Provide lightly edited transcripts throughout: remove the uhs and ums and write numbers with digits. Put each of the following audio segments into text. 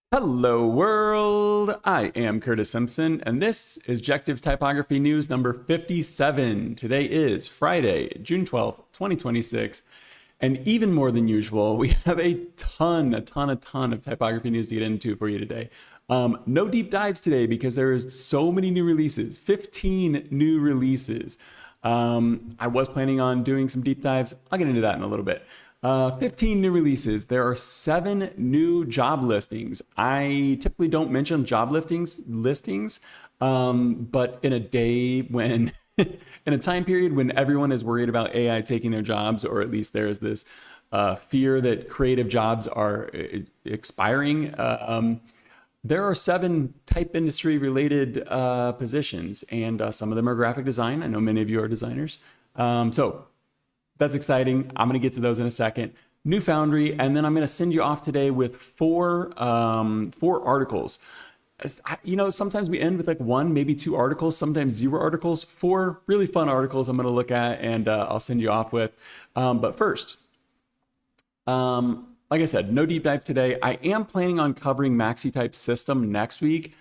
Hello world, I am Curtis Simpson, and this is Electives Typography News number 57. Today is Friday, June 12th, 2026, and even more than usual, we have a ton of typography news to get into for you today. No deep dives today because there is so many new releases, 15 new releases. I was planning on doing some deep dives. I'll get into that in a little bit. 15 new releases. There are 7 new job listings. I typically don't mention job listings, but in a day when, in a time period when everyone is worried about AI taking their jobs, or at least there's this fear that creative jobs are expiring, there are 7 type industry related positions, and some of them are graphic design. I know many of you are designers. So that's exciting. I'm going to get to those in a second. New Foundry, and then I'm going to send you off today with four articles. You know, sometimes we end with like 1, maybe 2 articles, sometimes 0 articles. 4 really fun articles I'm going to look at, and I'll send you off with. But first, like I said, no deep dive today. I am planning on covering MaxiType system next week.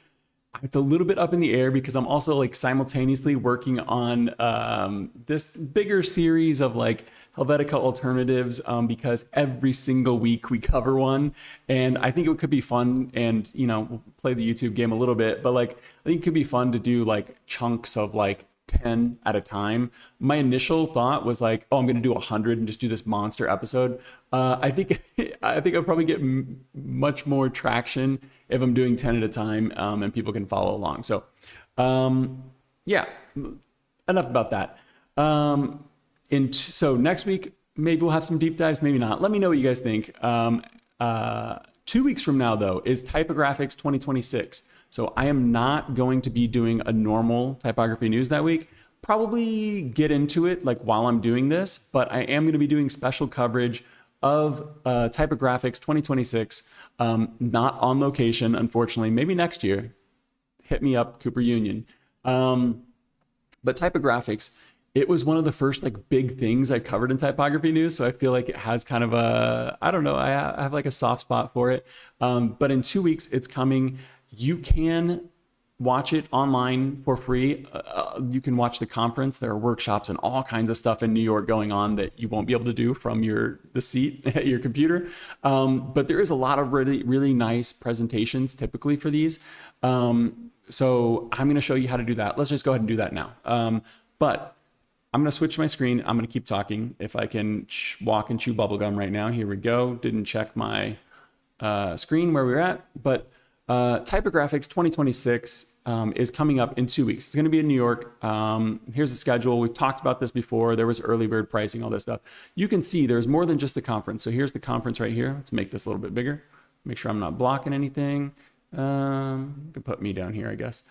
It's a little bit up in the air because I'm also like simultaneously working on this bigger series of like Helvetica alternatives, because every single week we cover one, and I think it could be fun. And you know, we'll play the YouTube game a little bit, but like I think it could be fun to do like chunks of like 10 at a time. My initial thought was like, oh, I'm going to do 100 and just do this monster episode. I think I'll probably get much more traction if I'm doing 10 at a time, and people can follow along. So, yeah, enough about that. So next week, maybe we'll have some deep dives, maybe not. Let me know what you guys think. 2 weeks from now, though, is Typographics 2026. So I am not going to be doing a normal typography news that week. Probably get into it like while I'm doing this, but I am going to be doing special coverage of Typographics 2026, not on location, unfortunately. Maybe next year. Hit me up, Cooper Union. But Typographics, it was one of the first like big things I covered in typography news, so I feel like it has kind of a, I don't know, I have like a soft spot for it. But in 2 weeks, it's coming. You can watch it online for free. You can watch the conference. There are workshops and all kinds of stuff in New York going on that you won't be able to do from the seat at your computer. But there is a lot of really nice presentations typically for these. So I'm going to show you how to do that. Let's just go ahead and do that now. But I'm going to switch my screen. I'm going to keep talking. If I can walk and chew bubblegum right now. Here we go. Didn't check my screen where we're at, but Typographics 2026 is coming up in 2 weeks. It's going to be in New York. Here's the schedule. We've talked about this before. There was early bird pricing, all this stuff. You can see there's more than just the conference. So here's the conference right here. Let's make this a little bit bigger. Make sure I'm not blocking anything. You can put me down here, I guess.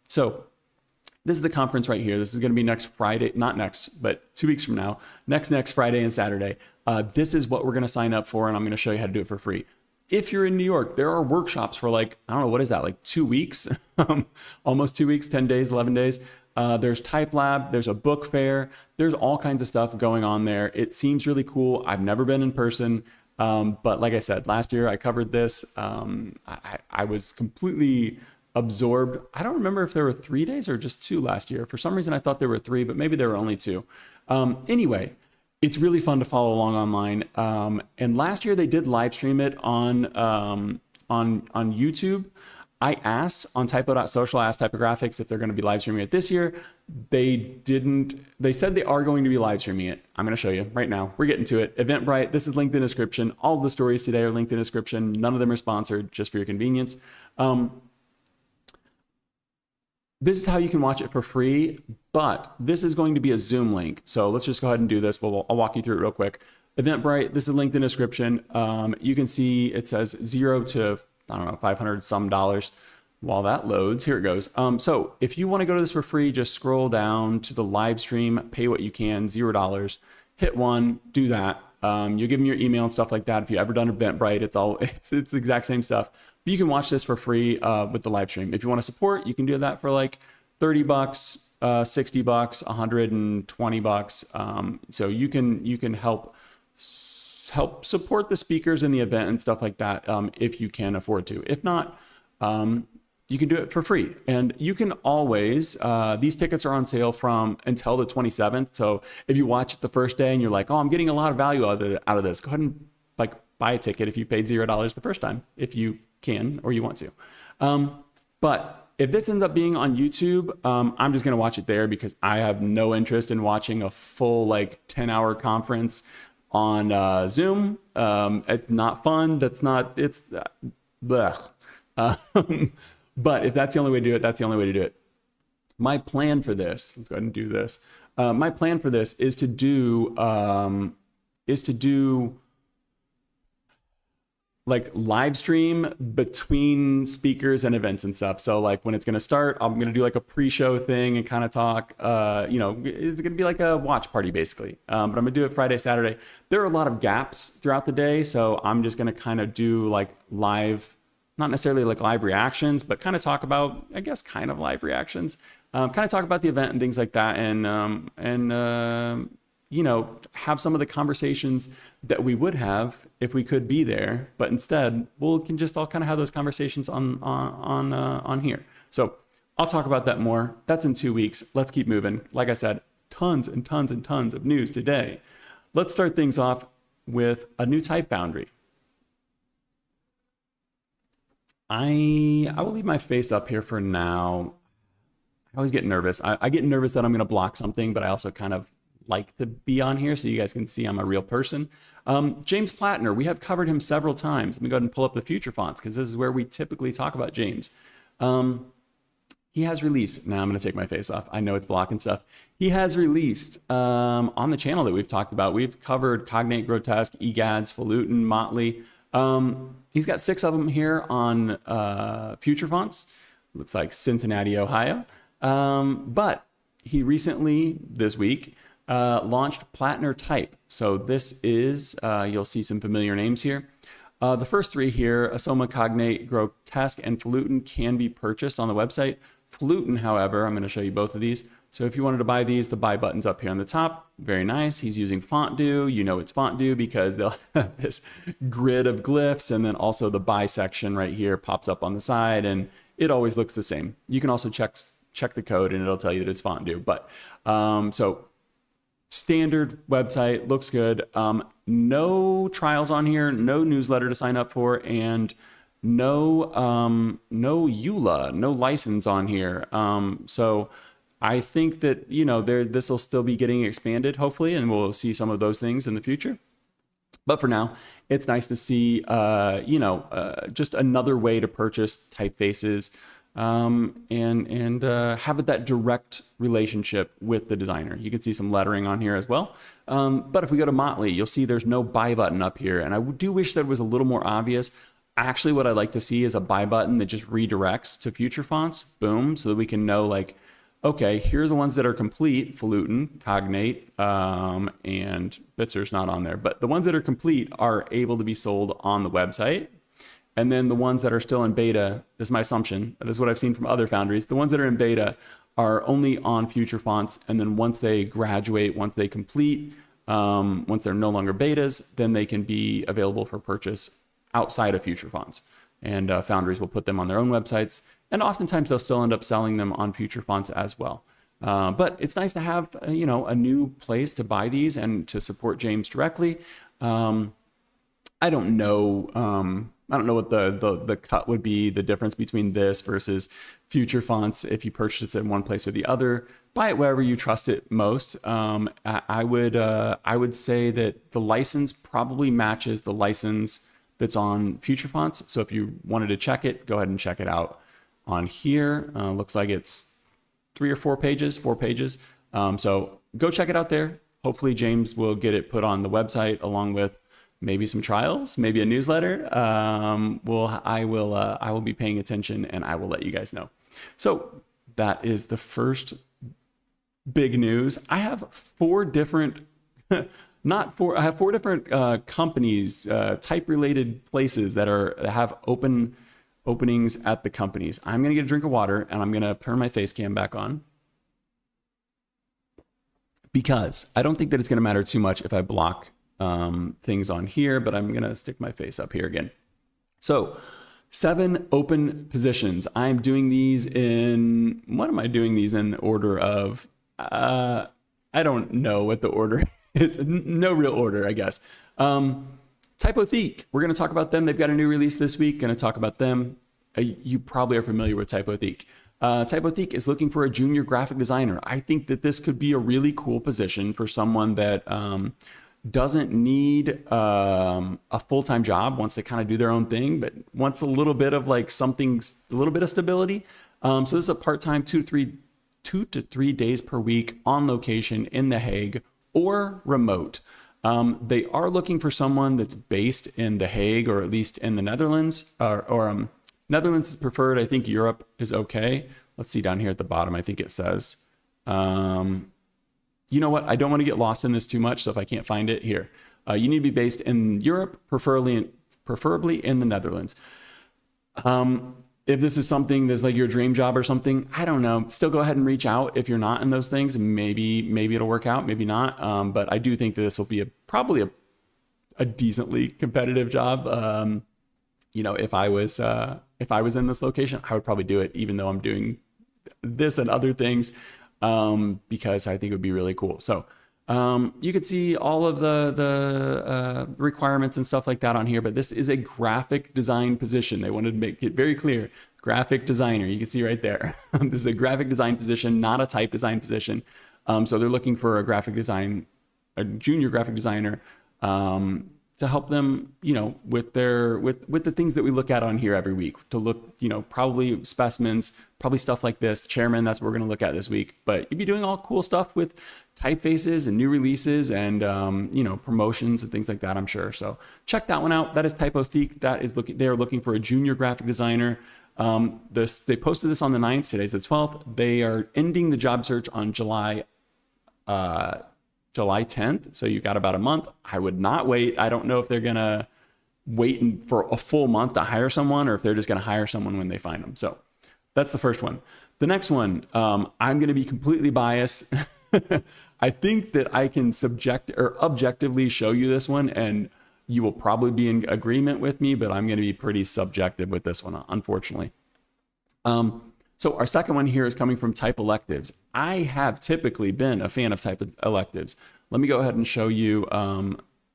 So this is the conference right here. This is going to be next Friday, not next, but 2 weeks from now. Next Friday and Saturday. This is what we're going to sign up for, and I'm going to show you how to do it for free. If you're in New York, there are workshops for like, I don't know, what is that, like 2 weeks? Almost 2 weeks, 10 days, 11 days. There's Type Lab, there's a book fair, there's all kinds of stuff going on there. It seems really cool. I've never been in person, but like I said, last year I covered this. I was completely absorbed. I don't remember if there were 3 days or just 2 last year. For some reason I thought there were 3, but maybe there were only 2. Anyway, it's really fun to follow along online. And last year they did live stream it on YouTube. I asked on typo.social, I asked Typographics if they're going to be live streaming it this year. They didn't. They said they are going to be live streaming it. I'm going to show you right now. We're getting to it. Eventbrite, this is linked in the description. All of the stories today are linked in the description. None of them are sponsored, just for your convenience. This is how you can watch it for free, but this is going to be a Zoom link. So let's just go ahead and do this. I'll walk you through it real quick. Eventbrite, this is linked in the description. You can see it says 0 to, I don't know, 500 some dollars. While that loads, here it goes. So if you want to go to this for free, just scroll down to the live stream, pay what you can, $0, hit 1, do that. You give them your email and stuff like that. If you've ever done Eventbrite, it's the exact same stuff. But you can watch this for free with the live stream. If you want to support, you can do that for like $30, $60, $120. So you can help help support the speakers in the event and stuff like that, if you can afford to. If not, you can do it for free. And you can always, these tickets are on sale from until the 27th. So if you watch it the first day and you're like, oh, I'm getting a lot of value out of this, go ahead and like buy a ticket if you paid $0 the first time, if you can or you want to. But if this ends up being on YouTube, I'm just going to watch it there because I have no interest in watching a full like 10-hour conference on Zoom. It's not fun. It's blech. But if that's the only way to do it, that's the only way to do it. My plan for this, let's go ahead and do this. My plan for this is to do like live stream between speakers and events and stuff. So like when it's going to start, I'm going to do like a pre-show thing and kind of talk, you know, it's going to be like a watch party basically. But I'm going to do it Friday, Saturday. There are a lot of gaps throughout the day. So I'm just going to kind of do like live, not necessarily like live reactions, but kind of talk about, I guess, kind of live reactions, kind of talk about the event and things like that. And you know, have some of the conversations that we would have if we could be there, but instead we can just all kind of have those conversations on here. So I'll talk about that more. That's in 2 weeks. Let's keep moving. Like I said, tons and tons and tons of news today. Let's start things off with a new type Foundry. I will leave my face up here for now. I always get nervous. I get nervous that I'm going to block something, but I also kind of like to be on here so you guys can see I'm a real person. James Plattner, we have covered him several times. Let me go ahead and pull up the future fonts because this is where we typically talk about James. He has released, now I'm going to take my face off. I know it's blocking stuff. He has released on the channel that we've talked about. We've covered Cognate, Grotesque, Egads, Falutin, Motley. He's got 6 of them here on future fonts. Looks like Cincinnati, Ohio. But he recently, this week, launched Plattner Type. So this is, you'll see some familiar names here. The first 3 here, Asoma, Cognate, Grotesque, and Falutin can be purchased on the website. Falutin, however, I'm going to show you both of these. So if you wanted to buy these, the buy button's up here on the top. Very nice. He's using Fontdu. You know it's Fontdu because they'll have this grid of glyphs, and then also the buy section right here pops up on the side, and it always looks the same. You can also check the code, and it'll tell you that it's Fontdu. But so standard website, looks good. No trials on here, no newsletter to sign up for, and no EULA, no license on here. So I think that, you know, this will still be getting expanded, hopefully, and we'll see some of those things in the future. But for now, it's nice to see, you know, just another way to purchase typefaces and have that direct relationship with the designer. You can see some lettering on here as well. But if we go to Motley, you'll see there's no buy button up here. And I do wish that was a little more obvious. Actually, what I'd like to see is a buy button that just redirects to future fonts, boom, so that we can know like, okay, here are the ones that are complete, Falutin, Cognate, and Bitzer's not on there, but the ones that are complete are able to be sold on the website. And then the ones that are still in beta, this is my assumption, that is what I've seen from other foundries, the ones that are in beta are only on future fonts, and then once they graduate, once they complete, once they're no longer betas, then they can be available for purchase outside of future fonts. And foundries will put them on their own websites, and oftentimes they'll still end up selling them on future fonts as well. But it's nice to have, you know, a new place to buy these and to support James directly. I don't know what the cut would be, the difference between this versus future fonts if you purchase it in one place or the other. Buy it wherever you trust it most. I would say that the license probably matches the license that's on future fonts. So if you wanted to check it, go ahead and check it out on here. Looks like it's 4 pages. So go check it out there. Hopefully James will get it put on the website along with maybe some trials, maybe a newsletter. I will be paying attention and I will let you guys know. So that is the first big news. I have 4 different, I have 4 different companies, type-related places that have openings at the companies. I'm gonna get a drink of water and I'm gonna turn my face cam back on because I don't think that it's gonna matter too much if I block things on here, but I'm going to stick my face up here again. So 7 open positions. I'm doing these in, what am I doing these in order of? I don't know what the order is. No real order, I guess. Typotheque, we're going to talk about them. They've got a new release this week. Going to talk about them. You probably are familiar with Typotheque. Typotheque is looking for a junior graphic designer. I think that this could be a really cool position for someone that doesn't need a full-time job, wants to kind of do their own thing, but wants a little bit of like something, a little bit of stability. So this is a part-time 2 to 3 days per week on location in The Hague or remote. They are looking for someone that's based in The Hague or at least in the Netherlands, or Netherlands is preferred. I think Europe is okay. Let's see down here at the bottom. I think it says, you know what? I don't want to get lost in this too much. So if I can't find it here, you need to be based in Europe, preferably in the Netherlands. If this is something that's like your dream job or something, I don't know. Still go ahead and reach out if you're not in those things. Maybe it'll work out, maybe not. But I do think that this will be probably a decently competitive job. You know, if I was in this location, I would probably do it, even though I'm doing this and other things, because I think it would be really cool. So you could see all of the requirements and stuff like that on here, but this is a graphic design position. They wanted to make it very clear, graphic designer. You can see right there. This is a graphic design position, not a type design position. So they're looking for a junior graphic designer, to help them, you know, with the things that we look at on here every week, to look, you know, probably specimens, probably stuff like this. Chairman, that's what we're going to look at this week. But you'd be doing all cool stuff with typefaces and new releases and, you know, promotions and things like that, I'm sure. So check that one out. That is Typotheque. They are looking for a junior graphic designer. They posted this on the 9th. Today's the 12th. They are ending the job search on July 10th. So you got about a month. I would not wait. I don't know if they're going to wait for a full month to hire someone or if they're just going to hire someone when they find them. So that's the first one. The next one, I'm going to be completely biased. I think that I can objectively show you this one and you will probably be in agreement with me, but I'm going to be pretty subjective with this one, unfortunately. So our second one here is coming from Type Electives. I have typically been a fan of Type Electives. Let me go ahead and show you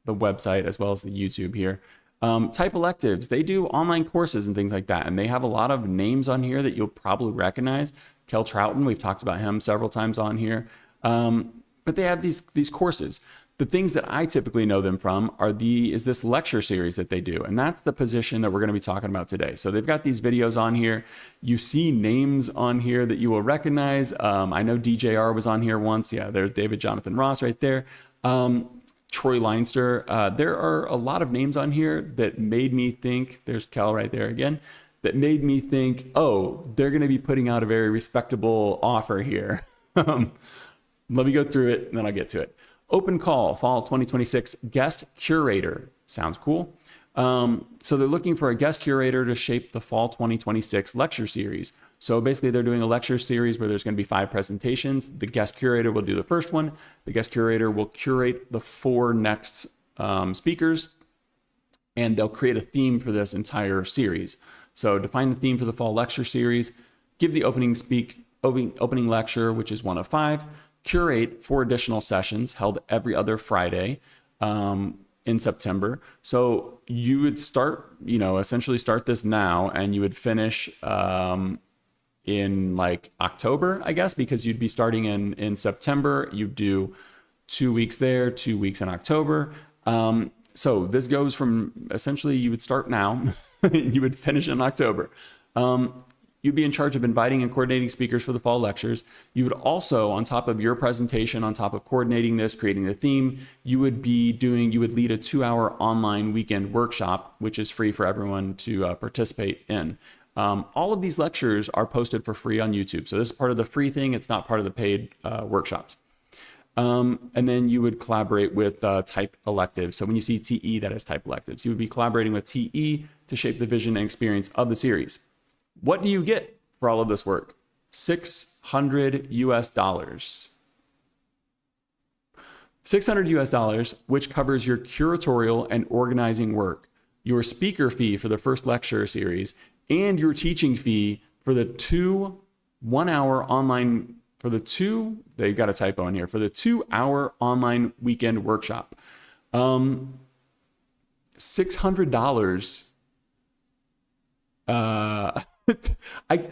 the website as well as the YouTube here. Type Electives, they do online courses and things like that. And they have a lot of names on here that you'll probably recognize. Kel Troughton, we've talked about him several times on here. But they have these courses. The things that I typically know them from is this lecture series that they do. And that's the position that we're going to be talking about today. So they've got these videos on here. You see names on here that you will recognize. I know DJR was on here once. Yeah, there's David Jonathan Ross right there. Troy Leinster. There are a lot of names on here that made me think, there's Cal right there again, that made me think, oh, they're going to be putting out a very respectable offer here. Let me go through it and then I'll get to it. Open call, fall 2026, guest curator. Sounds cool. So they're looking for a guest curator to shape the fall 2026 lecture series. So basically they're doing a lecture series where there's going to be 5 presentations. The guest curator will do the first one. The guest curator will curate the 4 next speakers, and they'll create a theme for this entire series. So define the theme for the fall lecture series, give the opening lecture, which is 1 of 5, curate 4 additional sessions held every other Friday in September. So you would start, essentially start this now, and you would finish in like October, I guess, because you'd be starting in September. You'd do 2 weeks there, 2 weeks in October. So this goes from essentially you would start now, you would finish in October. You'd be in charge of inviting and coordinating speakers for the fall lectures. You would also, on top of your presentation, on top of coordinating this, creating the theme, you would lead a 2-hour online weekend workshop, which is free for everyone to participate in. All of these lectures are posted for free on YouTube. So this is part of the free thing. It's not part of the paid workshops. And then you would collaborate with Type Electives. So when you see TE, that is Type Electives. You would be collaborating with TE to shape the vision and experience of the series. What do you get for all of this work? $600 US. $600 US, which covers your curatorial and organizing work, your speaker fee for the first lecture series, and your teaching fee for the 2 1-hour online, for the 2, they've got a typo in here, for the 2-hour online weekend workshop. $600. I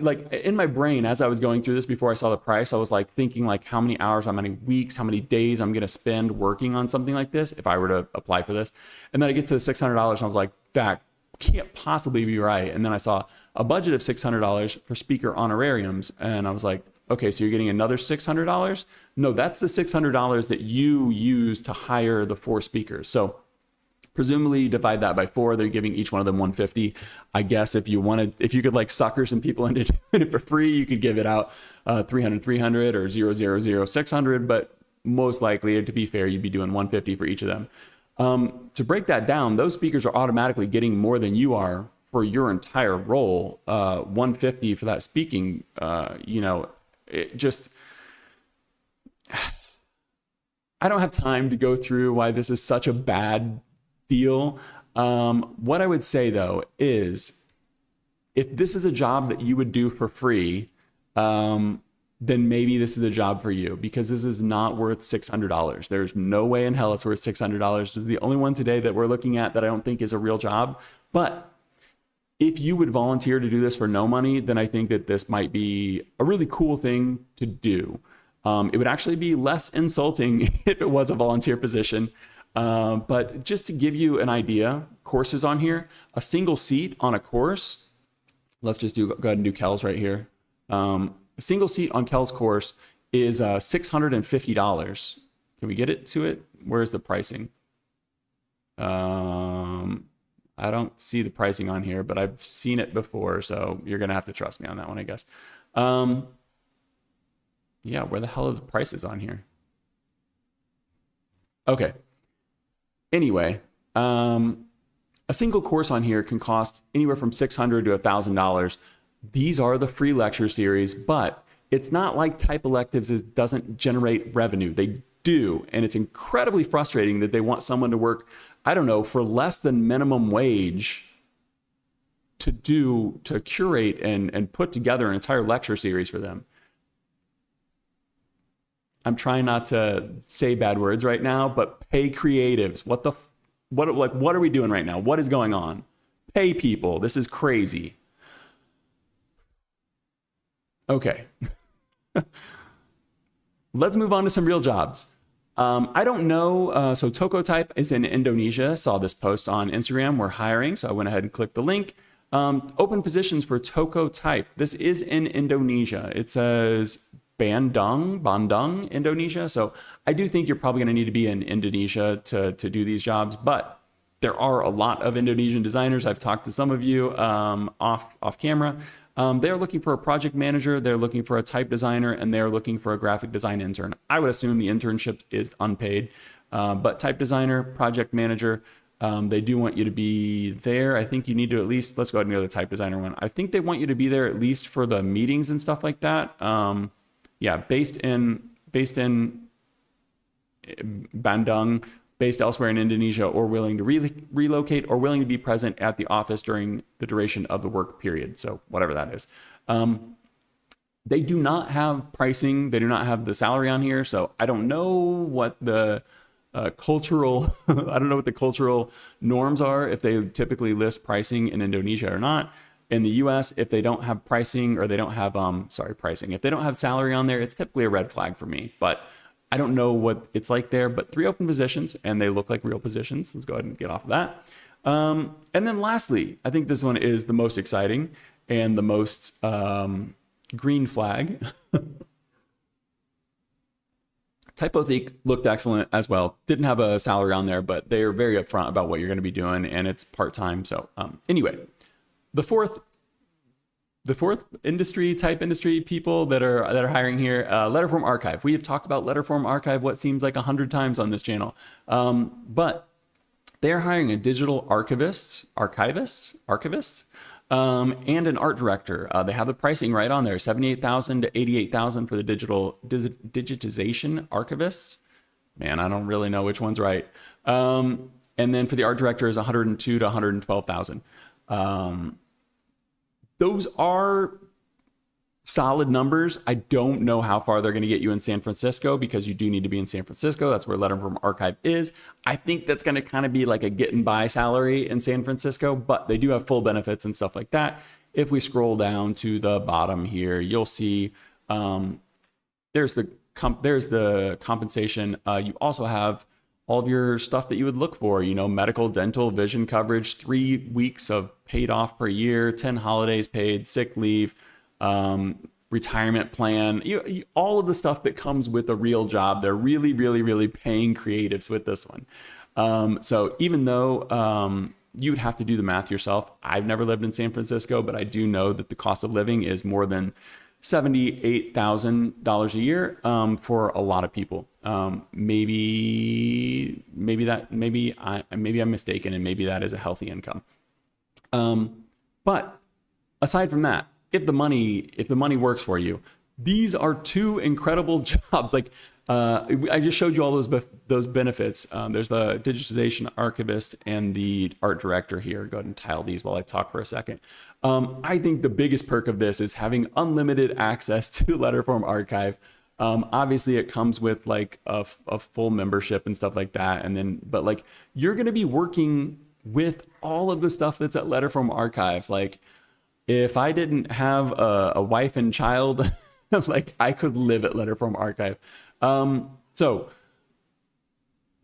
like in my brain as I was going through this before I saw the price, I was like thinking like how many hours, how many weeks, how many days I'm gonna spend working on something like this if I were to apply for this. And then I get to the $600 and I was like, that can't possibly be right. And then I saw a budget of $600 for speaker honorariums, and I was like, okay, so you're getting another $600? No, that's the $600 that you use to hire the 4 speakers. So presumably you divide that by 4, they're giving each one of them $150. I guess if you wanted, if you could like sucker some people into it for free, you could give it out 300 or 600, but most likely, to be fair, you'd be doing $150 for each of them. To break that down, those speakers are automatically getting more than you are for your entire role. $150 for that speaking, you know, it just, I don't have time to go through why this is such a bad deal. What I would say though is, if this is a job that you would do for free, then maybe this is a job for you, because this is not worth $600. There's no way in hell it's worth $600. This is the only one today that we're looking at that I don't think is a real job. But if you would volunteer to do this for no money, then I think that this might be a really cool thing to do. It would actually be less insulting if it was a volunteer position. But just to give you an idea, courses on here, a single seat on a course, let's just go ahead and do Kel's right here. A single seat on Kel's course is $650. Can we get it to it? Where's the pricing? I don't see the pricing on here, but I've seen it before, so you're gonna have to trust me on that one, I guess. Yeah, where the hell are the prices on here? Okay. Anyway, a single course on here can cost anywhere from $600 to $1,000. These are the free lecture series, but it's not like Type Electives doesn't generate revenue. They do, and it's incredibly frustrating that they want someone to work, I don't know, for less than minimum wage to curate and put together an entire lecture series for them. I'm trying not to say bad words right now, but pay creatives. What are we doing right now? What is going on? Pay people. This is crazy. Okay. Let's move on to some real jobs. I don't know. So Tokotype is in Indonesia. Saw this post on Instagram. We're hiring. So I went ahead and clicked the link. Open positions for Tokotype. This is in Indonesia. It says Bandung, Indonesia. So I do think you're probably going to need to be in Indonesia to do these jobs, but there are a lot of Indonesian designers. I've talked to some of you off camera. They're looking for a project manager, they're looking for a type designer, and they're looking for a graphic design intern. I would assume the internship is unpaid, but type designer, project manager, they do want you to be there. I think you need to at least, let's go ahead and go to the type designer one. I think they want you to be there at least for the meetings and stuff like that. Yeah, based in Bandung, based elsewhere in Indonesia, or willing to relocate, or willing to be present at the office during the duration of the work period. So whatever that is. They do not have pricing. They do not have the salary on here. So I don't know what the cultural, I don't know what the cultural norms are, if they typically list pricing in Indonesia or not. In the US, if they don't have pricing, or they don't have, pricing, if they don't have salary on there, it's typically a red flag for me. But I don't know what it's like there, but 3 open positions, and they look like real positions. Let's go ahead and get off of that. And then lastly, I think this one is the most exciting and the most green flag. Typotheque looked excellent as well. Didn't have a salary on there, but they are very upfront about what you're going to be doing, and it's part-time. So anyway, the fourth type industry people that are hiring here, Letterform Archive. We have talked about Letterform Archive what seems like 100 times on this channel, but they are hiring a digital archivist, and an art director. They have the pricing right on there, $78,000 to $88,000 for the digitization archivists. Man, I don't really know which one's right. And then for the art director is 102 to 112,000. Those are solid numbers. I don't know how far they're going to get you in San Francisco, because you do need to be in San Francisco. That's where Letterform Archive is. I think that's going to kind of be like a getting by salary in San Francisco, but they do have full benefits and stuff like that. If we scroll down to the bottom here, you'll see there's the compensation. You also have all of your stuff that you would look for, you know, medical, dental, vision coverage, 3 weeks of paid off per year, 10 holidays paid, sick leave, retirement plan, all of the stuff that comes with a real job. They're really, really, really paying creatives with this one. So even though you would have to do the math yourself, I've never lived in San Francisco, but I do know that the cost of living is more than $78,000 a year for a lot of people. Maybe I'm mistaken, and maybe that is a healthy income. But aside from that, if the money works for you, these are two incredible jobs. Like I just showed you all those benefits. There's the digitization archivist and the art director here. Go ahead and tile these while I talk for a second. I think the biggest perk of this is having unlimited access to Letterform Archive. Obviously it comes with like a full membership and stuff like that. But like, you're going to be working with all of the stuff that's at Letterform Archive. Like, if I didn't have a wife and child, like I could live at Letterform Archive. So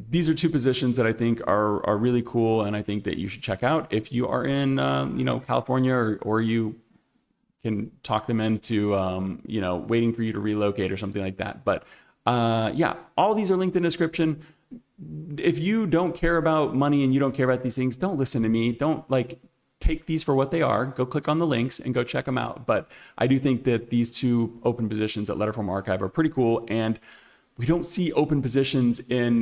these are two positions that I think are really cool, and I think that you should check out if you are in California, or you can talk them into waiting for you to relocate or something like that. But yeah, all these are linked in the description. If you don't care about money and you don't care about these things, don't listen to me. Don't take these for what they are. Go click on the links and go check them out. But I do think that these two open positions at Letterform Archive are pretty cool, and we don't see open positions in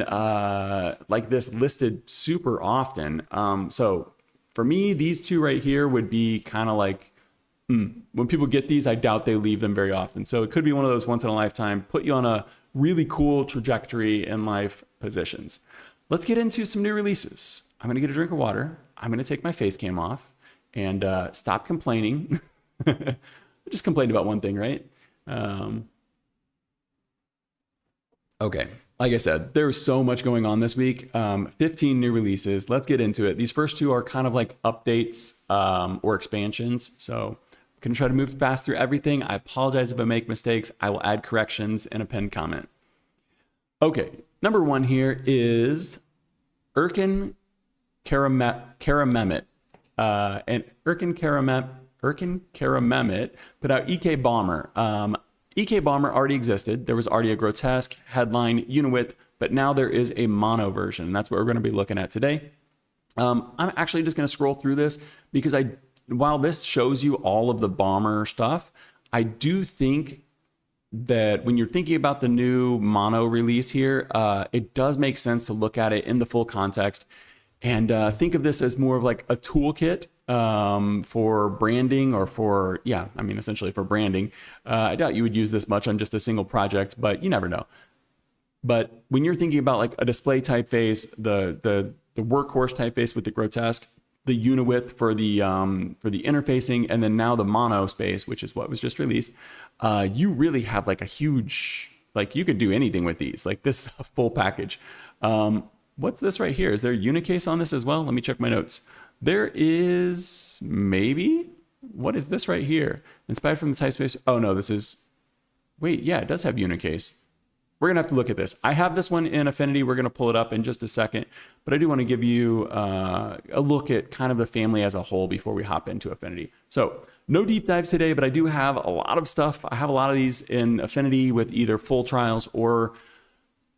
like this listed super often. So for me, these two right here would be kind of like, when people get these, I doubt they leave them very often. So it could be one of those once in a lifetime, put you on a really cool trajectory in life positions. Let's get into some new releases. I'm gonna get a drink of water. I'm gonna take my face cam off and stop complaining. I just complained about one thing, right? Okay, like I said, there's so much going on this week. 15 new releases. Let's get into it. These first two are kind of like updates or expansions. So I'm gonna try to move fast through everything. I apologize if I make mistakes. I will add corrections in a pinned comment. Okay, number one here is Erkin Karamemet. And Erkin Karamemet put out EK Baumer. EK Baumer already existed. There was already a grotesque, headline, unit, but now there is a mono version. And that's what we're going to be looking at today. I'm actually just going to scroll through this because while this shows you all of the Baumer stuff, I do think that when you're thinking about the new mono release here, it does make sense to look at it in the full context and think of this as more of like a toolkit for branding, or for, essentially for branding. I doubt you would use this much on just a single project, but you never know. But when you're thinking about like a display typeface, the workhorse typeface with the grotesque, the unit for the interfacing, and then now the mono space, which is what was just released, you really have like a huge, like you could do anything with these, like this is a full package. What's this right here? Is there a unicase on this as well? Let me check my notes. There is maybe. What is this right here? Inspired from the typeface. Oh no, this is, wait, yeah, it does have unicase. We're gonna have to look at this. I have this one in Affinity. We're gonna pull it up in just a second, but I do want to give you a look at kind of the family as a whole before we hop into Affinity. So no deep dives today, but I do have a lot of stuff. I have a lot of these in Affinity with either full trials or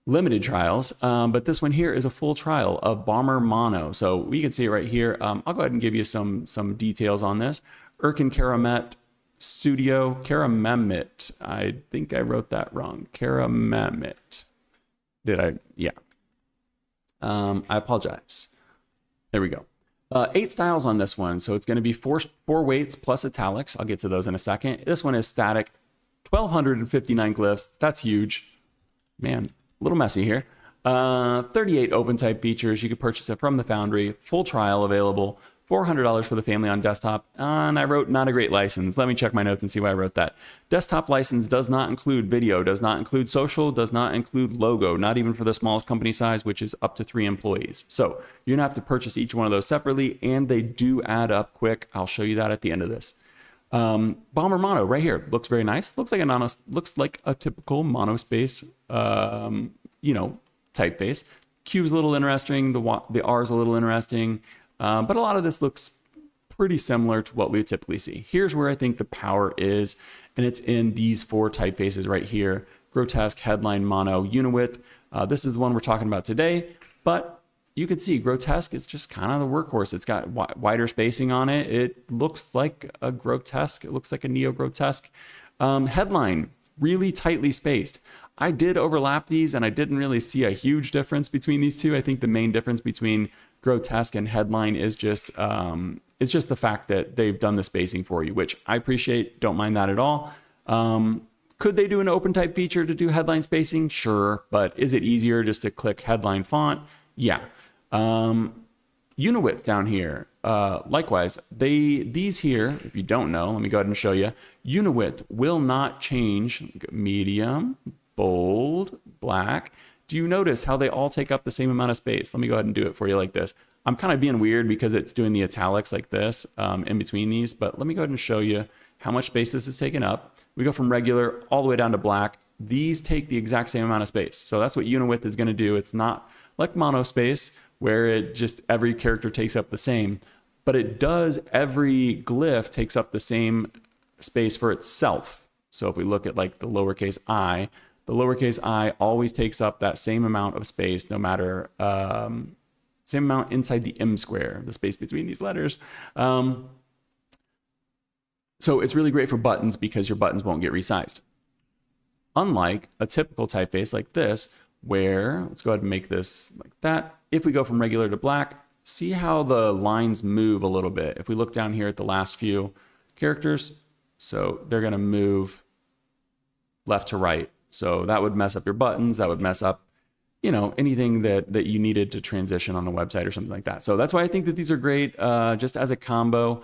limited trials, but this one here is a full trial of Baumer Mono. So we can see it right here. I'll go ahead and give you some details on this. Erkin Karamemet Studio, Karamemet. I think I wrote that wrong. Karamemet. Did I? Yeah. I apologize. There we go. 8 styles on this one. So it's going to be four weights plus italics. I'll get to those in a second. This one is static, 1,259 glyphs. That's huge. Man, a little messy here. 38 OpenType features. You could purchase it from the Foundry. Full trial available. $400 for the family on desktop. And I wrote not a great license. Let me check my notes and see why I wrote that. Desktop license does not include video, does not include social, does not include logo, not even for the smallest company size, which is up to 3 employees. So you're gonna have to purchase each one of those separately, and they do add up quick. I'll show you that at the end of this. Baumer mono right here looks very nice. Looks like a typical monospace, typeface. Q's a little interesting. The R's a little interesting. But a lot of this looks pretty similar to what we typically see. Here's where I think the power is, and it's in these 4 typefaces right here: grotesque, headline, mono, unit. This is the one we're talking about today, but you can see grotesque is just kind of the workhorse. It's got wider spacing on it. It looks like a grotesque. It looks like a neo-grotesque. Headline, really tightly spaced. I did overlap these, and I didn't really see a huge difference between these two. I think the main difference between grotesque and headline is just the fact that they've done the spacing for you, which I appreciate. Don't mind that at all. Could they do an OpenType feature to do headline spacing? Sure, but is it easier just to click headline font? Yeah. Unit width down here. Likewise, these here, if you don't know, let me go ahead and show you. Unit width will not change. Medium, bold, black. Do you notice how they all take up the same amount of space? Let me go ahead and do it for you like this. I'm kind of being weird because it's doing the italics like this in between these, but let me go ahead and show you how much space this is taking up. We go from regular all the way down to black. These take the exact same amount of space. So that's what unit width is going to do. It's not like monospace where it just every character takes up the same, but it does, every glyph takes up the same space for itself. So if we look at like the lowercase I, the lowercase I always takes up that same amount of space, no matter, same amount inside the M square, the space between these letters. So it's really great for buttons because your buttons won't get resized. Unlike a typical typeface like this, where, let's go ahead and make this like that. If we go from regular to black, see how the lines move a little bit. If we look down here at the last few characters, so they're gonna move left to right. So that would mess up your buttons. That would mess up, anything that you needed to transition on a website or something like that. So that's why I think that these are great, just as a combo.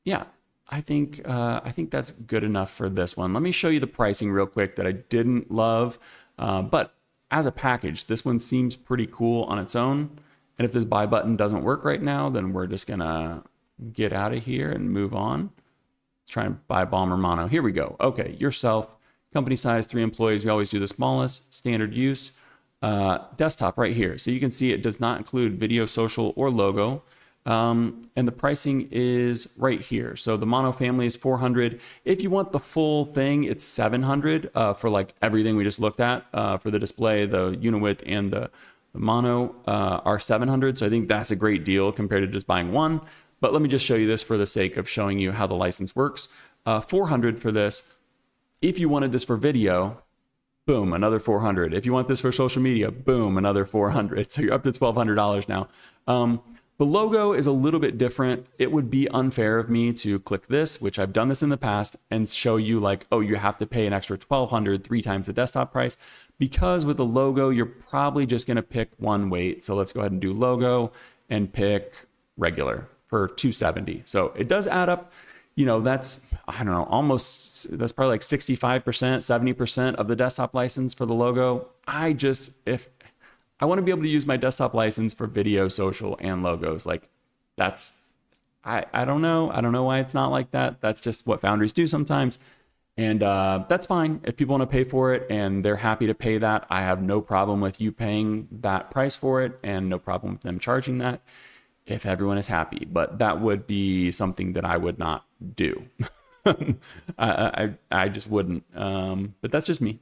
Yeah, I think that's good enough for this one. Let me show you the pricing real quick that I didn't love, but as a package, this one seems pretty cool on its own. And if this buy button doesn't work right now, then we're just gonna get out of here and move on. Let's try and buy Baumer mono. Here we go. Okay, yourself. Company size, 3 employees. We always do the smallest. Standard use. Desktop right here. So you can see it does not include video, social, or logo. And the pricing is right here. So the mono family is $400. If you want the full thing, it's $700 for like everything we just looked at. For the display, the unit width, and the mono are $700. So I think that's a great deal compared to just buying one. But let me just show you this for the sake of showing you how the license works. $400 for this. If you wanted this for video, boom, another $400. If you want this for social media, boom, another $400. So you're up to $1,200 now. The logo is a little bit different. It would be unfair of me to click this, which I've done this in the past, and show you like, oh, you have to pay an extra $1,200, 3 times the desktop price. Because with the logo, you're probably just gonna pick one weight. So let's go ahead and do logo and pick regular for $270. So it does add up. That's, I don't know, that's probably like 65%, 70% of the desktop license for the logo. If I want to be able to use my desktop license for video, social, and logos, like I don't know. I don't know why it's not like that. That's just what Foundries do sometimes. And that's fine. If people want to pay for it and they're happy to pay that, I have no problem with you paying that price for it and no problem with them charging that if everyone is happy. But that would be something that I would not do. I just wouldn't. But that's just me.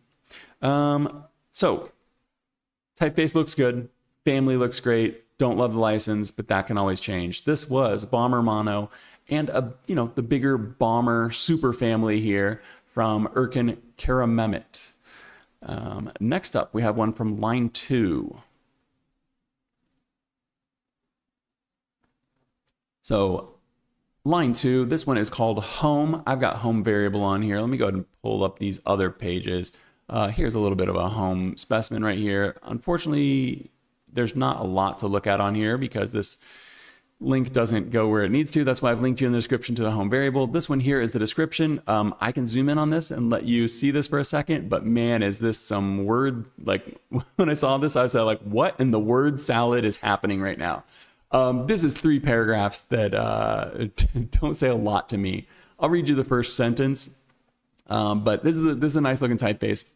So typeface looks good. Family looks great. Don't love the license, but that can always change. This was Baumer mono and the bigger Baumer super family here from Erkin Karamemet. Next up, we have one from line 2. So line 2, this one is called home. I've got home variable on here. Let me go ahead and pull up these other pages. Here's a little bit of a home specimen right here. Unfortunately, there's not a lot to look at on here because this link doesn't go where it needs to. That's why I've linked you in the description to the home variable. This one here is the description. I can zoom in on this and let you see this for a second, but man, is this some word, like when I saw this, I was like, what in the word salad is happening right now? This is 3 paragraphs that don't say a lot to me. I'll read you the first sentence, but this is a nice looking typeface.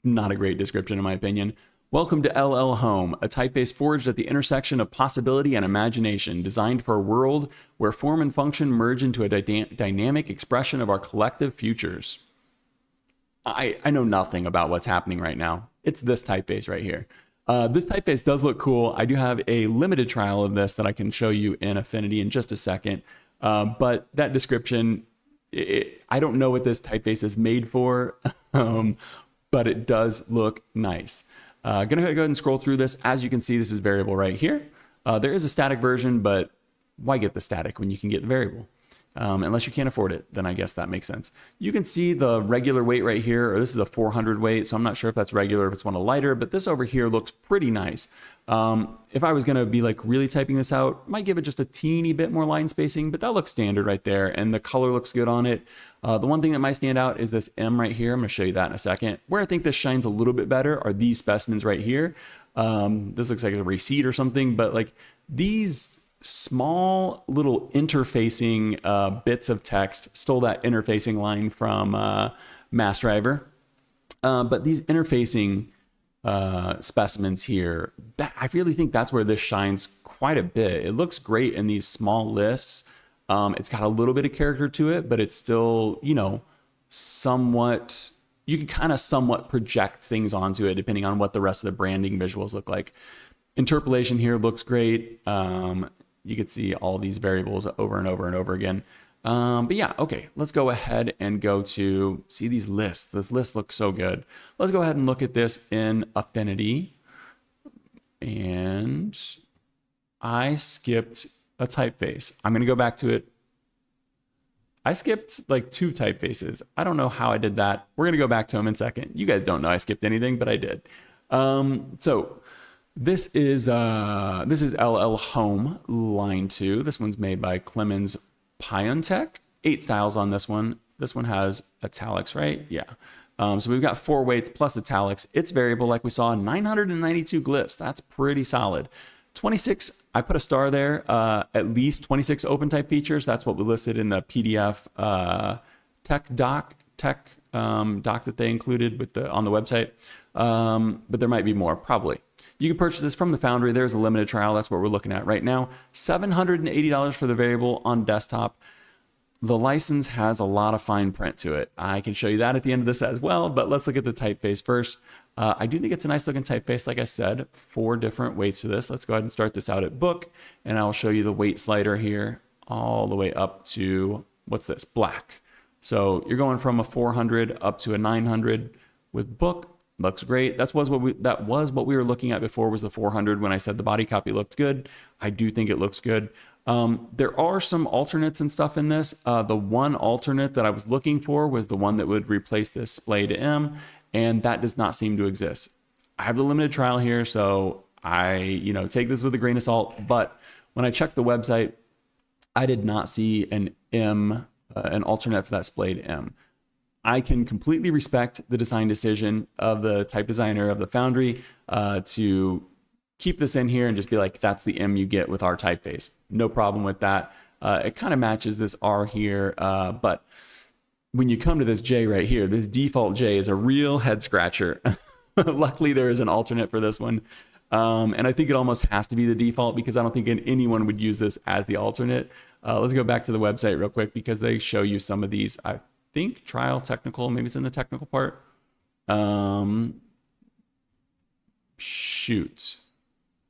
Not a great description in my opinion. Welcome to LL Home, a typeface forged at the intersection of possibility and imagination, designed for a world where form and function merge into a dynamic expression of our collective futures. I know nothing about what's happening right now. It's this typeface right here. This typeface does look cool. I do have a limited trial of this that I can show you in Affinity in just a second. But that description, I don't know what this typeface is made for, but it does look nice. Gonna go ahead and scroll through this. As you can see, this is variable right here. There is a static version, but why get the static when you can get the variable? Unless you can't afford it, then I guess that makes sense. You can see the regular weight right here, or this is a 400 weight, so I'm not sure if that's regular, if it's one of lighter, but this over here looks pretty nice. If I was gonna be like really typing this out, might give it just a teeny bit more line spacing, but that looks standard right there, and the color looks good on it. The one thing that might stand out is this M right here. I'm gonna show you that in a second. Where I think this shines a little bit better are these specimens right here. This looks like a receipt or something, but like these small little interfacing bits of text stole that interfacing line from Mass Driver. But these interfacing specimens here, I really think that's where this shines quite a bit. It looks great in these small lists. It's got a little bit of character to it, but it's still, you know, somewhat, you can kind of somewhat project things onto it depending on what the rest of the branding visuals look like. Interpolation here looks great. You can see all these variables over and over and over again. But yeah, okay, let's go ahead and go to see these lists. This list looks so good. Let's go ahead and look at this in Affinity. And I skipped a typeface. I'm gonna go back to it. I skipped like 2 typefaces. I don't know how I did that. We're gonna go back to them in a second. You guys don't know I skipped anything, but I did. So this is LL Home line 2. This one's made by Clemens Piontech. 8 styles on this one. This one has italics, right? Yeah. So we've got 4 weights plus italics. It's variable like we saw, 992 glyphs. That's pretty solid. 26, I put a star there, at least 26 open type features. That's what we listed in the PDF tech doc that they included with on the website. But there might be more, probably. You can purchase this from the Foundry. There's a limited trial. That's what we're looking at right now. $780 for the variable on desktop. The license has a lot of fine print to it. I can show you that at the end of this as well, but let's look at the typeface first. I do think it's a nice looking typeface. Like I said, 4 different weights to this. Let's go ahead and start this out at book, and I'll show you the weight slider here all the way up to, what's this? Black. So you're going from a 400 up to a 900 with book. Looks great. That was what we were looking at before, was the 400 when I said the body copy looked good. I do think it looks good. There are some alternates and stuff in this. The one alternate that I was looking for was the one that would replace this splay to M, and that does not seem to exist. I have the limited trial here, so I take this with a grain of salt, but when I checked the website, I did not see an M, an alternate for that splay to M. I can completely respect the design decision of the type designer of the Foundry to keep this in here and just be like, that's the M you get with our typeface. No problem with that. It kind of matches this R here, but when you come to this J right here, this default J is a real head scratcher. Luckily, there is an alternate for this one. And I think it almost has to be the default because I don't think anyone would use this as the alternate. Let's go back to the website real quick because they show you some of these. I think trial technical, maybe it's in the technical part. Shoot.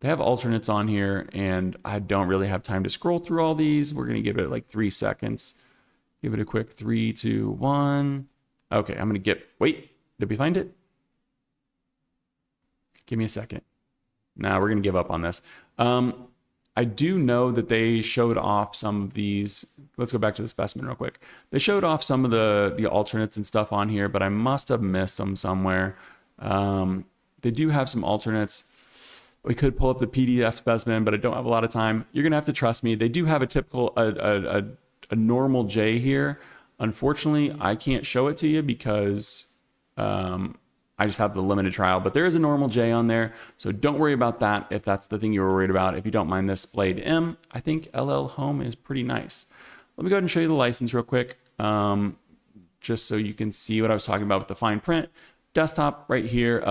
They have alternates on here and I don't really have time to scroll through all these. We're going to give it like 3 seconds. Give it a quick 3, 2, 1. Okay, I'm going to wait, did we find it? Give me a second. Now we're going to give up on this. I do know that they showed off some of these. Let's go back to the specimen real quick. They showed off some of the alternates and stuff on here, but I must have missed them somewhere. They do have some alternates. We could pull up the PDF specimen, but I don't have a lot of time. You're gonna have to trust me. They do have a typical, a normal J here. Unfortunately, I can't show it to you because I just have the limited trial, but there is a normal J on there. So don't worry about that if that's the thing you were worried about. If you don't mind this splayed M, I think LL Home is pretty nice. Let me go ahead and show you the license real quick, just so you can see what I was talking about with the fine print. Desktop right here,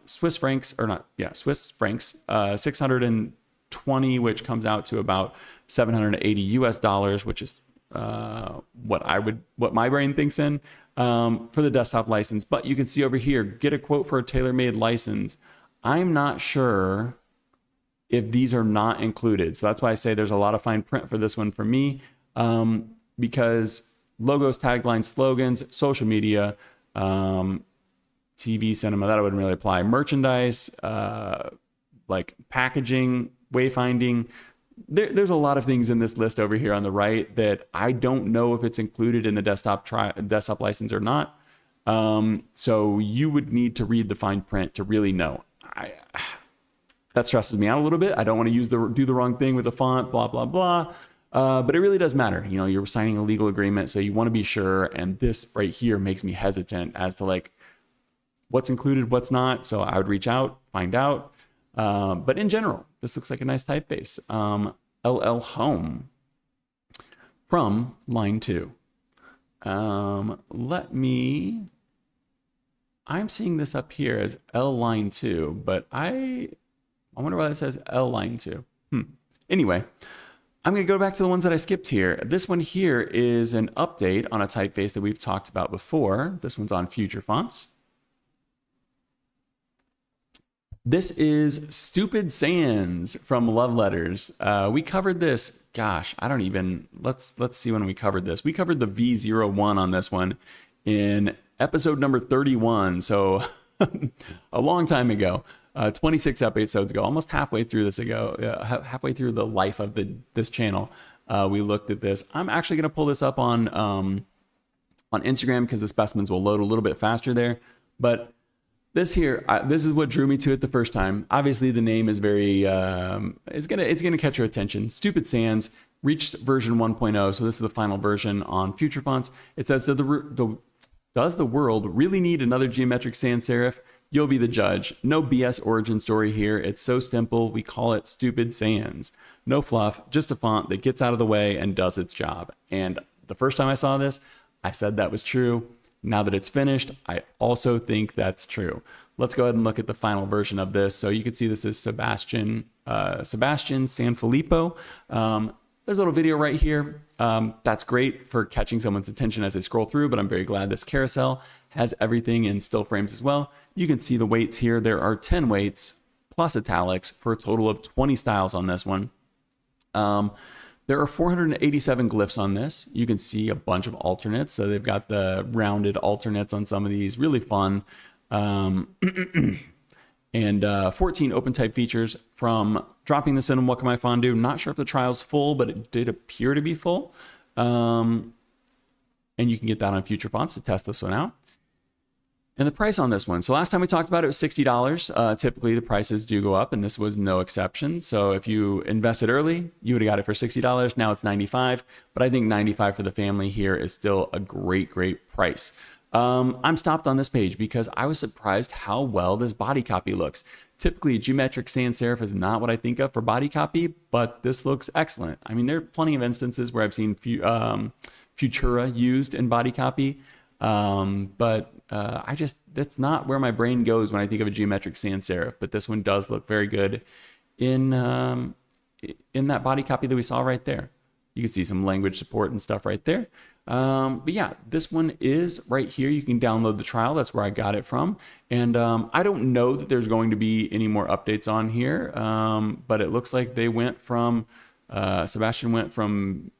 Swiss francs, or not, yeah, Swiss francs, 620, which comes out to about 780 US dollars, which is what my brain thinks in for the desktop license. But you can see over here, get a quote for a tailor-made license. I'm not sure if these are not included. So that's why I say there's a lot of fine print for this one for me, because logos, taglines, slogans, social media, TV, cinema, that wouldn't really apply. Merchandise, like packaging, wayfinding. There's a lot of things in this list over here on the right that I don't know if it's included in the desktop license or not. So you would need to read the fine print to really know. That stresses me out a little bit. I don't want to do the wrong thing with the font, blah, blah, blah. But it really does matter. You know, you're signing a legal agreement, so you want to be sure. And this right here makes me hesitant as to like what's included, what's not. So I would reach out, find out. But in general, this looks like a nice typeface. LL Home from line 2. I'm seeing this up here as L line 2, but I wonder why that says L line 2. Anyway, I'm going to go back to the ones that I skipped here. This one here is an update on a typeface that we've talked about before. This one's on Future Fonts. This is Stupid Sans from Love Letters. We covered this, gosh, let's see when we covered this. We covered the V01 on this one in episode number 31. So a long time ago, 26 episodes ago, almost halfway through halfway through the life of this channel. We looked at this. I'm actually going to pull this up on Instagram because the specimens will load a little bit faster there. But this here, this is what drew me to it the first time. Obviously, the name is very, it's gonna catch your attention. Stupid Sans reached version 1.0, so this is the final version on Future Fonts. It says, does the world really need another geometric sans serif? You'll be the judge. No BS origin story here. It's so simple. We call it Stupid Sans. No fluff, just a font that gets out of the way and does its job. And the first time I saw this, I said that was true. Now that it's finished, I also think that's true. Let's go ahead and look at the final version of this. So you can see this is Sebastian Sanfilippo. There's a little video right here. That's great for catching someone's attention as they scroll through, but I'm very glad this carousel has everything in still frames as well. You can see the weights here. There are 10 weights plus italics for a total of 20 styles on this one. There are 487 glyphs on this. You can see a bunch of alternates. So they've got the rounded alternates on some of these, really fun. And 14 open type features from dropping this in Wacom Fondue. Not sure if the trial's full, but it did appear to be full. And you can get that on Future Fonts to test this one out. And the price on this one. So last time we talked about it was $60. Typically the prices do go up and this was no exception. So if you invested early, you would have got it for $60. Now it's $95, but I think $95 for the family here is still a great, great price. I'm stopped on this page because I was surprised how well this body copy looks. Typically geometric sans serif is not what I think of for body copy, but this looks excellent. I mean, there are plenty of instances where I've seen Futura used in body copy. But that's not where my brain goes when I think of a geometric sans serif, but this one does look very good in that body copy that we saw right there. You can see some language support and stuff right there. But yeah, this one is right here. You can download the trial. That's where I got it from. And I don't know that there's going to be any more updates on here. But it looks like they went from, Sebastian went from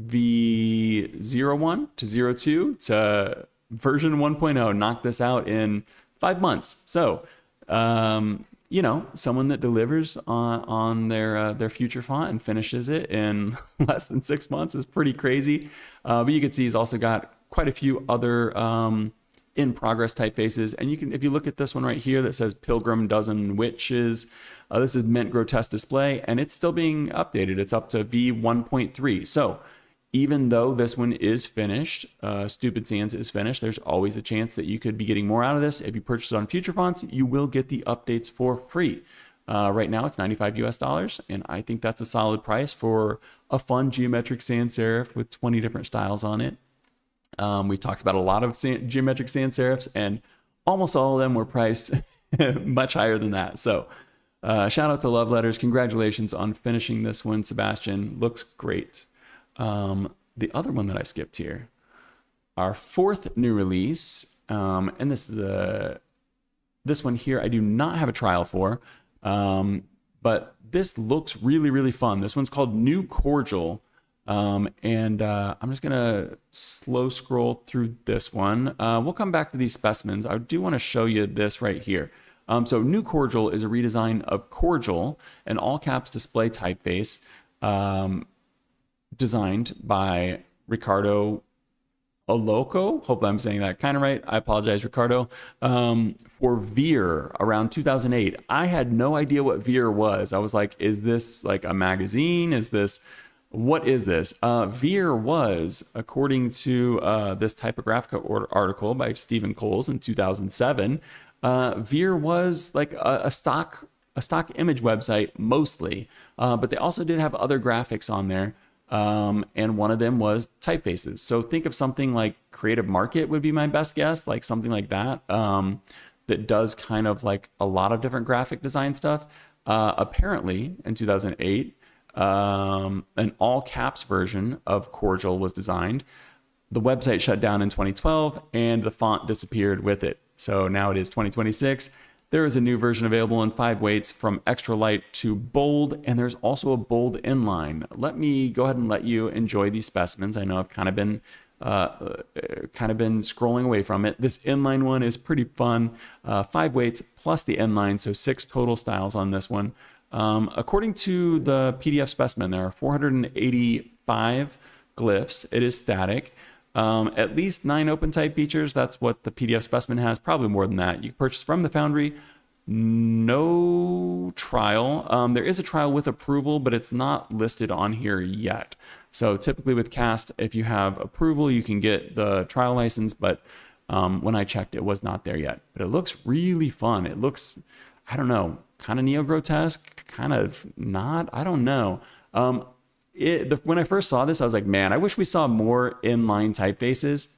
V01 to 02 to version 1.0, knocked this out in 5 months. So you know, someone that delivers on their future font and finishes it in less than 6 months is pretty crazy. But you can see he's also got quite a few other in progress typefaces, and you can, if you look at this one right here that says Pilgrim Dozen Witches, this is Mint Grotesque Display, and it's still being updated. It's up to V1.3. So even though this one is finished, Stupid Sands is finished, there's always a chance that you could be getting more out of this. If you purchase it on Future Fonts, you will get the updates for free. Right now it's $95 US, and I think that's a solid price for a fun geometric sans serif with 20 different styles on it. We've talked about a lot of geometric sans serifs, and almost all of them were priced much higher than that. So shout out to Love Letters. Congratulations on finishing this one, Sebastian. Looks great. The other one that I skipped here, our fourth new release, and this is this one here I do not have a trial for, but this looks really, really fun. This one's called New Cordial. And I'm just gonna slow scroll through this one. We'll come back to these specimens. I do want to show you this right here. So New Cordial is a redesign of Cordial, an all caps display typeface, designed by Ricardo Oloco. Hope I'm saying that kind of right. I apologize, Ricardo. For Veer around 2008. I had no idea what Veer was. I was like, is this like a magazine? What is this? Veer was, according to this Typographica article by Stephen Coles in 2007, Veer was like a stock image website mostly, but they also did have other graphics on there, and one of them was typefaces. So think of something like Creative Market would be my best guess, like something like that, that does kind of like a lot of different graphic design stuff. Apparently, in 2008, an all caps version of Cordial was designed. The website shut down in 2012 and the font disappeared with it. So now it is 2026. There is a new version available in 5 weights from extra light to bold, and there's also a bold inline. Let me go ahead and let you enjoy these specimens. I know I've kind of been scrolling away from it. This inline one is pretty fun. 5 weights plus the inline, so 6 total styles on this one. According to the PDF specimen, there are 485 glyphs. It is static. At least 9 open type features. That's what the PDF specimen has. Probably more than that. You can purchase from the Foundry. No trial. There is a trial with approval, but it's not listed on here yet. So typically with Cast, if you have approval, you can get the trial license. But when I checked, it was not there yet. But it looks really fun. It looks, I don't know, kind of neo-grotesque, kind of not, I don't know. When I first saw this, I was like, man, I wish we saw more inline typefaces.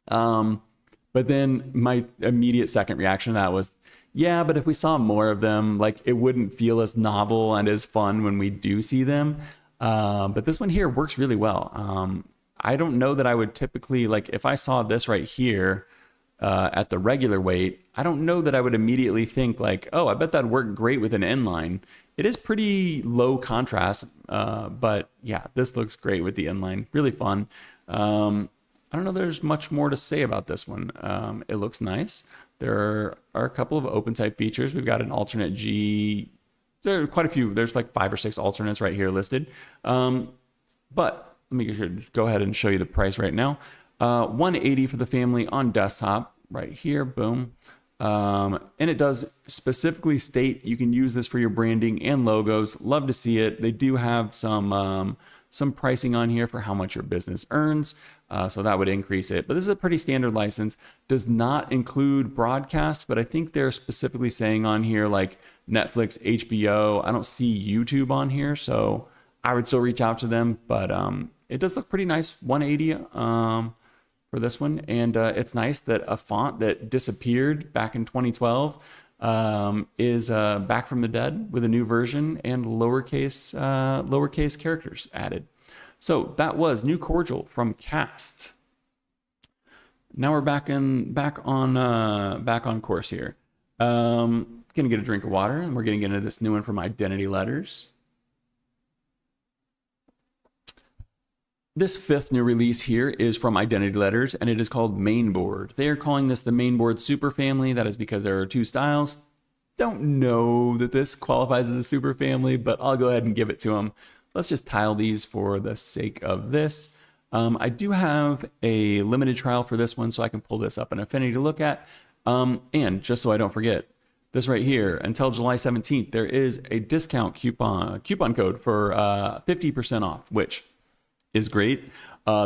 But then my immediate second reaction to that was, yeah, but if we saw more of them, like it wouldn't feel as novel and as fun when we do see them. But this one here works really well. I don't know that I would typically, like if I saw this right here, at the regular weight, I don't know that I would immediately think like, oh, I bet that'd work great with an inline. It is pretty low contrast, but yeah, this looks great with the inline. Really fun. I don't know there's much more to say about this one. It looks nice. There are a couple of open type features. We've got an alternate G. There are quite a few. There's like 5 or 6 alternates right here listed. But let me go ahead and show you the price right now. $180 for the family on desktop right here. Boom. And it does specifically state you can use this for your branding and logos. Love to see it. They do have some pricing on here for how much your business earns. So that would increase it. But this is a pretty standard license. Does not include broadcast, but I think they're specifically saying on here like Netflix, HBO. I don't see YouTube on here, so I would still reach out to them. But it does look pretty nice. $180 for this one, and it's nice that a font that disappeared back in 2012 is back from the dead with a new version and lowercase characters added. So that was New Cordial from Cast. Now we're back on course here. Gonna get a drink of water, and we're gonna get into this new one from Identity Letters. This 5th new release here is from Identity Letters, and it is called Mainboard. They are calling this the Mainboard Super Family. That is because there are 2 styles. don't know that this qualifies as a super family, but I'll go ahead and give it to them. Let's just tile these for the sake of this. I do have a limited trial for this one, so I can pull this up in Affinity to look at. And just so I don't forget, this right here, until July 17th, there is a discount coupon code for 50% off, which is great.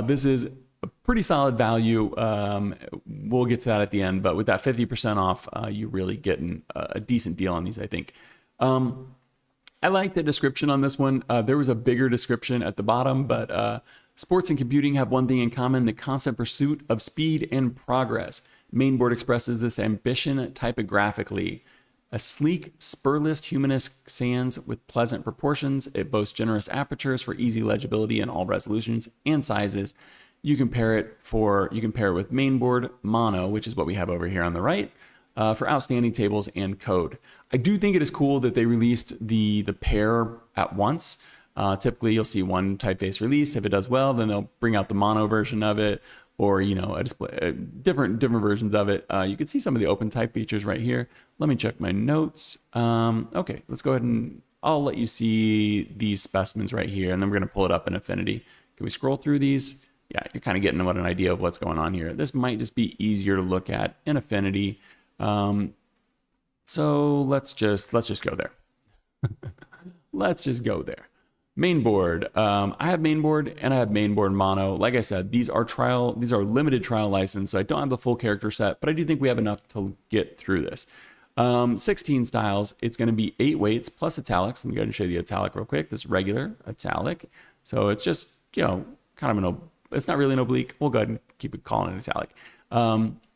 This is a pretty solid value. We'll get to that at the end, but with that 50% off, you're really getting a decent deal on these, I think. I like the description on this one. There was a bigger description at the bottom, but sports and computing have one thing in common: the constant pursuit of speed and progress. Mainboard expresses this ambition typographically. A sleek, spurless, humanist sans with pleasant proportions. It boasts generous apertures for easy legibility in all resolutions and sizes. You can pair it with Mainboard Mono, which is what we have over here on the right, for outstanding tables and code. I do think it is cool that they released the pair at once. Typically, you'll see one typeface release. If it does well, then they'll bring out the mono version of it, or a display, different versions of it. You can see some of the open type features right here. Let me check my notes. Okay, let's go ahead and I'll let you see these specimens right here, and then we're going to pull it up in Affinity. Can we scroll through these? Yeah, you're kind of getting an idea of what's going on here. This might just be easier to look at in Affinity. So let's just go there. Let's just go there. Mainboard. I have Mainboard and I have Mainboard Mono. Like I said, these are limited trial license, so I don't have the full character set, but I do think we have enough to get through this. 16 styles. It's going to be 8 weights plus italics. Let me go ahead and show you the italic real quick. This regular italic. So it's just, kind of it's not really an oblique. We'll go ahead and keep it calling it italic.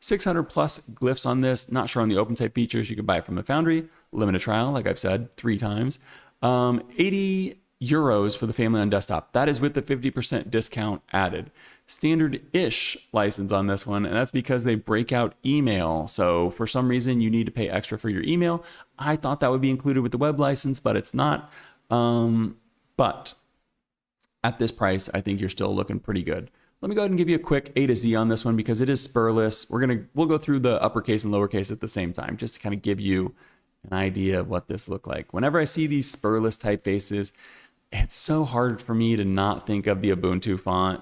600 plus glyphs on this. Not sure on the open type features. You can buy it from the Foundry. Limited trial, like I've said 3 times. 80 euros for the family on desktop. That is with the 50% discount added. Standard-ish license on this one, and that's because they break out email. So for some reason, you need to pay extra for your email. I thought that would be included with the web license, but it's not. But at this price, I think you're still looking pretty good. Let me go ahead and give you a quick A to Z on this one because it is spurless. We'll go through the uppercase and lowercase at the same time, just to kind of give you an idea of what this looked like. Whenever I see these spurless typefaces, it's so hard for me to not think of the Ubuntu font.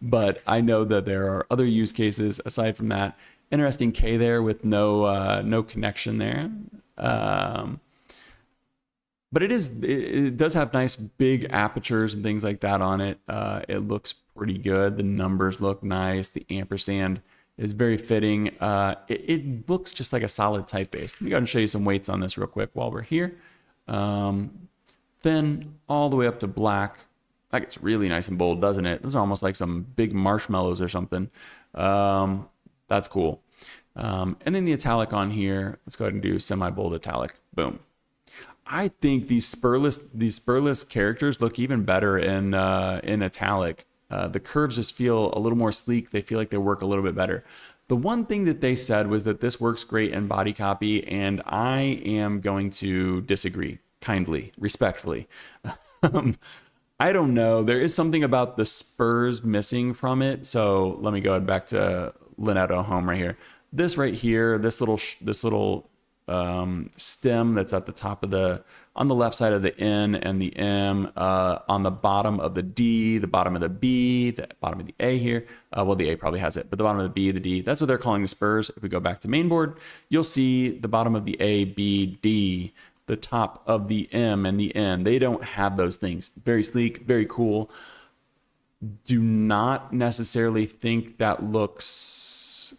But I know that there are other use cases aside from that. Interesting K there with no connection there. But it does have nice big apertures and things like that on it. It looks pretty good. The numbers look nice. The ampersand is very fitting. It looks just like a solid typeface. Let me go ahead and show you some weights on this real quick while we're here. Thin all the way up to black. That gets really nice and bold, doesn't it? Those are almost like some big marshmallows or something. That's cool. And then the italic on here. Let's go ahead and do semi-bold italic. Boom. I think these spurless characters look even better in italic. The curves just feel a little more sleek. They feel like they work a little bit better. The one thing that they said was that this works great in body copy, and I am going to disagree kindly, respectfully. I don't know. There is something about the spurs missing from it. So let me go back to Lineto home right here. This right here, this little stem that's at the top of on the left side of the N and the M, on the bottom of the D, the bottom of the B, the bottom of the A here. Well, the A probably has it, but the bottom of the B, the D, that's what they're calling the spurs. If we go back to Mainboard, you'll see the bottom of the A, B, D, the top of the M and the N. They don't have those things. Very sleek, very cool. Do not necessarily think that looks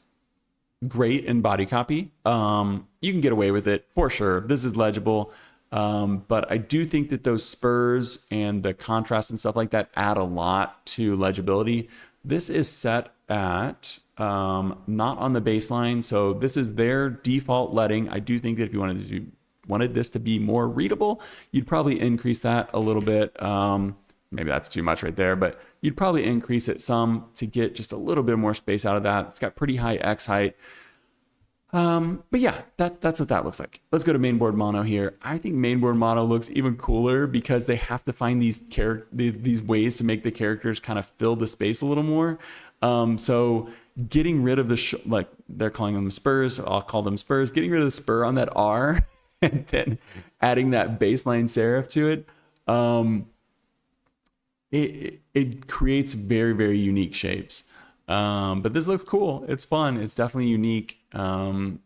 great in body copy. You can get away with it for sure. This is legible. But I do think that those spurs and the contrast and stuff like that add a lot to legibility. This is set at not on the baseline. So this is their default letting. I do think that if you wanted this to be more readable, you'd probably increase that a little bit. Maybe that's too much right there, but you'd probably increase it some to get just a little bit more space out of that. It's got pretty high X height. But yeah, that's what that looks like. Let's go to Mainboard Mono here. I think Mainboard Mono looks even cooler because they have to find these ways to make the characters kind of fill the space a little more. So getting rid of like they're calling them spurs, I'll call them spurs. Getting rid of the spur on that R and then adding that baseline serif to it, it creates very, very unique shapes. But this looks cool. It's fun. It's definitely unique. But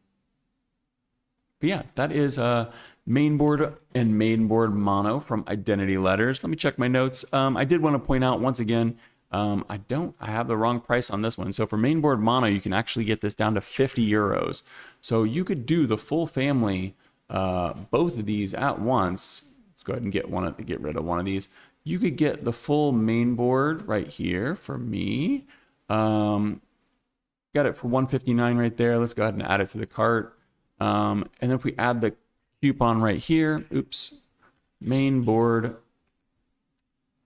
yeah, that is Mainboard and Mainboard Mono from Identity Letters. Let me check my notes. I did want to point out once again, I have the wrong price on this one. So for Mainboard Mono, you can actually get this down to 50 euros. So you could do the full family, both of these at once. Let's go ahead and get rid of one of these. You could get the full Mainboard right here for me. Got it for $159 right there. Let's go ahead and add it to the cart. And then if we add the coupon right here, Mainboard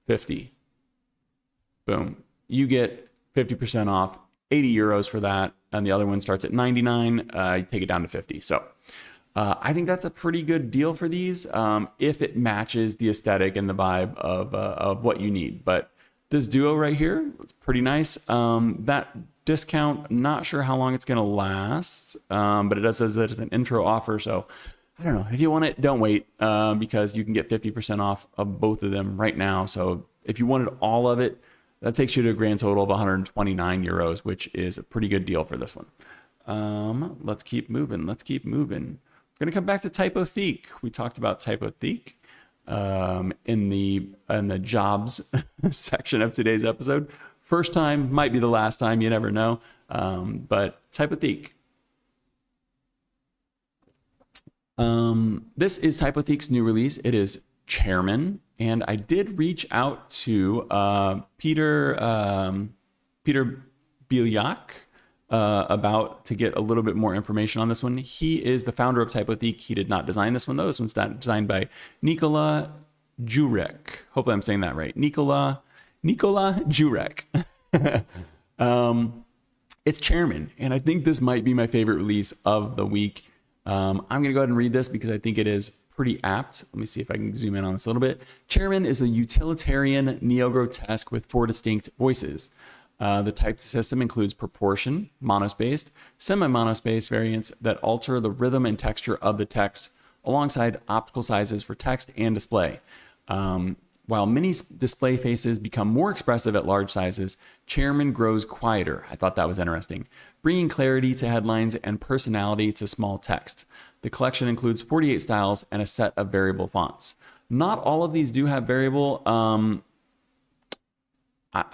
50. Boom. You get 50% off, 80 euros for that. And the other one starts at 99. You take it down to 50. So I think that's a pretty good deal for these if it matches the aesthetic and the vibe of what you need. But this duo right here, it's pretty nice. That discount, not sure how long it's going to last, but it does says that it's an intro offer. So I don't know. If you want it, don't wait because you can get 50% off of both of them right now. So if you wanted all of it, that takes you to a grand total of 129 euros, which is a pretty good deal for this one. Let's keep moving. We're going to come back to Typotheque. We talked about Typotheque in the jobs section of today's episode. First time, might be the last time, you never know. But Typotheque. This is Typotheque's new release. It is Chairman, and I did reach out to Peter Bielak to get a little bit more information on this one. He is the founder of Typotheque. He did not design this one though. This one's designed by Nikola Jurek. Hopefully I'm saying that right. Nikola Jurek. It's Chairman, and I think this might be my favorite release of the week. I'm going to go ahead and read this because I think it is pretty apt. Let me see if I can zoom in on this a little bit. Chairman is a utilitarian neo-grotesque with 4 distinct voices. The type system includes proportion, monospaced, semi-monospaced variants that alter the rhythm and texture of the text alongside optical sizes for text and display. While many display faces become more expressive at large sizes, Chairman grows quieter. I thought that was interesting, bringing clarity to headlines and personality to small text. The collection includes 48 styles and a set of variable fonts. Not all of these do have variable.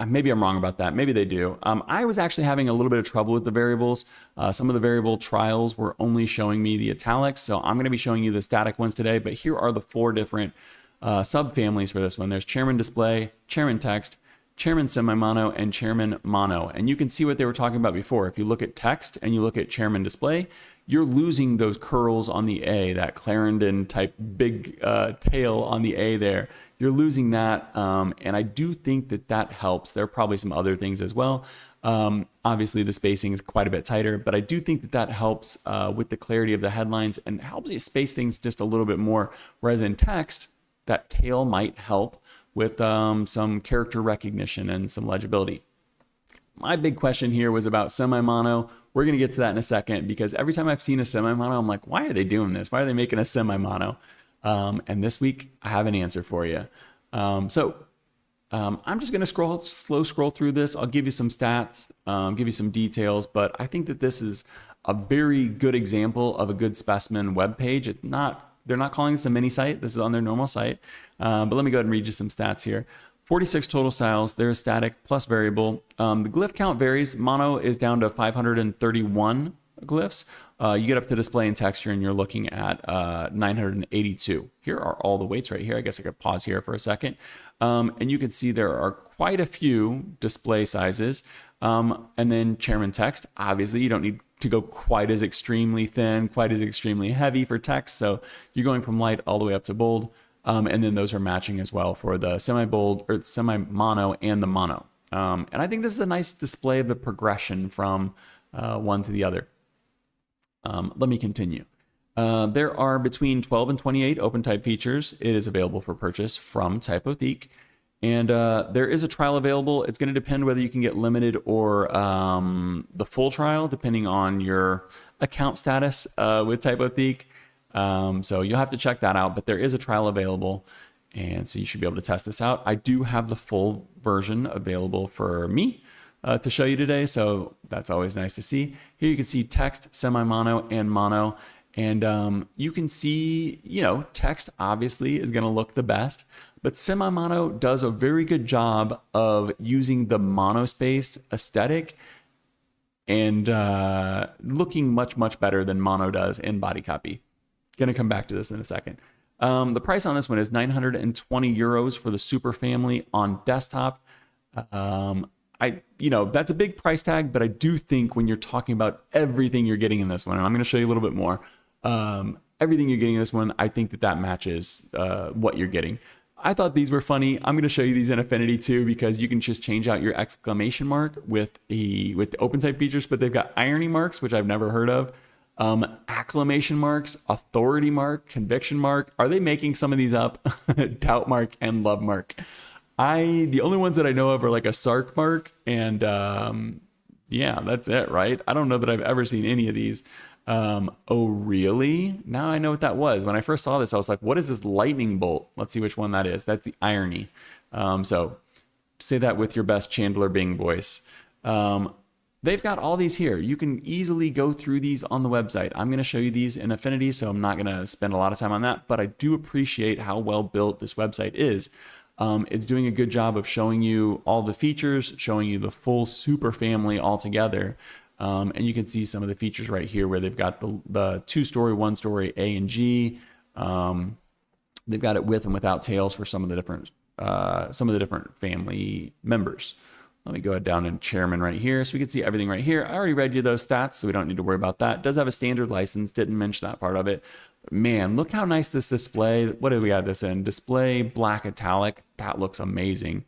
Maybe I'm wrong about that. Maybe they do. I was actually having a little bit of trouble with the variables. Some of the variable trials were only showing me the italics, so I'm going to be showing you the static ones today. But here are the 4 different subfamilies for this one. There's Chairman Display, Chairman Text, Chairman Semi-Mono, and Chairman Mono. And you can see what they were talking about before. If you look at text and you look at Chairman Display, you're losing those curls on the A, that Clarendon type big tail on the A there. You're losing that, and I do think that helps. There are probably some other things as well. Obviously, the spacing is quite a bit tighter, but I do think that helps with the clarity of the headlines and helps you space things just a little bit more. Whereas in text, that tail might help with some character recognition and some legibility. My big question here was about semi-mono. We're going to get to that in a second because every time I've seen a semi-mono, I'm like, why are they doing this? Why are they making a semi-mono? And this week, I have an answer for you. I'm just going to slow scroll through this. I'll give you some stats, give you some details, but I think that this is a very good example of a good specimen web page. They're not calling this a mini site. This is on their normal site. But let me go ahead and read you some stats here. 46 total styles. There's static plus variable. The glyph count varies. Mono is down to 531 glyphs. You get up to display and texture and you're looking at 982. Here are all the weights right here. I guess I could pause here for a second. And you can see there are quite a few display sizes. And then Chairman Text, obviously you don't need to go quite as extremely thin, quite as extremely heavy for text. So you're going from light all the way up to bold. And then those are matching as well for the semi-bold or semi-mono and the mono. And I think this is a nice display of the progression from one to the other. Let me continue. There are between 12 and 28 OpenType features. It is available for purchase from Typotheque. And there is a trial available. It's going to depend whether you can get limited or the full trial, depending on your account status with Typotheque. So you'll have to check that out, but there is a trial available. And so you should be able to test this out. I do have the full version available for me to show you today. So that's always nice to see. Here you can see text, semi-mono, and mono. And you can see, text obviously is going to look the best, but semi-mono does a very good job of using the monospaced aesthetic and looking much, much better than mono does in body copy. Going to come back to this in a second. The price on this one is 920 euros for the Super family on desktop. That's a big price tag, but I do think when you're talking about everything you're getting in this one, and I'm going to show you a little bit more, everything you're getting in this one, I think that matches what you're getting. I thought these were funny. I'm going to show you these in Affinity too, because you can just change out your exclamation mark with the OpenType features, but they've got irony marks, which I've never heard of. Acclamation marks, authority mark, conviction mark. Are they making some of these up? Doubt mark and love mark. The only ones that I know of are like a sarc mark and yeah, that's it, right? I don't know that I've ever seen any of these. Oh, really? Now I know what that was. When I first saw this, I was like, what is this lightning bolt? Let's see which one that is. That's the irony. So say that with your best Chandler Bing voice. They've got all these here. You can easily go through these on the website. I'm going to show you these in Affinity, so I'm not going to spend a lot of time on that, but I do appreciate how well built this website is. It's doing a good job of showing you all the features, showing you the full Super family all together. And you can see some of the features right here where they've got the 2-story, 1-story A and G. They've got it with and without tails for some of the different family members. Let me go down to chairman right here so we can see everything right here. I already read you those stats, so we don't need to worry about that. It does have a standard license, didn't mention that part of it. But man, look how nice this display. What did we have this in? Display black italic. That looks amazing.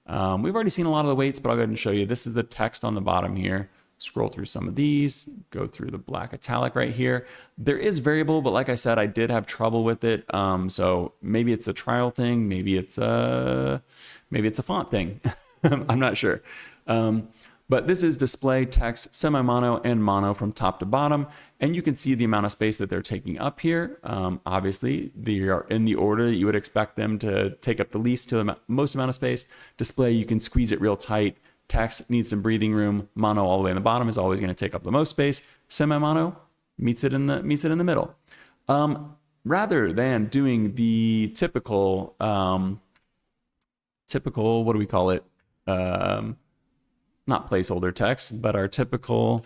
We've already seen a lot of the weights, but I'll go ahead and show you. This is the text on the bottom here. Scroll through some of these, go through the black italic right here. There is variable, but like I said, I did have trouble with it. So maybe it's a trial thing. Maybe it's a font thing. I'm not sure. But this is display, text, semi-mono, and mono from top to bottom. And you can see the amount of space that they're taking up here. Obviously, they are in the order that you would expect them to take up the least to the most amount of space. Display, you can squeeze it real tight. Text needs some breathing room. Mono all the way in the bottom is always going to take up the most space. Semi-mono meets it in the middle. Rather than doing the typical, what do we call it? Not placeholder text, but our typical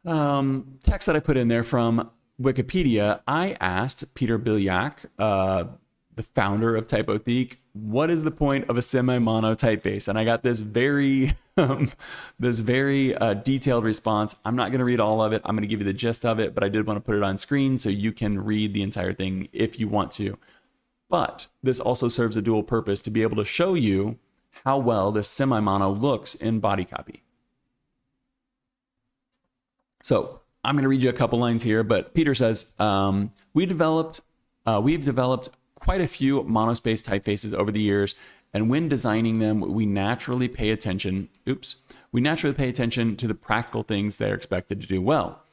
text that I put in there from Wikipedia. I asked Peter Bilyak, the founder of Typotheque, what is the point of a semi-mono typeface? And I got this very detailed response. I'm not going to read all of it. I'm going to give you the gist of it, but I did want to put it on screen so you can read the entire thing if you want to. But this also serves a dual purpose to be able to show you how well this semi-mono looks in body copy. So I'm going to read you a couple lines here, but Peter says, we've developed quite a few monospace typefaces over the years, and when designing them, we naturally pay attention to the practical things they're expected to do well.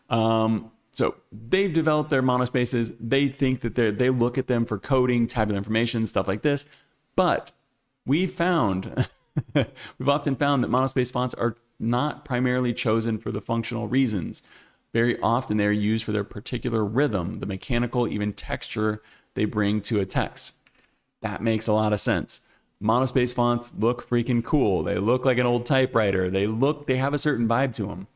So they've developed their monospaces. They think that they look at them for coding, tabular information, stuff like this, but we've often found that monospace fonts are not primarily chosen for the functional reasons. Very often they're used for their particular rhythm, the mechanical, even texture they bring to a text. That makes a lot of sense. Monospace fonts look freaking cool. They look like an old typewriter. They have a certain vibe to them.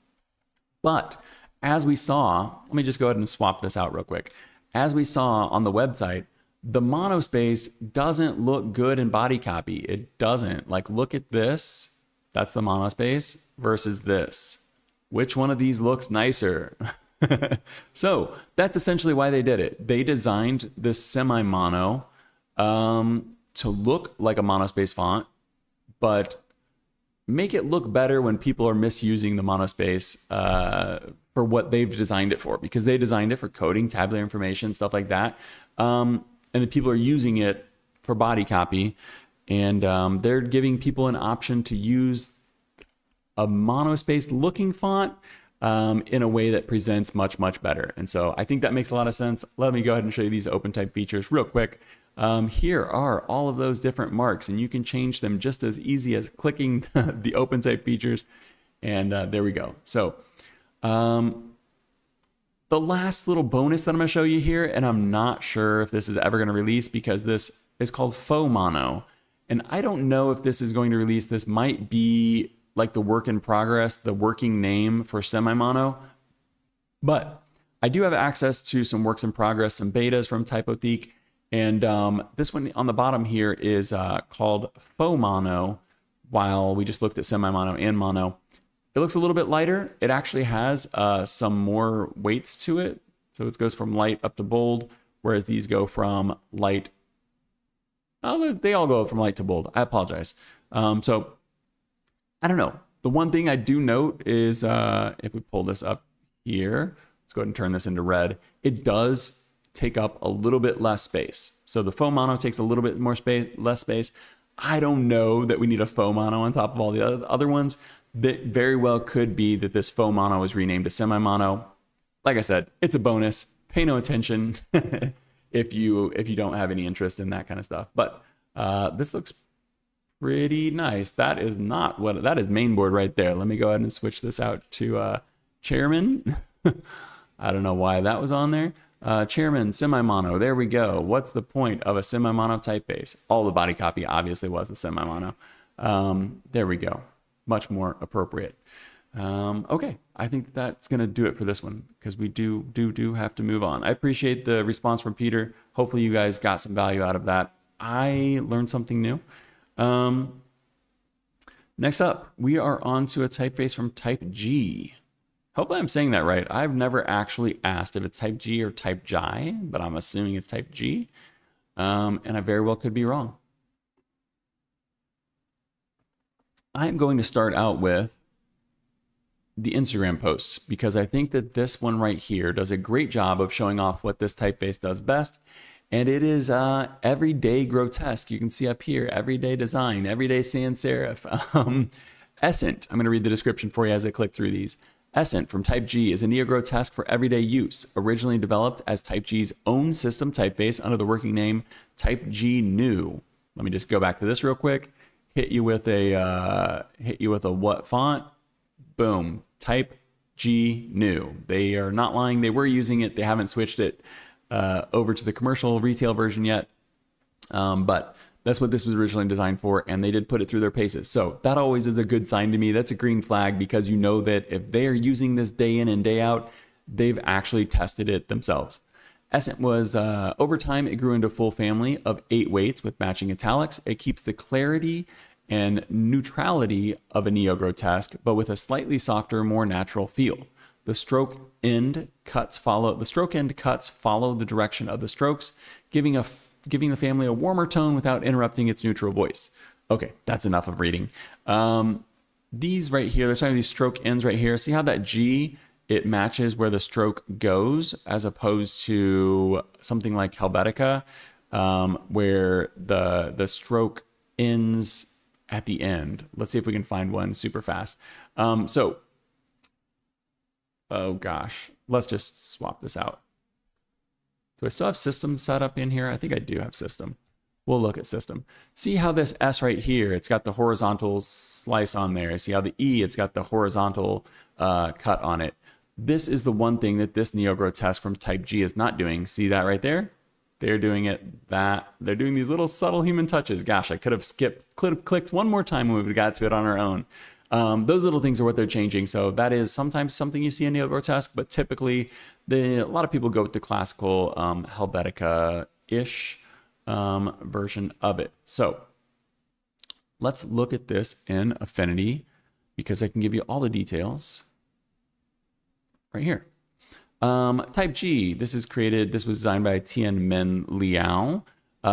But as we saw, let me just go ahead and swap this out real quick. As we saw on the website, the monospace doesn't look good in body copy. It doesn't. Like, look at this. That's the monospace versus this. Which one of these looks nicer? So that's essentially why they did it. They designed this semi-mono to look like a monospace font, but make it look better when people are misusing the monospace for what they've designed it for, because they designed it for coding, tabular information, stuff like that. And the people are using it for body copy, and they're giving people an option to use a monospace looking font in a way that presents much, much better. And so I think that makes a lot of sense. Let me go ahead and show you these OpenType features real quick. Here are all of those different marks, and you can change them just as easy as clicking the OpenType features. And there we go. So the last little bonus that I'm going to show you here, and I'm not sure if this is ever going to release because this is called faux mono. And I don't know if this is going to release. This might be like the work in progress, the working name for semi-mono. But I do have access to some works in progress, some betas from Typotheque. And this one on the bottom here is called faux mono, while we just looked at semi-mono and mono. It looks a little bit lighter. It actually has some more weights to it. So it goes from light up to bold, whereas these go from light. Oh, they all go from light to bold. I apologize. So I don't know. The one thing I do note is if we pull this up here, let's go ahead and turn this into red. It does take up a little bit less space. So the faux mono takes a little bit more space, less space. I don't know that we need a faux mono on top of all the other ones. That very well could be that this faux mono is renamed to semi-mono. Like I said, it's a bonus. Pay no attention if you don't have any interest in that kind of stuff. But this looks pretty nice. That is not what that is. Mainboard right there. Let me go ahead and switch this out to chairman. I don't know why that was on there. Chairman, semi-mono, there we go. What's the point of a semi-mono typeface? All the body copy obviously was the semi-mono. There we go. Much more appropriate. Okay, I think that's going to do it for this one, because we do have to move on. I appreciate the response from Peter. Hopefully you guys got some value out of that. I learned something new. Next up, we are on to a typeface from Typeji. Hopefully I'm saying that right. I've never actually asked if it's Typeji or Typeji, but I'm assuming it's Typeji. And I very well could be wrong. I'm going to start out with the Instagram posts, because I think that this one right here does a great job of showing off what this typeface does best. And it is everyday grotesque. You can see up here, everyday design, everyday sans serif. Essent, I'm going to read the description for you as I click through these. Essent from Typeji is a neo-grotesque for everyday use, originally developed as Typeji's own system typeface under the working name Typeji No. Let me just go back to this real quick. Hit you with a what font? Boom, Typeji No. They are not lying. They were using it. They haven't switched it over to the commercial retail version yet. But that's what this was originally designed for, and they did put it through their paces. So that always is a good sign to me. That's a green flag, because you know that if they are using this day in and day out, they've actually tested it themselves. Essent was, over time, it grew into a full family of 8 weights with matching italics. It keeps the clarity and neutrality of a neo-grotesque, but with a slightly softer, more natural feel. The stroke end cuts follow the direction of the strokes, giving the family a warmer tone without interrupting its neutral voice. Okay, that's enough of reading. These right here, there's these stroke ends right here. See how that G, it matches where the stroke goes, as opposed to something like Helvetica, where the stroke ends at the end. Let's see if we can find one super fast. Oh gosh, let's just swap this out. Do I still have system set up in here? I think I do have system. We'll look at system. See how this S right here, it's got the horizontal slice on there. See how the E, it's got the horizontal cut on it. This is the one thing that this neo-grotesque from Typeji is not doing. See that right there? They're doing it they're doing these little subtle human touches. Gosh, I could have clicked one more time when we would have got to it on our own. Those little things are what they're changing. So that is sometimes something you see in neo-grotesque, but typically a lot of people go with the classical Helvetica-ish version of it. So let's look at this in Affinity, because I can give you all the details right here. Typeji, this was designed by Tien Min Liao.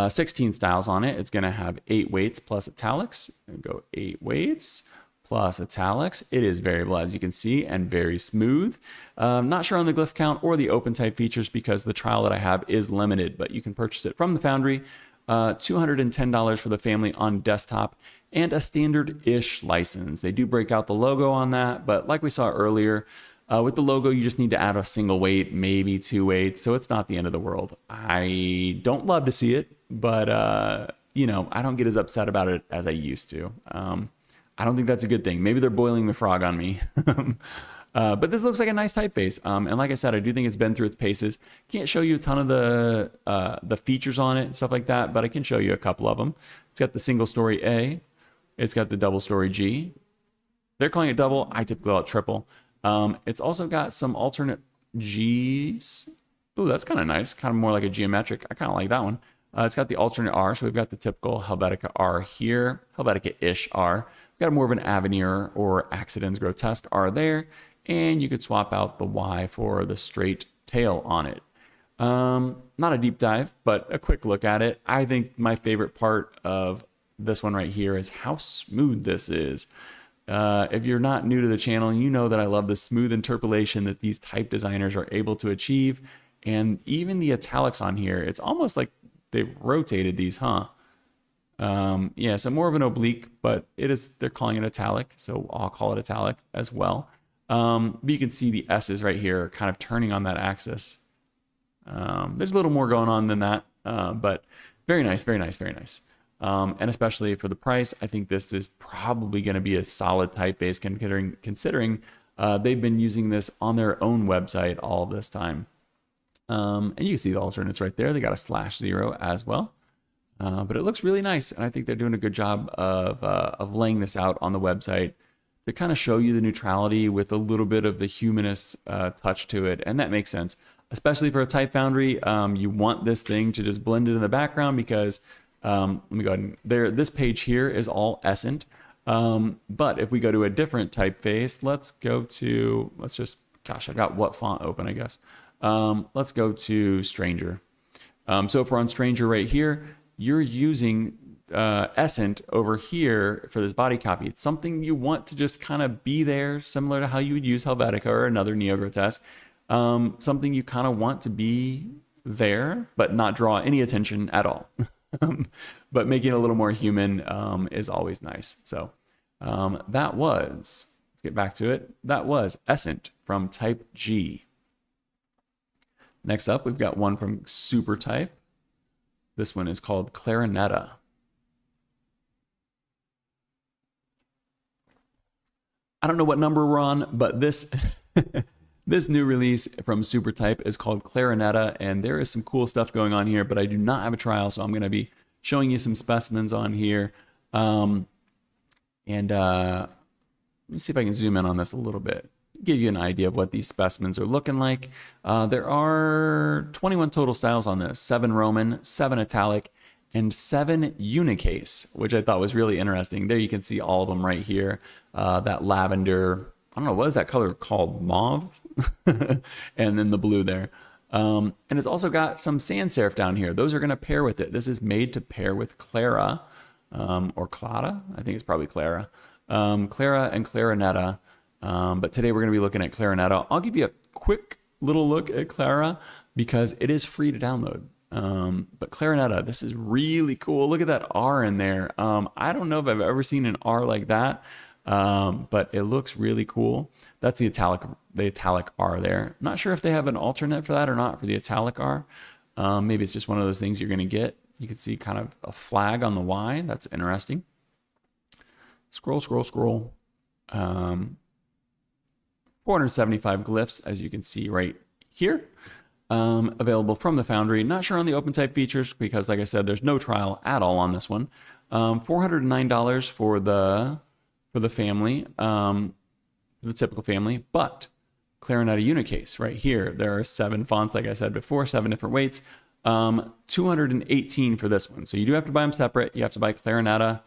16 styles on it. It's going to have 8 weights plus italics. Go 8 weights plus italics. It is variable, as you can see, and very smooth. Not sure on the glyph count or the OpenType features because the trial that I have is limited, but you can purchase it from the Foundry. $210 for the family on desktop and a standard-ish license. They do break out the logo on that, but like we saw earlier, with the logo, you just need to add a single weight, maybe 2 weights, so it's not the end of the world. I don't love to see it, but you know, I don't get as upset about it as I used to. I don't think that's a good thing. Maybe they're boiling the frog on me. But this looks like a nice typeface. And like I said, I do think it's been through its paces. Can't show you a ton of the features on it and stuff like that, but I can show you a couple of them. It's got the single story A. It's got the double story G. They're calling it double. I typically call it triple. It's also got some alternate Gs. Ooh, that's kind of nice. Kind of more like a geometric. I kind of like that one. It's got the alternate R. So we've got the typical Helvetica R here. Helvetica-ish R. We've got more of an Avenir or Accidents Grotesque R there. And you could swap out the Y for the straight tail on it. Not a deep dive, but a quick look at it. I think my favorite part of this one right here is how smooth this is. If you're not new to the channel, you know that I love the smooth interpolation that these type designers are able to achieve. And even the italics on here, it's almost like they've rotated these, huh? Yeah, so more of an oblique, but they're calling it italic, so I'll call it italic as well. But you can see the S's right here kind of turning on that axis. There's a little more going on than that, but very nice, very nice, very nice. And especially for the price, I think this is probably going to be a solid typeface considering they've been using this on their own website all this time. And you can see the alternates right there. They got a /0 as well. But it looks really nice, and I think they're doing a good job of laying this out on the website to kind of show you the neutrality with a little bit of the humanist touch to it, and that makes sense. Especially for a Type Foundry, you want this thing to just blend it in the background because, let me go ahead and, this page here is all Essent. But if we go to a different typeface, gosh, I got what font open, I guess. Let's go to Stranger. So if we're on Stranger right here, you're using Essent over here for this body copy. It's something you want to just kind of be there, similar to how you would use Helvetica or another Neo-Grotesque. Something you kind of want to be there, but not draw any attention at all. But making it a little more human is always nice. So let's get back to it. That was Essent from Typeji. Next up, we've got one from Supertype. This one is called Clarinetta. I don't know what number we're on, but this this new release from Supertype is called Clarinetta, and there is some cool stuff going on here, but I do not have a trial, so I'm going to be showing you some specimens on here. Let me see if I can zoom in on this a little bit, give you an idea of what these specimens are looking like. There are 21 total styles on this, 7 Roman, 7 italic, and 7 unicase, which I thought was really interesting. There you can see all of them right here. That lavender, I don't know, what is that color called? Mauve? And then the blue there. And it's also got some sans serif down here. Those are going to pair with it. This is made to pair with Clara, or Clara. I think it's probably Clara. Clara and Clarinetta. But today we're going to be looking at Clarinetta. I'll give you a quick little look at Clara because it is free to download. But Clarinetta, this is really cool. Look at that R in there. I don't know if I've ever seen an R like that, but it looks really cool. That's the italic R there. Not sure if they have an alternate for that or not for the italic R. Maybe it's just one of those things you're going to get. You can see kind of a flag on the Y. That's interesting. Scroll, scroll, scroll. 475 glyphs, as you can see right here. Available from the Foundry. Not sure on the OpenType features because, like I said, there's no trial at all on this one. $409 for the family, the typical family, but Clarinetta unicase right here. There are 7 fonts, like I said before, 7 different weights. 218 for this one. So you do have to buy them separate. You have to buy Clarinetta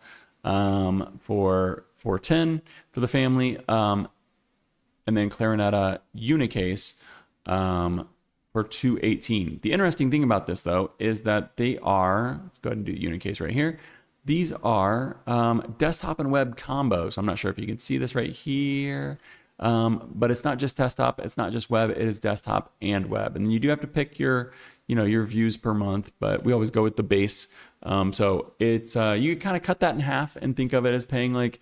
for $410 for the family, and then Clarinetta unicase for $218. The interesting thing about this, though, is that they are, let's go ahead and do unicase right here. These are desktop and web combos. I'm not sure if you can see this right here, but it's not just desktop, it's not just web, it is desktop and web. And you do have to pick your, your views per month, but we always go with the base. So it's you kind of cut that in half and think of it as paying like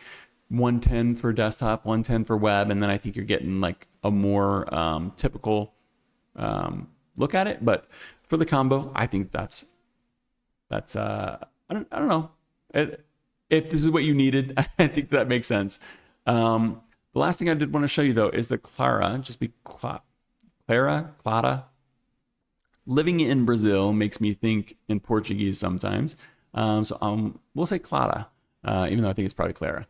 110 for desktop, 110 for web, and then I think you're getting like a more typical look at it. But for the combo, I think that's I don't know. If this is what you needed, I think that makes sense. The last thing I did want to show you though is the Clara. Just be Clara. Living in Brazil makes me think in Portuguese sometimes. So we'll say Clara, even though I think it's probably Clara.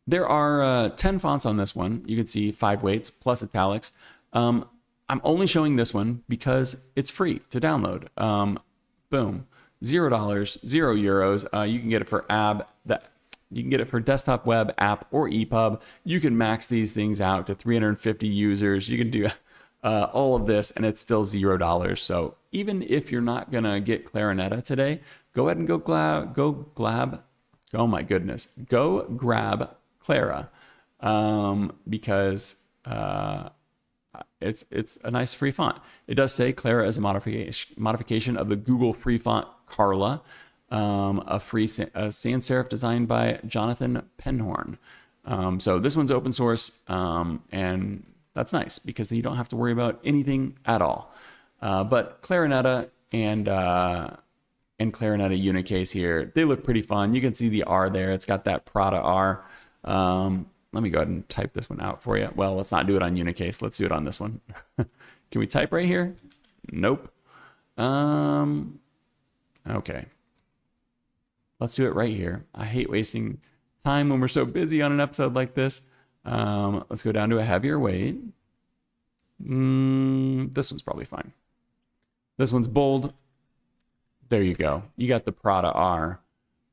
There are 10 fonts on this one. You can see 5 weights plus italics. I'm only showing this one because it's free to download. Boom, $0, €0. You can get it for you can get it for desktop, web, app, or EPUB. You can max these things out to 350 users. You can do all of this, and it's still $0. So even if you're not gonna get Clarinetta today, go ahead and go grab Clara, because it's a nice free font. It does say Clara is a modification of the Google free font Carla, a sans serif designed by Jonathan Penhorn. So this one's open source, and that's nice because you don't have to worry about anything at all. But Clarinetta and Clarinetta Unicase here, they look pretty fun. You can see the R there. It's got that Prada R. Let me go ahead and type this one out for you. Well, let's not do it on Unicase. Let's do it on this one. Can we type right here? Nope. Okay. Let's do it right here. I hate wasting time when we're so busy on an episode like this. Let's go down to a heavier weight. This one's probably fine. This one's bold. There you go. You got the Prada R,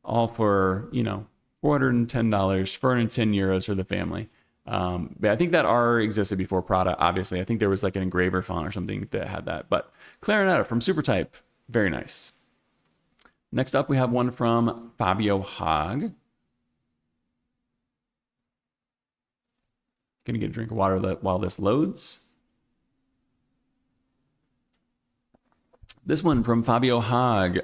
all for, $410, 410 euros for the family. But I think that R existed before Prada, obviously. I think there was like an engraver font or something that had that. But Clarinetta from Supertype, very nice. Next up, we have one from Fabio Haag. Gonna get a drink of water while this loads. This one from Fabio Haag.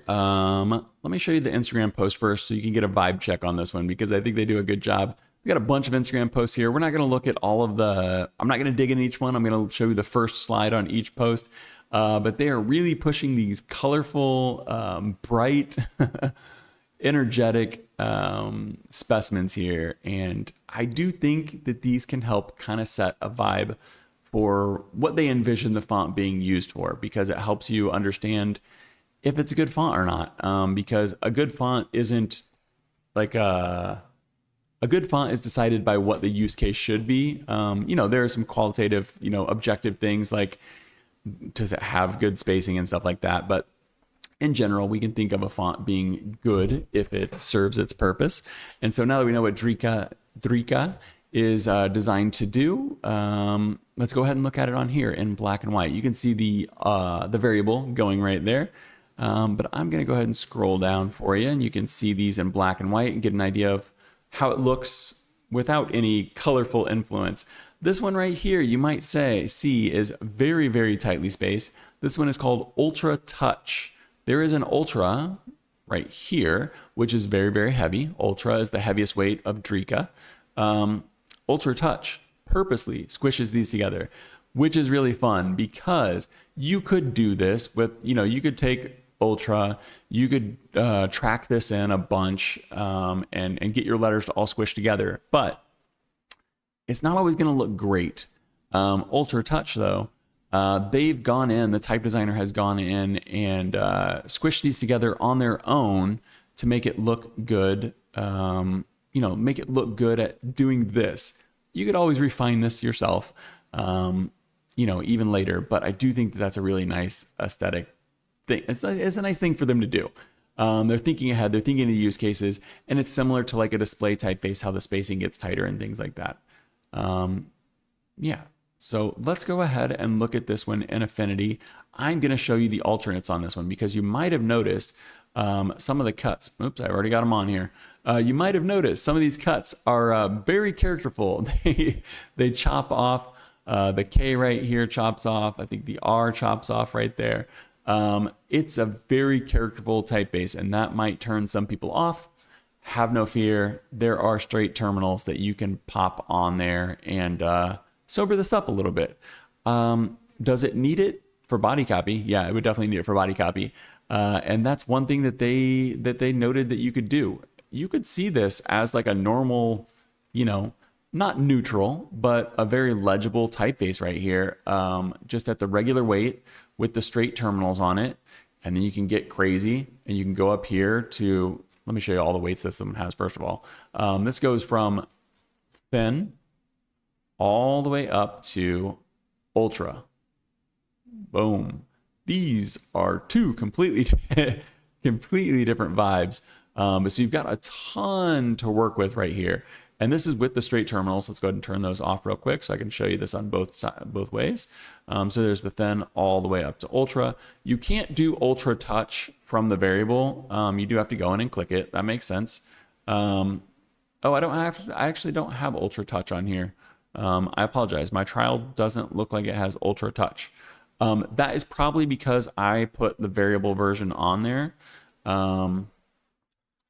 Let me show you the Instagram post first so you can get a vibe check on this one because I think they do a good job. We got a bunch of Instagram posts here. We're not going to look at all of I'm not going to dig in each one. I'm going to show you the first slide on each post. But they are really pushing these colorful, bright, energetic specimens here. And I do think that these can help kind of set a vibe for what they envision the font being used for, because it helps you understand if it's a good font or not. Because a good font isn't like a good font is decided by what the use case should be. There are some qualitative, objective things like does it have good spacing and stuff like that. But in general, we can think of a font being good if it serves its purpose. And so now that we know what Drika is designed to do, let's go ahead and look at it on here in black and white. You can see the variable going right there. But I'm going to go ahead and scroll down for you, and you can see these in black and white and get an idea of how it looks without any colorful influence. This one right here, you might see is very, very tightly spaced. This one is called Ultra Touch. There is an Ultra right here, which is very, very heavy. Ultra is the heaviest weight of Drika. Ultra Touch purposely squishes these together, which is really fun because you could do this with, you could take Ultra, you could track this in a bunch and get your letters to all squish together, but it's not always going to look great. Ultra Touch, though, the type designer has gone in and squished these together on their own to make it look good. Make it look good at doing this. You could always refine this yourself, even later, but I do think that that's a really nice aesthetic thing. It's a nice thing for them to do. They're thinking ahead, they're thinking of the use cases, and it's similar to like a display typeface, how the spacing gets tighter and things like that. So let's go ahead and look at this one in Affinity. I'm going to show you the alternates on this one because you might have noticed Some of the cuts, oops, I already got them on here. You might have noticed some of these cuts are very characterful. They chop off, the K right here chops off. I think the R chops off right there. It's a very characterful typeface, and that might turn some people off. Have no fear. There are straight terminals that you can pop on there and sober this up a little bit. Does it need it for body copy? Yeah, it would definitely need it for body copy. And that's one thing that they noted that you could do. You could see this as like a normal, you know, not neutral, but a very legible typeface right here, just at the regular weight with the straight terminals on it. And then you can get crazy and you can go up here to, let me show you all the weights this one has first of all. This goes from thin all the way up to ultra. Boom. These are two completely different vibes. So you've got a ton to work with right here. And this is with the straight terminals. Let's go ahead and turn those off real quick so I can show you this on both ways. So there's the thin all the way up to ultra. You can't do ultra touch from the variable. You do have to go in and click it. That makes sense. I actually don't have ultra touch on here. I apologize. My trial doesn't look like it has ultra touch. That is probably because I put the variable version on there.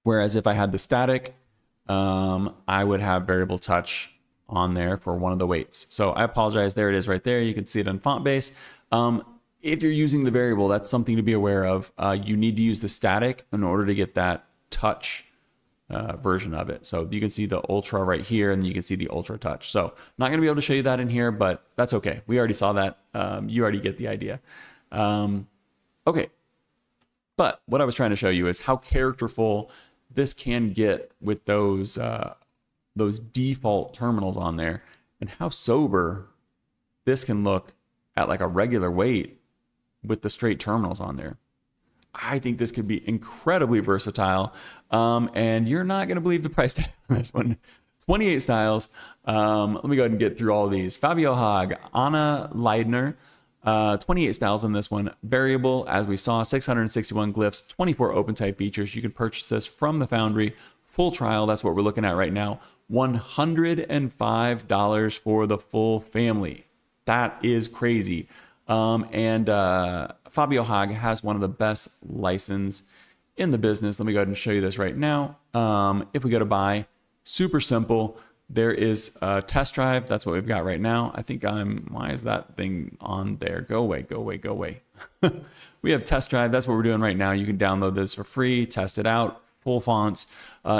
Whereas if I had the static, I would have variable touch on there for one of the weights. So I apologize. There it is right there. You can see it on font base. If you're using the variable, that's something to be aware of. You need to use the static in order to get that touch version of it. So you can see the ultra right here and you can see the ultra touch. So not going to be able to show you that in here, but that's okay. We already saw that. You already get the idea. Okay. But what I was trying to show you is how characterful this can get with those default terminals on there, and how sober this can look at like a regular weight with the straight terminals on there. I think this could be incredibly versatile, and you're not going to believe the price tag on this one. 28 styles. Let me go ahead and get through all of these. Fabio Haag, Anna Leidner, 28 styles on this one. Variable, as we saw, 661 glyphs, 24 open type features. You can purchase this from the Foundry. Full trial, that's what we're looking at right now. $105 for the full family. That is crazy. Fabio Haag has one of the best license in the business. Let me go ahead and show you this right now. If we go to buy, super simple. There is a test drive. That's what we've got right now. I think why is that thing on there? Go away, go away, go away. We have test drive. That's what we're doing right now. You can download this for free, test it out, full fonts,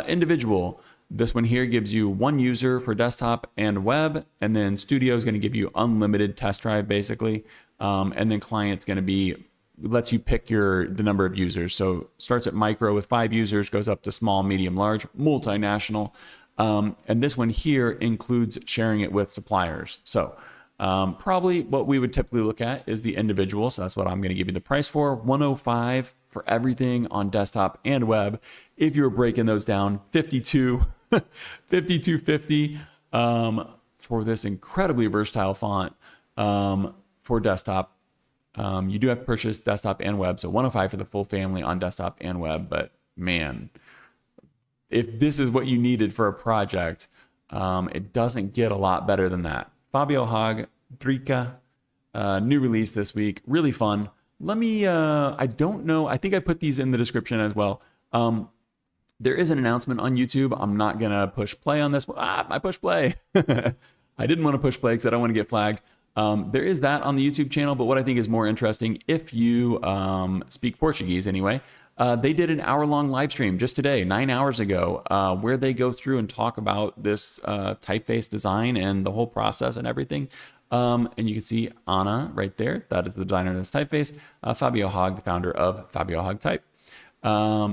individual. This one here gives you one user for desktop and web, and then Studio is going to give you unlimited test drive basically. And then client's going to be, lets you pick the number of users. So starts at micro with 5 users, goes up to small, medium, large, multinational. And this one here includes sharing it with suppliers. So probably what we would typically look at is the individual. So that's what I'm going to give you the price for. $105 for everything on desktop and web. If you were breaking those down, $52.50 for this incredibly versatile font for desktop. You do have to purchase desktop and web. So $105 for the full family on desktop and web. But man, if this is what you needed for a project, it doesn't get a lot better than that. Fabio Haag, Drika, new release this week. Really fun. Let me, I don't know. I think I put these in the description as well. There is an announcement on YouTube. I'm not going to push play on this. I push play. I didn't want to push play because I don't want to get flagged. There is that on the YouTube channel, but what I think is more interesting, if you speak Portuguese anyway, they did an hour-long live stream just today, 9 hours ago, where they go through and talk about this typeface design and the whole process and everything. And you can see Anna right there. That is the designer of this typeface. Fabio Haag, the founder of Fabio Haag Type.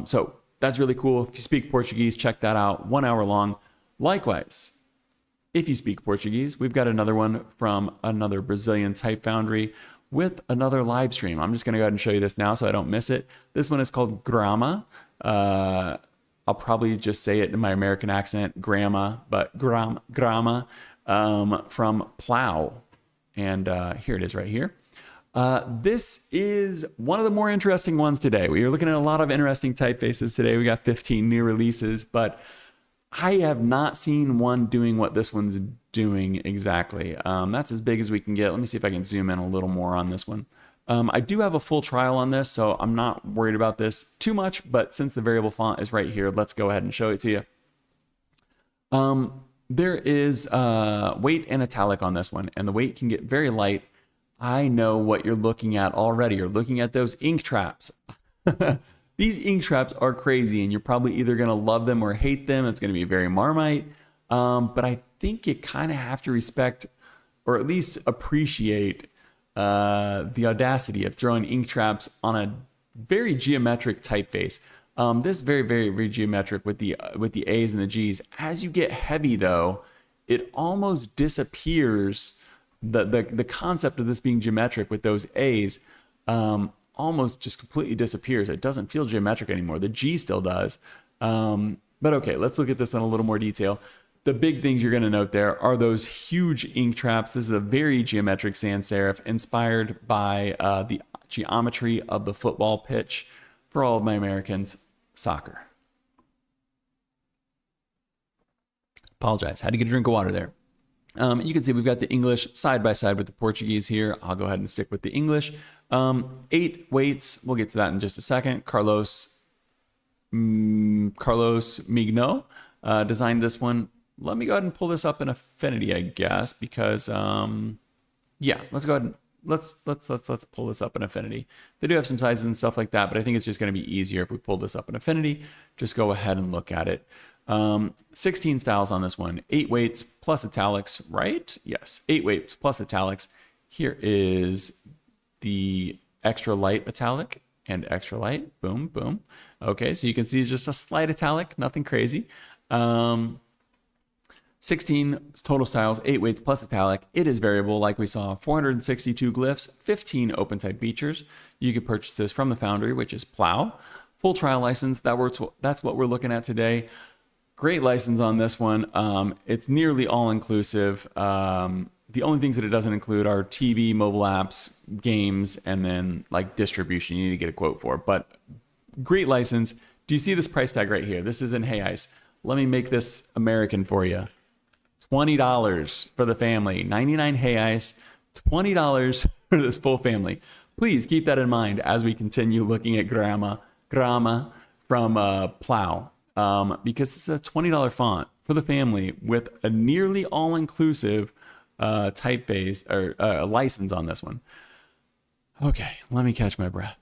So that's really cool. If you speak Portuguese, check that out. 1 hour long. Likewise, if you speak Portuguese, we've got another one from another Brazilian type foundry with another live stream. I'm just going to go ahead and show you this now so I don't miss it. This one is called Grama. I'll probably just say it in my American accent, Grama, but Grama from Plau. And here it is right here. This is one of the more interesting ones today. We are looking at a lot of interesting typefaces today. We got 15 new releases, but I have not seen one doing what this one's doing exactly. That's as big as we can get. Let me see if I can zoom in a little more on this one. I do have a full trial on this, so I'm not worried about this too much, but since the variable font is right here, let's go ahead and show it to you. There is weight and italic on this one, and the weight can get very light. I know what you're looking at already. You're looking at those ink traps. These ink traps are crazy, and you're probably either going to love them or hate them. It's going to be very Marmite, but I think you kind of have to respect or at least appreciate the audacity of throwing ink traps on a very geometric typeface. This is very, very, very geometric with the A's and the G's. As you get heavy, though, it almost disappears. The concept of this being geometric with those A's almost just completely disappears. It doesn't feel geometric anymore. The G still does. But okay, let's look at this in a little more detail. The big things you're going to note there are those huge ink traps. This is a very geometric sans serif inspired by the geometry of the football pitch. For all of my Americans, soccer. Apologize. Had to get a drink of water there. You can see we've got the English side by side with the Portuguese here. I'll go ahead and stick with the English. 8 weights. We'll get to that in just a second. Carlos Migno designed this one. Let me go ahead and pull this up in Affinity, I guess, because yeah, let's go ahead and let's pull this up in Affinity. They do have some sizes and stuff like that, but I think it's just going to be easier if we pull this up in Affinity. Just go ahead and look at it. 16 styles on this one, 8 weights plus italics, right? Yes, 8 weights plus italics. Here is the extra light italic and extra light. Boom, boom. Okay, so you can see it's just a slight italic, nothing crazy. 16 total styles, 8 weights plus italic. It is variable, like we saw. 462 glyphs, 15 open type features. You can purchase this from the Foundry, which is Plau. Full trial license. That's what we're looking at today. Great license on this one. It's nearly all inclusive. The only things that it doesn't include are TV, mobile apps, games, and then like distribution you need to get a quote for. But great license. Do you see this price tag right here? This is in Hey Ice. Let me make this American for you. $20 for the family. 99 Hey Ice. $20 for this full family. Please keep that in mind as we continue looking at Grama from Plau. Because it's a $20 font for the family with a nearly all-inclusive typeface or license on this one. Okay, let me catch my breath.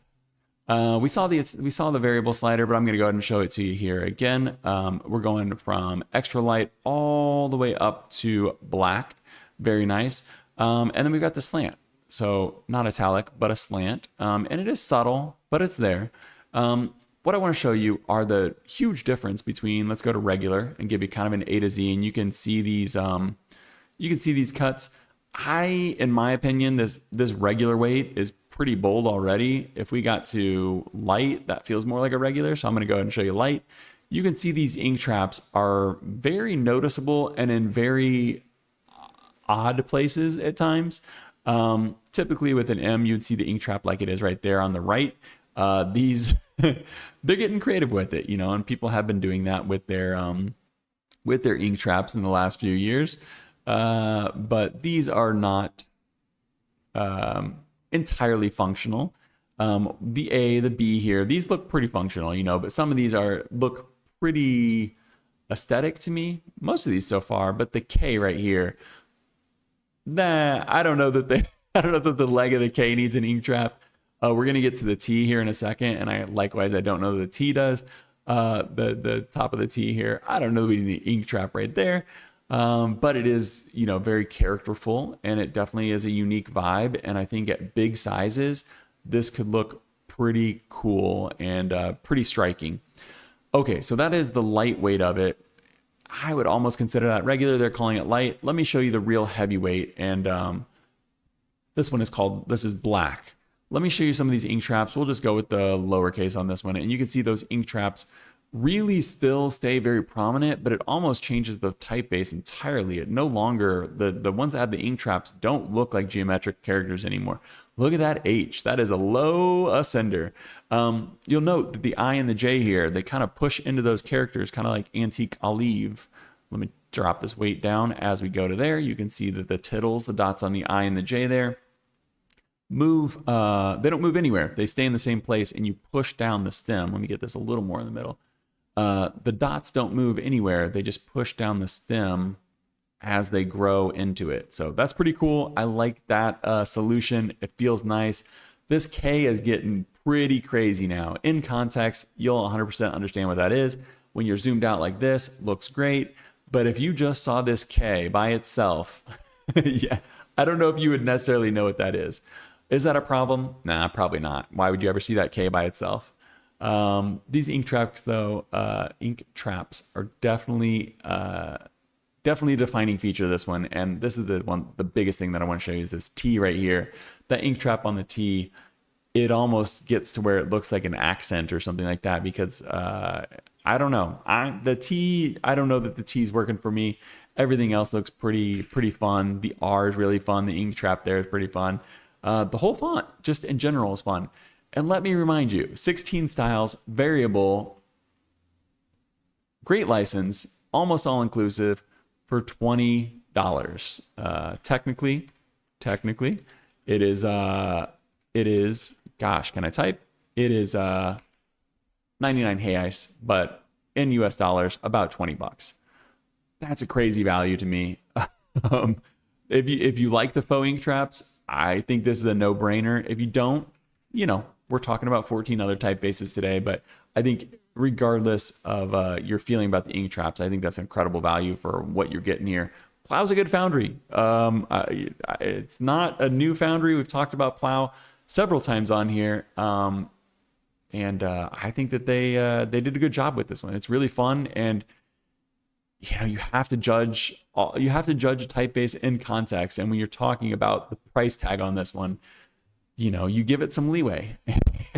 We saw the variable slider, but I'm going to go ahead and show it to you here again. We're going from extra light all the way up to black. Very nice. And then we've got the slant. So not italic, but a slant. And it is subtle, but it's there. What I want to show you are the huge difference between, let's go to regular and give you kind of an A to Z, and you can see these cuts. In my opinion, this regular weight is pretty bold already. If we got to light, that feels more like a regular. So I'm going to go ahead and show you light. You can see these ink traps are very noticeable and in very odd places at times. Typically with an M, you'd see the ink trap like it is right there on the right. These they're getting creative with it, and people have been doing that with their ink traps in the last few years. But these are not entirely functional. The A, the B here, these look pretty functional, but some of these look pretty aesthetic to me. Most of these so far, but the K right here, I don't know that the leg of the K needs an ink trap. We're gonna get to the T here in a second, and I don't know that the T does. The top of the T here, I don't know that we need an ink trap right there. But it is, very characterful, and it definitely is a unique vibe. And I think at big sizes, this could look pretty cool and pretty striking. Okay, so that is the lightweight of it. I would almost consider that regular. They're calling it light. Let me show you the real heavyweight. And this is black. Let me show you some of these ink traps. We'll just go with the lowercase on this one. And you can see those ink traps really still stay very prominent, but it almost changes the typeface entirely. It no longer, the ones that have the ink traps don't look like geometric characters anymore. Look at that H. That is a low ascender. You'll note that the I and the J here, they kind of push into those characters, kind of like Antique Olive. Let me drop this weight down as we go to there. You can see that the tittles, the dots on the I and the J there, move. They don't move anywhere. They stay in the same place, and you push down the stem. Let me get this a little more in the middle. The dots don't move anywhere. They just push down the stem as they grow into it. So that's pretty cool. I like that solution. It feels nice. This K is getting pretty crazy now. In context, you'll 100% understand what that is. When you're zoomed out like this, looks great. But if you just saw this K by itself, yeah, I don't know if you would necessarily know what that is. Is that a problem? Nah, probably not. Why would you ever see that K by itself? These ink traps, though, ink traps are definitely a defining feature of this one. And this is the biggest thing that I want to show you is this T right here. That ink trap on the T, it almost gets to where it looks like an accent or something like that, because I don't know. I don't know that the T is working for me. Everything else looks pretty fun. The R is really fun. The ink trap there is pretty fun. The whole font, just in general, is fun. And let me remind you, 16 styles, variable, great license, almost all inclusive for $20. Technically, it is, gosh, can I type? It is 99 Hey Ice, but in US dollars, about 20 bucks. That's a crazy value to me. If you like the faux ink traps, I think this is a no-brainer. If you don't, we're talking about 14 other typefaces today, but I think regardless of your feeling about the ink traps, I think that's incredible value for what you're getting here. Plau's a good foundry. It's not a new foundry. We've talked about Plau several times on here. And I think that they did a good job with this one. It's really fun, and you have to judge a typeface in context. And when you're talking about the price tag on this one, you give it some leeway.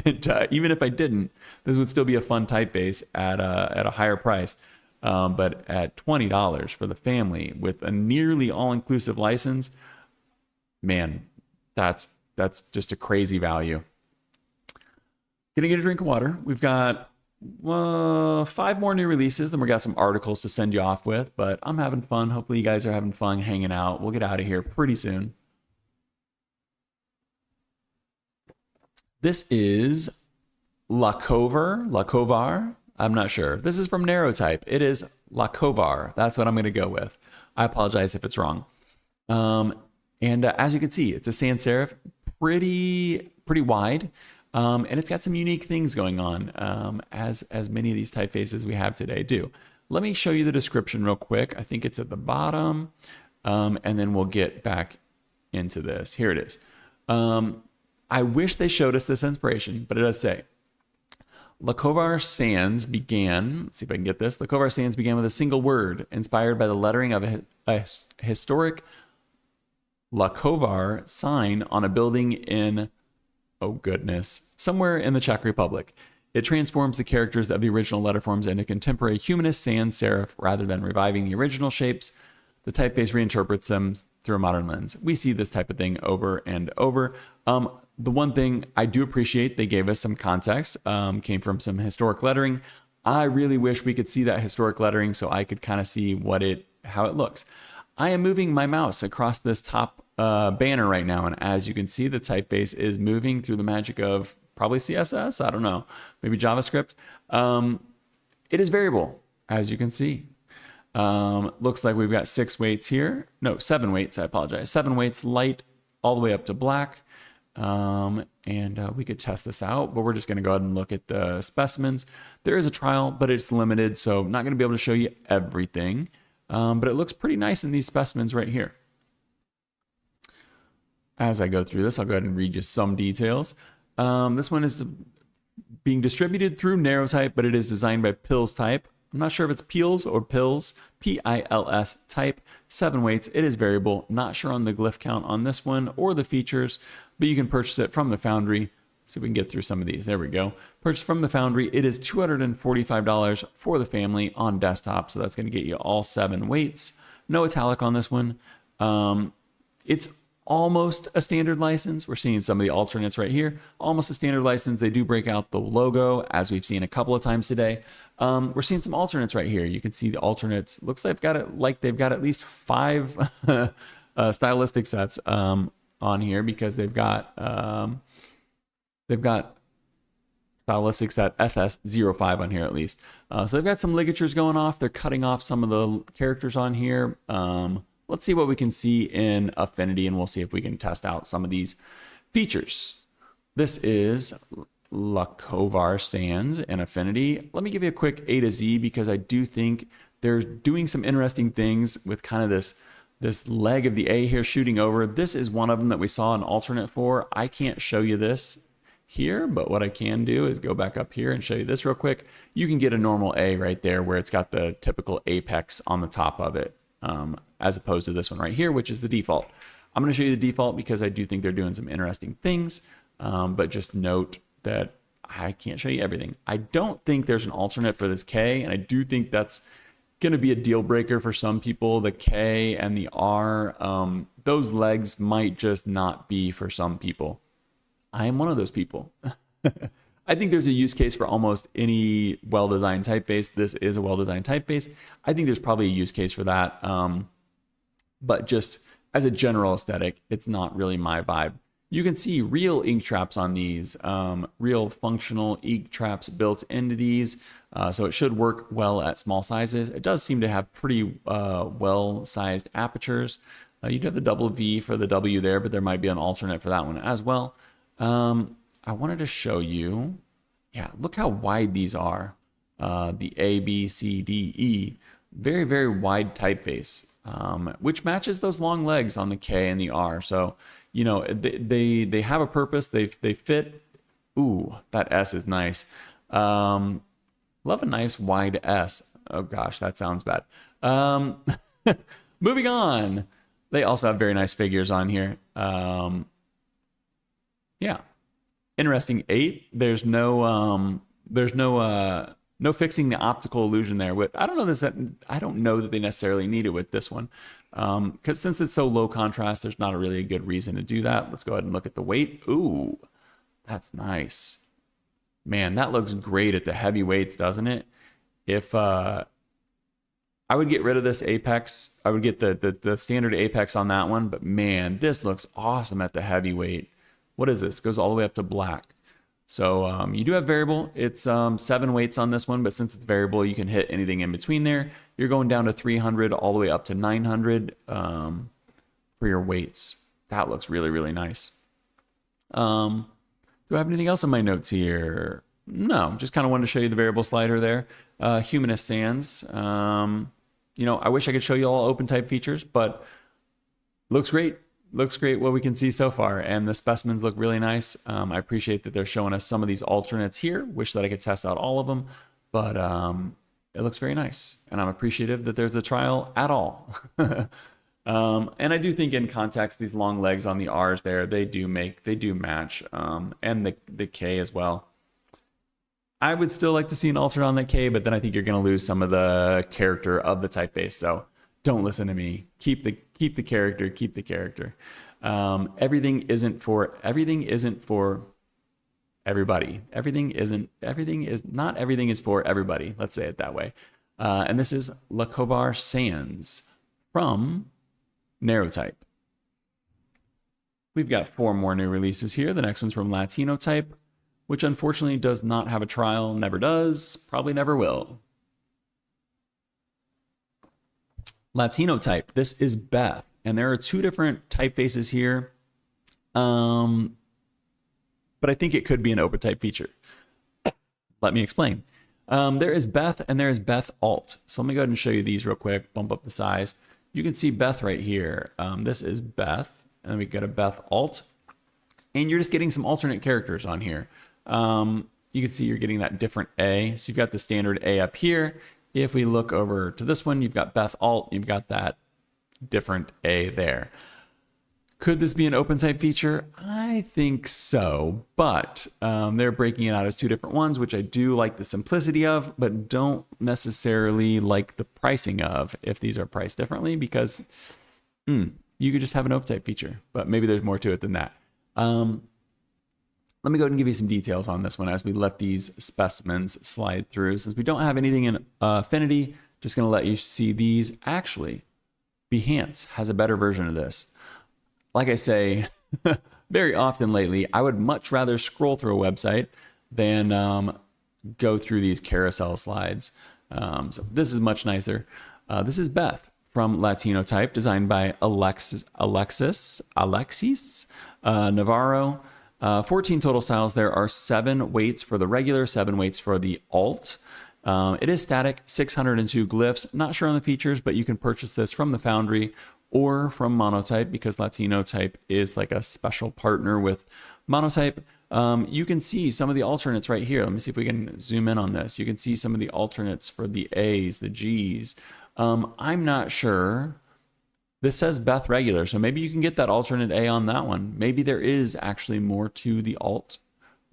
And even if I didn't, this would still be a fun typeface at a higher price. But at $20 for the family with a nearly all-inclusive license, man, that's just a crazy value. Gonna get a drink of water. We've got 5 more new releases, then we got some articles to send you off with, but I'm having fun. Hopefully you guys are having fun hanging out. We'll get out of here pretty soon. This is Lakovar. I'm not sure. This is from Narrowtype. It is Lakovar. That's what I'm going to go with. I apologize if it's wrong. And as you can see, it's a sans serif, pretty wide. And it's got some unique things going on, as many of these typefaces we have today do. Let me show you the description real quick. I think it's at the bottom, and then we'll get back into this. Here it is. I wish they showed us this inspiration, but it does say, Lakovar Sans began, let's see if I can get this. Lakovar Sans began with a single word, inspired by the lettering of a historic Lakovar sign on a building in, oh goodness, somewhere in the Czech Republic. It transforms the characters of the original letterforms into contemporary humanist sans serif rather than reviving the original shapes. The typeface reinterprets them through a modern lens. We see this type of thing over and over. The one thing I do appreciate, they gave us some context, came from some historic lettering. I really wish we could see that historic lettering so I could kind of see how it looks. I am moving my mouse across this top banner right now, and as you can see, the typeface is moving through the magic of probably CSS, I don't know, maybe JavaScript. It is variable, as you can see. Looks like we've got 6 weights here. No, 7 weights, I apologize. 7 weights, light all the way up to black. And we could test this out, but we're just going to go ahead and look at the specimens. There is a trial, but it's limited, so I'm not going to be able to show you everything. But it looks pretty nice in these specimens right here. As I go through this, I'll go ahead and read you some details. This one is being distributed through Narrowtype, but it is designed by Pills Type. I'm not sure if it's Peels or Pills, P-I-L-S Type, 7 weights. It is variable. Not sure on the glyph count on this one or the features, but you can purchase it from the Foundry. See if we can get through some of these. There we go. Purchased from the Foundry. It is $245 for the family on desktop. So that's going to get you all 7 weights. No italic on this one. It's almost a standard license. We're seeing some of the alternates right here. Almost a standard license. They do break out the logo, as we've seen a couple of times today. We're seeing some alternates right here. You can see the alternates. Looks like they've got at least 5 stylistic sets on here, because they've got stylistic set SS05 on here at least. So they've got some ligatures going off. They're cutting off some of the characters on here. Let's see what we can see in Affinity, and we'll see if we can test out some of these features. This is Lakovar Sans in Affinity. Let me give you a quick A to Z, because I do think they're doing some interesting things with kind of this leg of the A here shooting over. This is one of them that we saw an alternate for. I can't show you this here, but what I can do is go back up here and show you this real quick. You can get a normal A right there where it's got the typical apex on the top of it, as opposed to this one right here, which is the default. I'm going to show you the default because I do think they're doing some interesting things, but just note that I can't show you everything. I don't think there's an alternate for this K, and I do think that's going to be a deal breaker for some people. The K and the R, those legs might just not be for some people. I am one of those people. I think there's a use case for almost any well-designed typeface. This is a well-designed typeface. I think there's probably a use case for that. But just as a general aesthetic, it's not really my vibe. You can see real ink traps on these, real functional ink traps built into these. So it should work well at small sizes. It does seem to have pretty well-sized apertures. You do have the double V for the W there, but there might be an alternate for that one as well. I wanted to show you, yeah, look how wide these are. The A, B, C, D, E, very, very wide typeface, which matches those long legs on the K and the R. So, you know, they have a purpose. They fit. Ooh, that S is nice. Love a nice wide S. Oh gosh, that sounds bad. Moving on. They also have very nice figures on here. Yeah, interesting 8. There's no fixing the optical illusion there. I don't know that they necessarily need it with this one, because since it's so low contrast, there's not really a good reason to do that. Let's go ahead and look at the weight. Ooh, that's nice. Man, that looks great at the heavy weights, doesn't it? If I would get rid of this apex, I would get the standard apex on that one. But man, this looks awesome at the heavyweight. What is this? Goes all the way up to black. So you do have variable. It's 7 weights on this one, but since it's variable, you can hit anything in between there. You're going down to 300 all the way up to 900 for your weights. That looks really, really nice. Do I have anything else in my notes here? No, just kind of wanted to show you the variable slider there. Humanist Sans. You know, I wish I could show you all open type features, but looks great. Looks great what we can see so far, and the specimens look really nice. I appreciate that they're showing us some of these alternates here. Wish that I could test out all of them, but it looks very nice, and I'm appreciative that there's a trial at all. And I do think in context, these long legs on the R's there, they do match, and the K as well. I would still like to see an alternate on the K, but then I think you're going to lose some of the character of the typeface. So don't listen to me. Keep the character. Keep the character. Everything isn't for everybody. Not everything is for everybody. Let's say it that way. And this is Lakovar Sans from Narrowtype. We've got 4 more new releases here. The next one's from Latinotype, which unfortunately does not have a trial, never does, probably never will. Latinotype, this is Beth, and there are 2 different typefaces here, but I think it could be an open type feature. Let me explain. There is Beth and there is Beth Alt. So let me go ahead and show you these real quick, bump up the size. You can see Beth right here. This is Beth, and then we got a Beth Alt, and you're just getting some alternate characters on here. You can see you're getting that different A. So you've got the standard A up here. If we look over to this one, you've got Beth Alt, you've got that different A there. Could this be an open type feature? I think so, but they're breaking it out as two different ones, which I do like the simplicity of, but don't necessarily like the pricing of if these are priced differently, because you could just have an open type feature, but maybe there's more to it than that. Let me go ahead and give you some details on this one as we let these specimens slide through. Since we don't have anything in Affinity, just going to let you see these. Actually, Behance has a better version of this. Like I say, very often lately, I would much rather scroll through a website than go through these carousel slides. So this is much nicer. This is Beth from Latinotype, designed by Alexis Navarro. 14 total styles. There are 7 weights for the regular, 7 weights for the alt. It is static, 602 glyphs. Not sure on the features, but you can purchase this from the Foundry or from Monotype, because Latinotype is like a special partner with Monotype. You can see some of the alternates right here. Let me see if we can zoom in on this. You can see some of the alternates for the A's, the G's. I'm not sure. This says Beth regular, so maybe you can get that alternate A on that one. Maybe there is actually more to the alt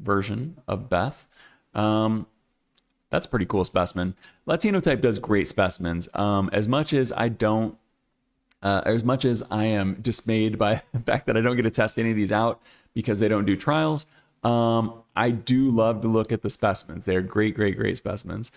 version of Beth. That's a pretty cool specimen. Latinotype does great specimens. As much as I am dismayed by the fact that I don't get to test any of these out because they don't do trials, I do love to look at the specimens. They're great, great, great specimens.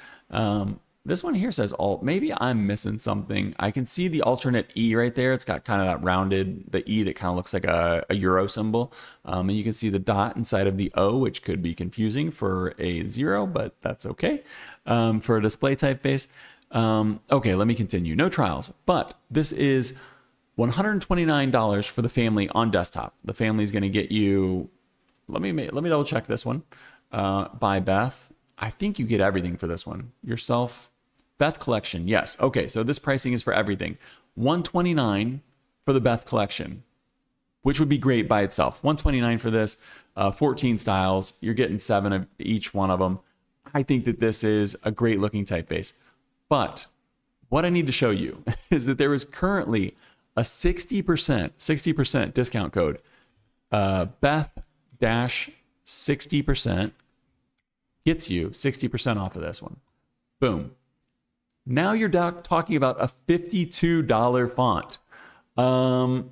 This one here says alt. Maybe I'm missing something. I can see the alternate E right there. It's got kind of that rounded, the E that kind of looks like a euro symbol. And you can see the dot inside of the O, which could be confusing for a 0, but that's okay. For a display typeface. Okay, let me continue. No trials, but this is $129 for the family on desktop. The family is going to get you, let me double check this one, by Beth. I think you get everything for this one. Yourself, Beth collection. Yes. Okay. So this pricing is for everything. $129 for the Beth collection, which would be great by itself. $129 for this, 14 styles. You're getting 7 of each one of them. I think that this is a great looking typeface. But what I need to show you is that there is currently a 60% discount code. Beth-60% gets you 60% off of this one. Boom. Now you're talking about a $52 font. And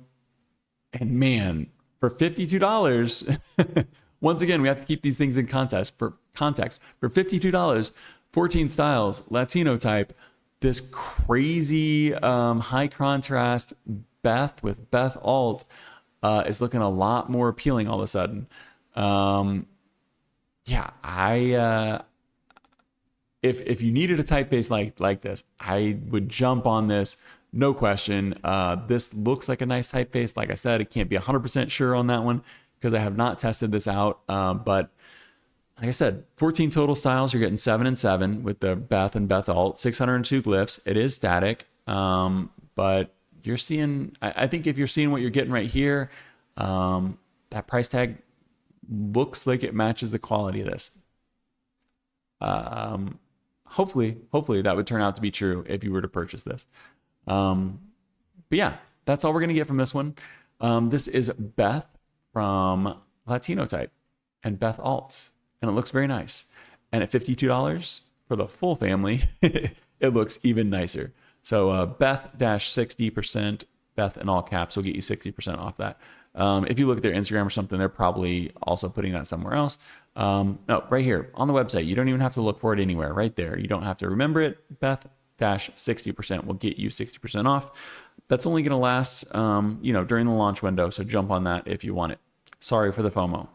man, for $52, once again, we have to keep these things in context. For $52, 14 styles, Latinotype, this crazy high contrast Beth with Beth alt is looking a lot more appealing all of a sudden. Yeah, if you needed a typeface like this, I would jump on this, no question. This looks like a nice typeface. Like I said, I can't be 100% sure on that one because I have not tested this out. But like I said, 14 total styles. You're getting 7 and 7 with the Beth and Beth alt, 602 glyphs. It is static, but you're seeing. I think if you're seeing what you're getting right here, that price tag looks like it matches the quality of this. Hopefully that would turn out to be true if you were to purchase this. But yeah, that's all we're going to get from this one. This is Beth from Latinotype and Beth alt, and it looks very nice. And at $52 for the full family, it looks even nicer. So Beth-60%, Beth in all caps will get you 60% off that. If you look at their Instagram or something, they're probably also putting that somewhere else. No, right here on the website. You don't even have to look for it anywhere. Right there. You don't have to remember it. Beth-60% will get you 60% off. That's only going to last, during the launch window. So jump on that if you want it. Sorry for the FOMO.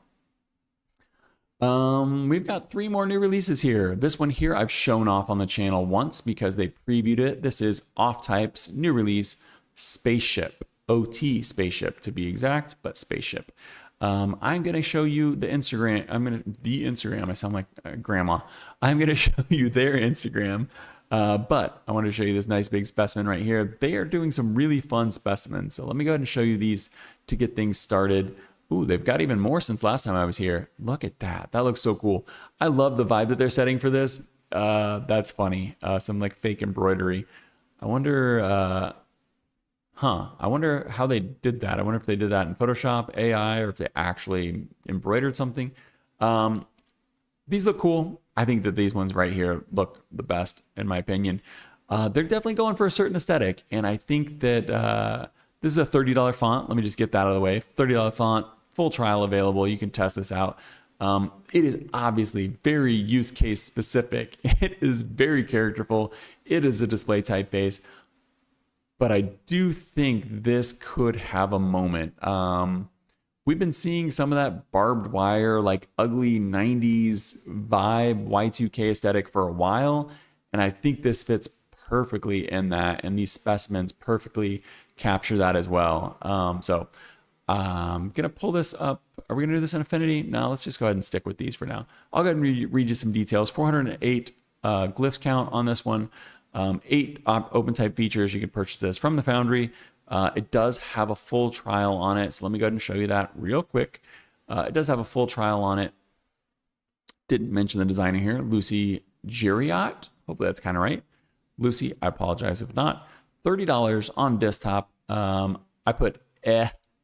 We've got 3 more new releases here. This one here I've shown off on the channel once because they previewed it. This is Off-Type's new release, Spaceship. OT Spaceship to be exact, but Spaceship. I'm going to show you the Instagram. I sound like grandma. I'm going to show you their Instagram. But I want to show you this nice big specimen right here. They are doing some really fun specimens. So let me go ahead and show you these to get things started. Ooh, they've got even more since last time I was here. Look at that. That looks so cool. I love the vibe that they're setting for this. That's funny. Some like fake embroidery. I wonder I wonder how they did that. I wonder if they did that in Photoshop, AI, or if they actually embroidered something. These look cool. I think that these ones right here look the best, in my opinion. They're definitely going for a certain aesthetic, and I think that this is a $30 font. Let me just get that out of the way. $30 font, full trial available. You can test this out. It is obviously very use case specific. It is very characterful. It is a display typeface, but I do think this could have a moment. We've been seeing some of that barbed wire, like ugly 90s vibe, Y2K aesthetic for a while. And I think this fits perfectly in that. And these specimens perfectly capture that as well. So I'm going to pull this up. Are we going to do this in Affinity? No, let's just go ahead and stick with these for now. I'll go ahead and read you some details. 408 glyphs count on this one. 8 OpenType features. You can purchase this from the Foundry. It does have a full trial on it. So let me go ahead and show you that real quick. It does have a full trial on it. Didn't mention the designer here, Lucy Giriot. Hopefully that's kind of right. Lucy, I apologize if not. $30 on desktop. I put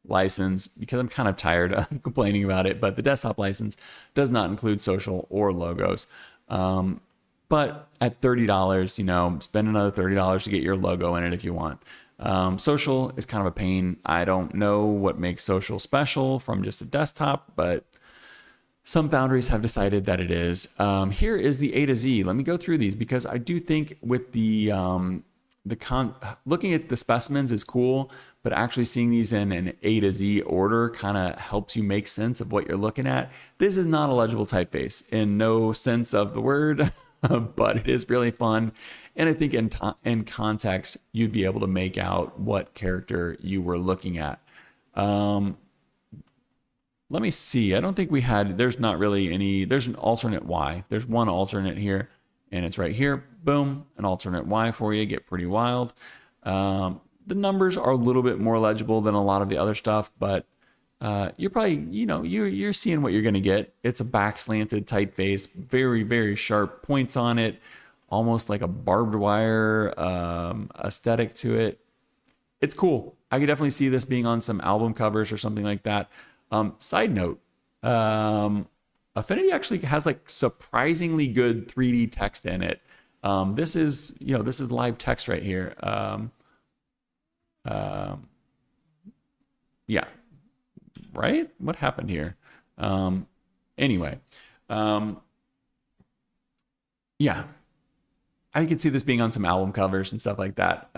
license because I'm kind of tired of complaining about it, but the desktop license does not include social or logos. But at $30, you know, spend another $30 to get your logo in it if you want. Social is kind of a pain. I don't know what makes social special from just a desktop, but some foundries have decided that it is. Here is the A to Z. Let me go through these because I do think with looking at the specimens is cool, but actually seeing these in an A to Z order kind of helps you make sense of what you're looking at. This is not a legible typeface in no sense of the word, but it is really fun. And I think in context, you'd be able to make out what character you were looking at. Let me see. I don't think we had, there's not really any, there's an alternate Y. There's one alternate here, and it's right here. Boom, an alternate Y for you. Get pretty wild. The numbers are a little bit more legible than a lot of the other stuff, but you're probably, you know, you're seeing what you're going to get. It's a back slanted typeface, very, very sharp points on it, almost like a barbed wire aesthetic to it. It's cool. I could definitely see this being on some album covers or something like that. Side note, Affinity actually has like surprisingly good 3D text in it. This is, you know, this is live text right here. Yeah. Right? What happened here? Anyway. Yeah. I could see this being on some album covers and stuff like that.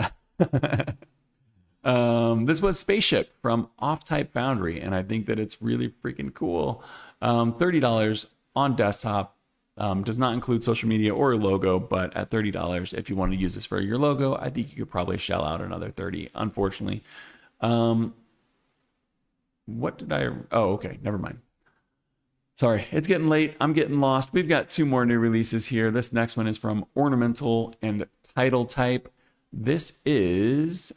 This was Spaceship from Off-Type Foundry, and I think that it's really freaking cool. $30 on desktop. Does not include social media or a logo, but at $30, if you want to use this for your logo, I think you could probably shell out another $30, unfortunately. What did I... Oh, okay, never mind. Sorry, it's getting late. I'm getting lost. We've got 2 more new releases here. This next one is from Ornamental and Type. This is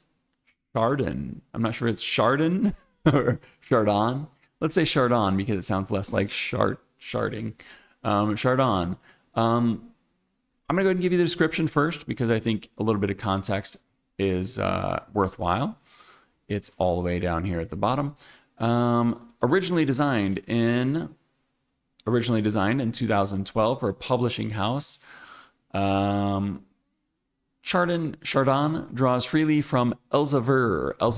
Chardon. I'm not sure it's Chardon or Chardon. Let's say Chardon because it sounds less like sharding. Chardon. I'm going to go ahead and give you the description first because I think a little bit of context is worthwhile. It's all the way down here at the bottom. Originally designed in 2012 for a publishing house. Chardon draws freely from Elsevier. Let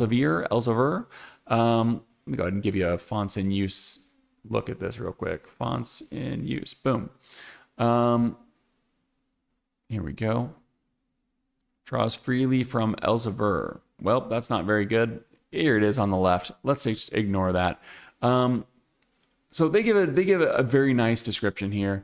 me go ahead and give you a fonts in use look at this real quick. Fonts in use. Boom. Here we go. Draws freely from Elsevier. Well, that's not very good. Here it is on the left. Let's just ignore that. So they give a very nice description here.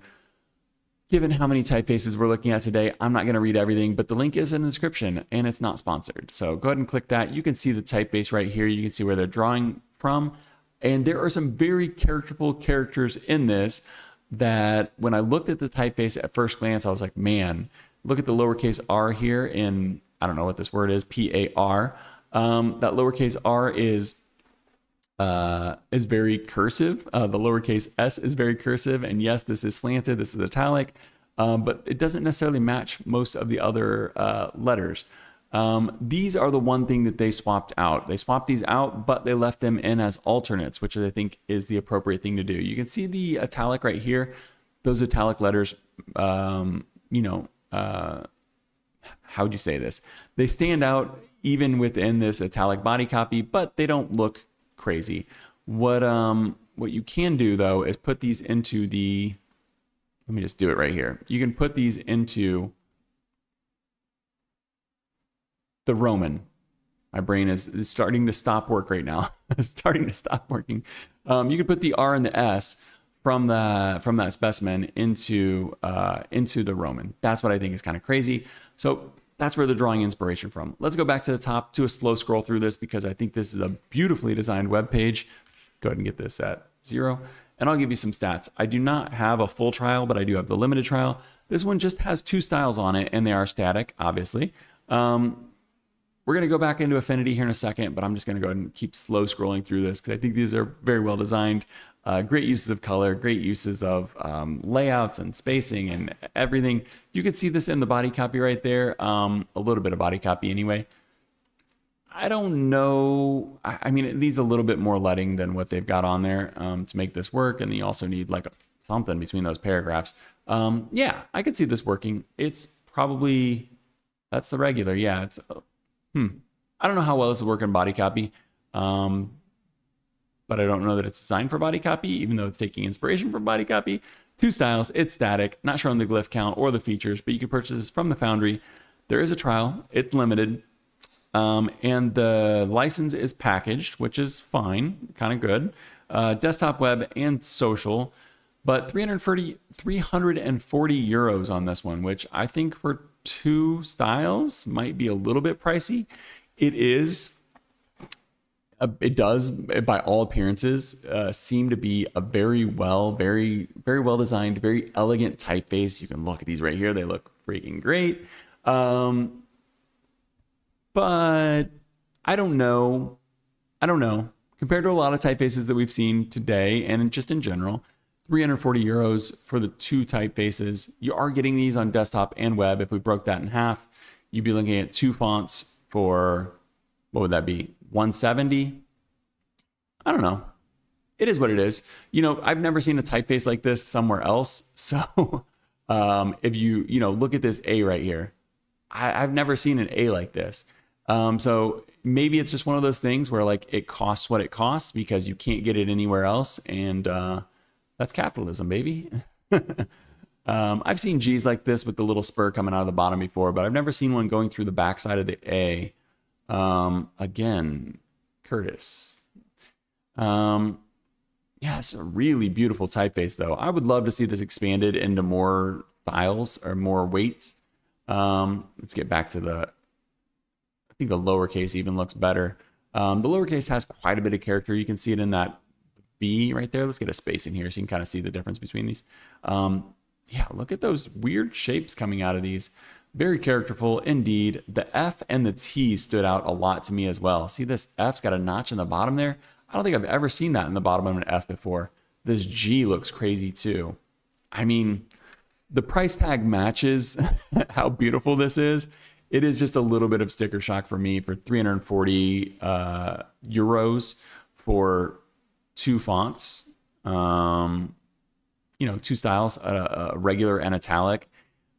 Given how many typefaces we're looking at today, I'm not going to read everything, but the link is in the description and it's not sponsored. So go ahead and click that. You can see the typeface right here. You can see where they're drawing from. And there are some very characterful characters in this that when I looked at the typeface at first glance, I was like, man, look at the lowercase r here in, I don't know what this word is, P-A-R. That lowercase r is very cursive. The lowercase s is very cursive. And yes, this is slanted, this is italic, but it doesn't necessarily match most of the other letters. These are the one thing that they swapped out. They swapped these out, but they left them in as alternates, which I think is the appropriate thing to do. You can see the italic right here. Those italic letters, you know, how would you say this? They stand out even within this italic body copy, but they don't look crazy. What you can do though is put these into the, let me just do it right here. You can put these into the Roman. My brain is starting to stop work right now. It's starting to stop working. You can put the R and the S from that specimen into the Roman. That's what I think is kind of crazy. So that's where they're drawing inspiration from. Let's go back to the top, to a slow scroll through this, because I think this is a beautifully designed web page. Go ahead and get this at 0. And I'll give you some stats. I do not have a full trial, but I do have the limited trial. This one just has 2 styles on it, and they are static, obviously. We're going to go back into Affinity here in a second, but I'm just going to go ahead and keep slow scrolling through this because I think these are very well designed. Great uses of color, great uses of layouts and spacing and everything. You can see this in the body copy right there. A little bit of body copy anyway. I don't know. I mean, it needs a little bit more leading than what they've got on there to make this work. And you also need like something between those paragraphs. Yeah, I could see this working. It's probably, that's the regular. Yeah, it's, I don't know how well this will work in body copy. But I don't know that it's designed for body copy, even though it's taking inspiration from body copy. 2 styles, it's static, not showing the glyph count or the features, but you can purchase this from the Foundry. There is a trial, it's limited. And the license is packaged, which is fine, kind of good. Desktop, web, and social, but 340 euros on this one, which I think for 2 styles might be a little bit pricey. It does, by all appearances, seem to be a very well designed, very elegant typeface. You can look at these right here; they look freaking great. But I don't know. Compared to a lot of typefaces that we've seen today, and just in general, 340 euros for the 2 typefaces. You are getting these on desktop and web. If we broke that in half, you'd be looking at 2 fonts for, what would that be? 170? I don't know. It is what it is. You know, I've never seen a typeface like this somewhere else. So if you look at this A right here, I've never seen an A like this. So maybe it's just one of those things where like it costs what it costs because you can't get it anywhere else. And that's capitalism, baby. I've seen G's like this with the little spur coming out of the bottom before, but I've never seen one going through the backside of the A. Again, Curtis. Yeah, it's a really beautiful typeface though. I would love to see this expanded into more styles or more weights. Let's get back to I think the lowercase even looks better. The lowercase has quite a bit of character. You can see it in that B right there. Let's get a space in here so you can kind of see the difference between these. Yeah, look at those weird shapes coming out of these. Very characterful indeed. The F and the T stood out a lot to me as well. See, this F's got a notch in the bottom there. I don't think I've ever seen that in the bottom of an F before. This G looks crazy too. I mean, the price tag matches how beautiful this is. It is just a little bit of sticker shock for me for 340 euros for 2 fonts. 2 styles, a regular and italic.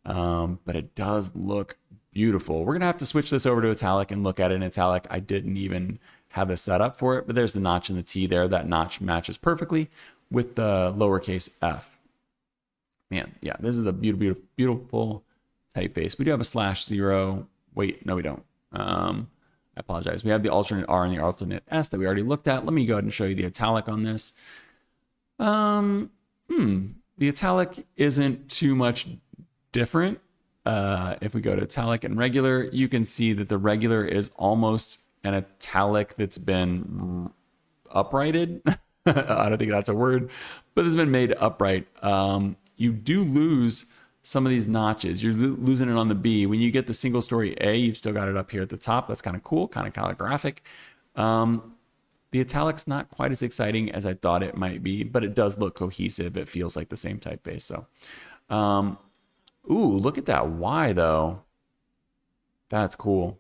But it does look beautiful. We're going to have to switch this over to italic and look at it in italic. I didn't even have a setup for it, but there's the notch in the T there. That notch matches perfectly with the lowercase f. Man, yeah, this is a beautiful, beautiful typeface. We do have a /0. Wait, no, we don't. I apologize. We have the alternate R and the alternate S that we already looked at. Let me go ahead and show you the italic on this. The italic isn't too much different. If we go to italic and regular, you can see that the regular is almost an italic that's been uprighted. I don't think that's a word, but it's been made upright. You do lose some of these notches. You're losing it on the B. When you get the single story A, you've still got it up here at the top. That's kind of cool, kind of calligraphic. The italic's not quite as exciting as I thought it might be, but it does look cohesive. It feels like the same typeface. So, ooh, look at that Y though. That's cool.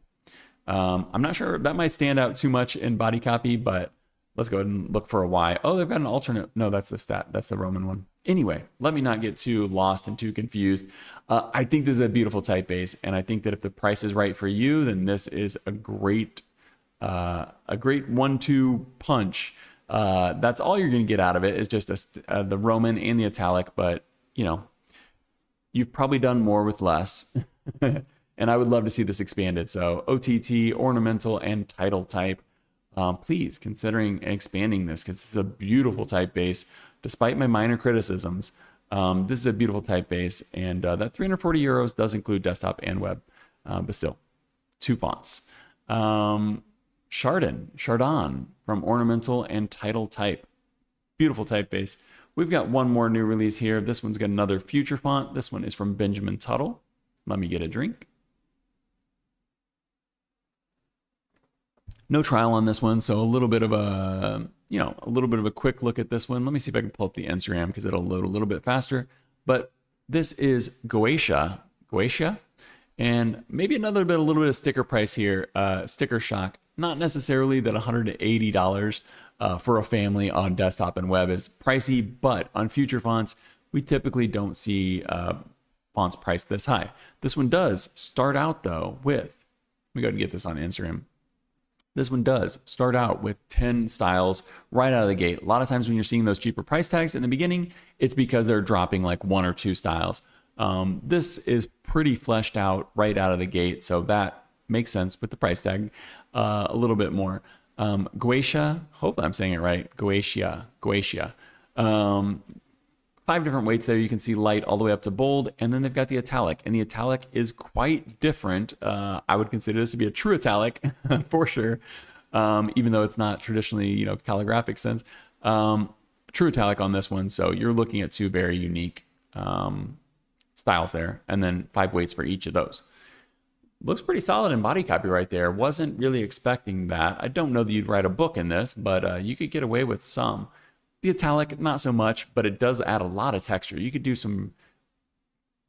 I'm not sure that might stand out too much in body copy, but let's go ahead and look for a Y. Oh, they've got an alternate. No, that's the stat. That's the Roman one. Anyway, let me not get too lost and too confused. I think this is a beautiful typeface, and I think that if the price is right for you, then this is a great 1-2 punch. That's all you're going to get out of it is just the Roman and the italic, but you know, you've probably done more with less. And I would love to see this expanded. So OTT, ornamental, and title type. Please considering expanding this because this is a beautiful typeface. Despite my minor criticisms, this is a beautiful typeface, and that 340 euros does include desktop and web, but still, 2 fonts. Chardon from Ornamental and Title Type. Beautiful typeface. We've got one more new release here. This one's got another future font. This one is from Benjamin Tuttle. Let me get a drink. No trial on this one, so a little bit of a quick look at this one. Let me see if I can pull up the Instagram because it'll load a little bit faster. But this is Goetia, and maybe a little bit of sticker price here, sticker shock. Not necessarily that $180 for a family on desktop and web is pricey, but on future fonts, we typically don't see fonts priced this high. This one does start out though with, let me go ahead and get this on Instagram. This one does start out with 10 styles right out of the gate. A lot of times when you're seeing those cheaper price tags in the beginning, it's because they're dropping like 1 or 2 styles. This is pretty fleshed out right out of the gate, so that makes sense with the price tag a little bit more. Goetia, hopefully I'm saying it right, Goetia. 5 different weights there. You can see light all the way up to bold, and then they've got the italic, and the italic is quite different. I would consider this to be a true italic for sure, even though it's not traditionally, calligraphic sense. True italic on this one, so you're looking at 2 very unique styles there, and then 5 weights for each of those. Looks pretty solid in body copy right there. Wasn't really expecting that. I don't know that you'd write a book in this, but you could get away with some. The italic, not so much, but it does add a lot of texture. You could do some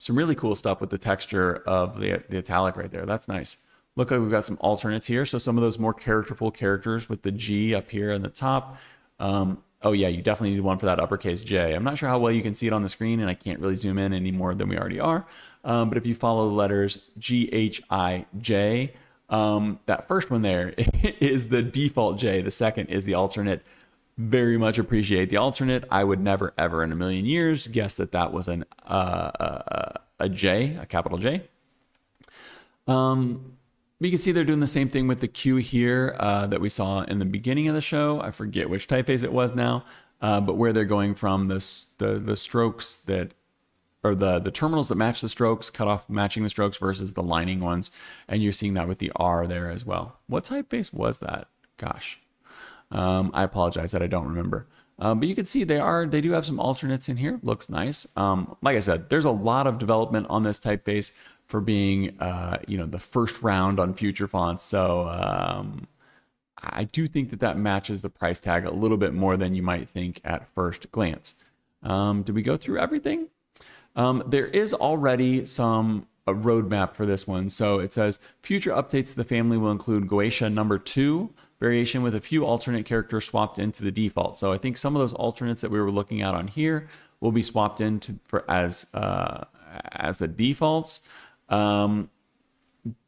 really cool stuff with the texture of the italic right there. That's nice. Look like we've got some alternates here. So some of those more characterful characters with the G up here in the top. Oh yeah, you definitely need one for that uppercase J. I'm not sure how well you can see it on the screen, and I can't really zoom in any more than we already are. But if you follow the letters G, H, I, J, that first one there is the default J. The second is the alternate. Very much appreciate the alternate. I would never, ever in a million years guess that was a J, a capital J. You can see they're doing the same thing with the Q here that we saw in the beginning of the show. I forget which typeface it was now, but where they're going from the strokes that, or the terminals that match the strokes, cut off matching the strokes versus the lining ones. And you're seeing that with the R there as well. What typeface was that? Gosh. I apologize that I don't remember. But you can see they do have some alternates in here. Looks nice. Like I said, there's a lot of development on this typeface for being, the first round on future fonts. So I do think that matches the price tag a little bit more than you might think at first glance. Did we go through everything? There is already a roadmap for this one. So it says future updates to the family will include Goetia number 2 variation with a few alternate characters swapped into the default. So I think some of those alternates that we were looking at on here will be swapped into as the defaults. When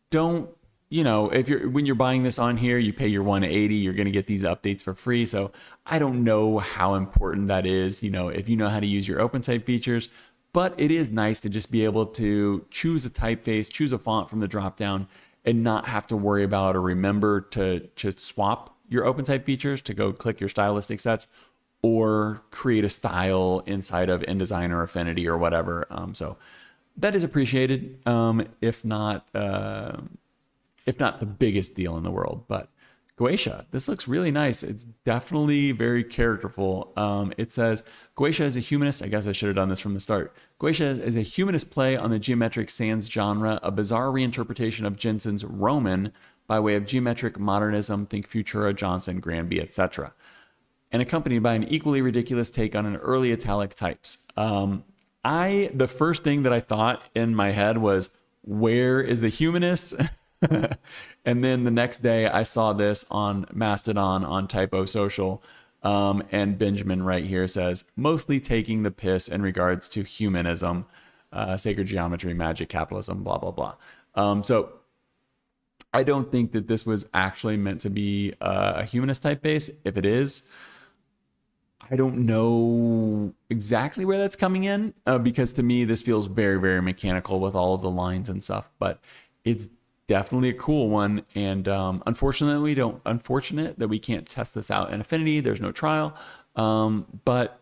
you're buying this on here, you pay your $180, you're going to get these updates for free. So I don't know how important that is, if you know how to use your OpenType features. But it is nice to just be able to choose a typeface, choose a font from the dropdown, and not have to worry about or remember to swap your OpenType features to go click your stylistic sets or create a style inside of InDesign or Affinity or whatever. So that is appreciated, if not the biggest deal in the world. But Goetia, this looks really nice. It's definitely very characterful. It says, Goetia is a humanist. I guess I should have done this from the start. Goetia is a humanist play on the geometric sans genre, a bizarre reinterpretation of Jensen's Roman by way of geometric modernism, think Futura, Johnson, Granby, etc., and accompanied by an equally ridiculous take on an early italic types. The first thing that I thought in my head was, where is the humanist? And then the next day I saw this on Mastodon on Typo Social. And Benjamin right here says, mostly taking the piss in regards to humanism, sacred geometry, magic, capitalism, blah, blah, blah. So I don't think that this was actually meant to be a humanist typeface. If it is, I don't know exactly where that's coming in, because to me, this feels very, very mechanical with all of the lines and stuff, but it's definitely a cool one. And unfortunate that we can't test this out in Affinity. There's no trial, but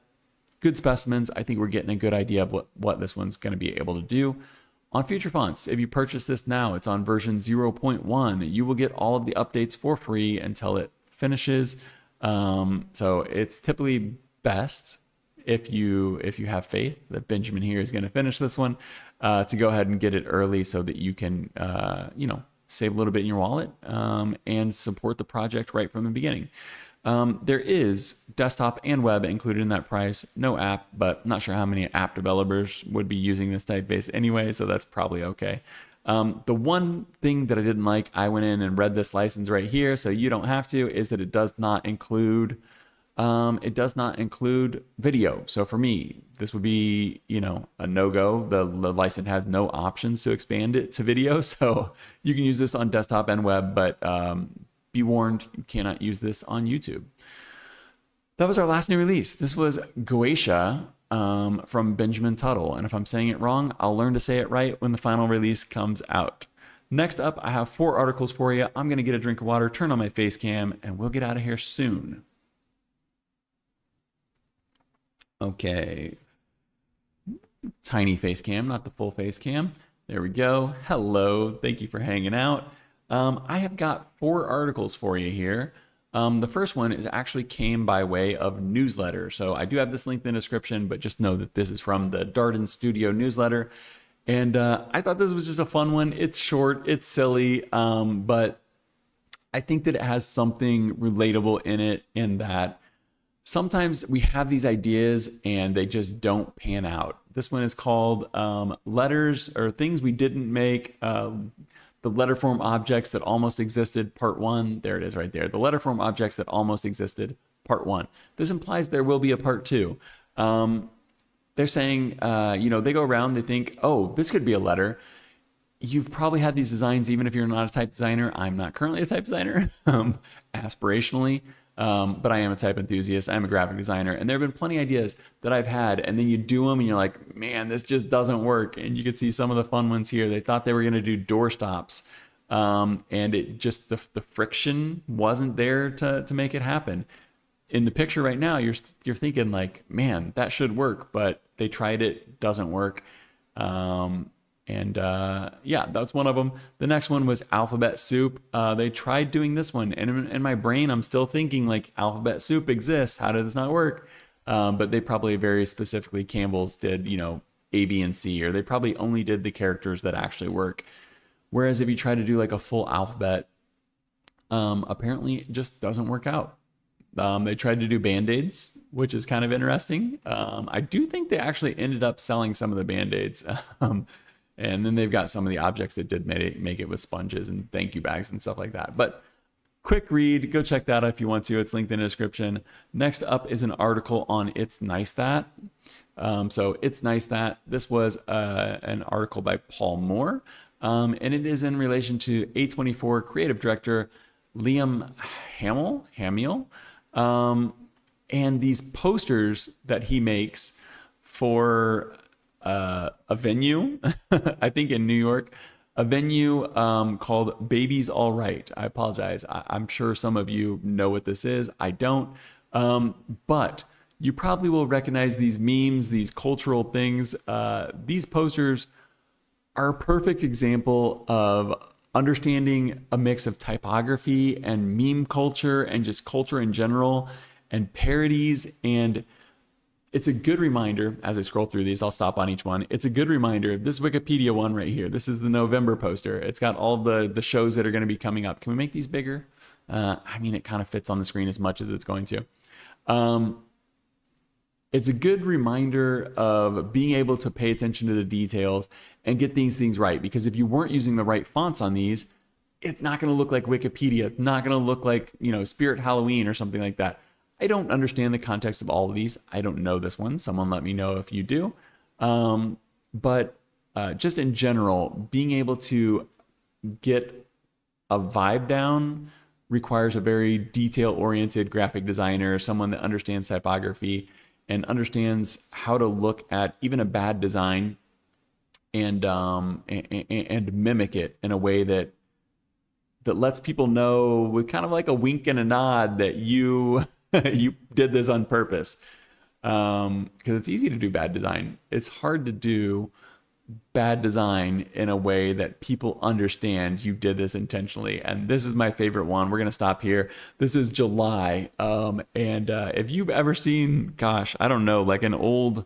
good specimens. I think we're getting a good idea of what this one's going to be able to do. On future fonts, if you purchase this now, it's on version 0.1. You will get all of the updates for free until it finishes. So it's typically best if you have faith that Benjamin here is going to finish this one, to go ahead and get it early so that you can, save a little bit in your wallet, and support the project right from the beginning. There is desktop and web included in that price. No app, but not sure how many app developers would be using this typeface anyway, so that's probably okay. The one thing that I didn't like, I went in and read this license right here, so you don't have to, is that it does not include video. So for me, this would be, a no-go. The license has no options to expand it to video, so you can use this on desktop and web, but be warned, you cannot use this on YouTube. That was our last new release. This was Goetia, from Benjamin Tuttle. And if I'm saying it wrong, I'll learn to say it right when the final release comes out. Next up, I have 4 articles for you. I'm going to get a drink of water, turn on my face cam, and we'll get out of here soon. Okay. Tiny face cam, not the full face cam. There we go. Hello. Thank you for hanging out. I have got 4 articles for you here. The first one actually came by way of newsletter. So I do have this linked in the description, but just know that this is from the Darden Studio newsletter. And I thought this was just a fun one. It's short, it's silly, but I think that it has something relatable in it, in that sometimes we have these ideas and they just don't pan out. This one is called Letters or Things We Didn't Make. The letterform objects that almost existed, part 1. There it is right there. The letterform objects that almost existed, part 1. This implies there will be a part 2. They're saying, they go around, they think, oh, this could be a letter. You've probably had these designs, even if you're not a type designer. I'm not currently a type designer, aspirationally. But I am a type enthusiast. I'm a graphic designer, and there have been plenty of ideas that I've had, and then you do them and you're like, man, this just doesn't work. And you can see some of the fun ones here. They thought they were going to do door stops, and it just, the friction wasn't there to make it happen. In the picture right now, you're thinking like, man, that should work, but they tried it, doesn't work. Yeah, that's one of them. The next one was alphabet soup. They tried doing this one, and in my brain, I'm still thinking like, alphabet soup exists. How did this not work? But they probably very specifically, Campbell's did, A, B, and C, or they probably only did the characters that actually work. Whereas if you try to do like a full alphabet, apparently it just doesn't work out. They tried to do Band-Aids, which is kind of interesting. I do think they actually ended up selling some of the Band-Aids. And then they've got some of the objects that did make it with sponges and thank you bags and stuff like that. But quick read, go check that out if you want to. It's linked in the description. Next up is an article on It's Nice That. So It's Nice That. This was an article by Paul Moore. And it is in relation to A24 creative director Liam Hamill. And these posters that he makes for a venue, I think in New York, a venue called Baby's All Right. I apologize. I'm sure some of you know what this is. I don't. But you probably will recognize these memes, these cultural things. These posters are a perfect example of understanding a mix of typography and meme culture and just culture in general and parodies. And it's a good reminder, as I scroll through these, I'll stop on each one. It's a good reminder. This Wikipedia one right here, this is the November poster. It's got all the shows that are going to be coming up. Can we make these bigger? I mean, it kind of fits on the screen as much as it's going to. It's a good reminder of being able to pay attention to the details and get these things right. Because if you weren't using the right fonts on these, it's not going to look like Wikipedia. It's not going to look like, Spirit Halloween or something like that. I don't understand the context of all of these. I don't know this one. Someone let me know if you do. But just in general, being able to get a vibe down requires a very detail-oriented graphic designer, someone that understands typography and understands how to look at even a bad design and mimic it in a way that lets people know with kind of like a wink and a nod that you you did this on purpose. Because it's easy to do bad design. It's hard to do bad design in a way that people understand you did this intentionally. And this is my favorite one. We're going to stop here. This is July. If you've ever seen, gosh, I don't know, like an old,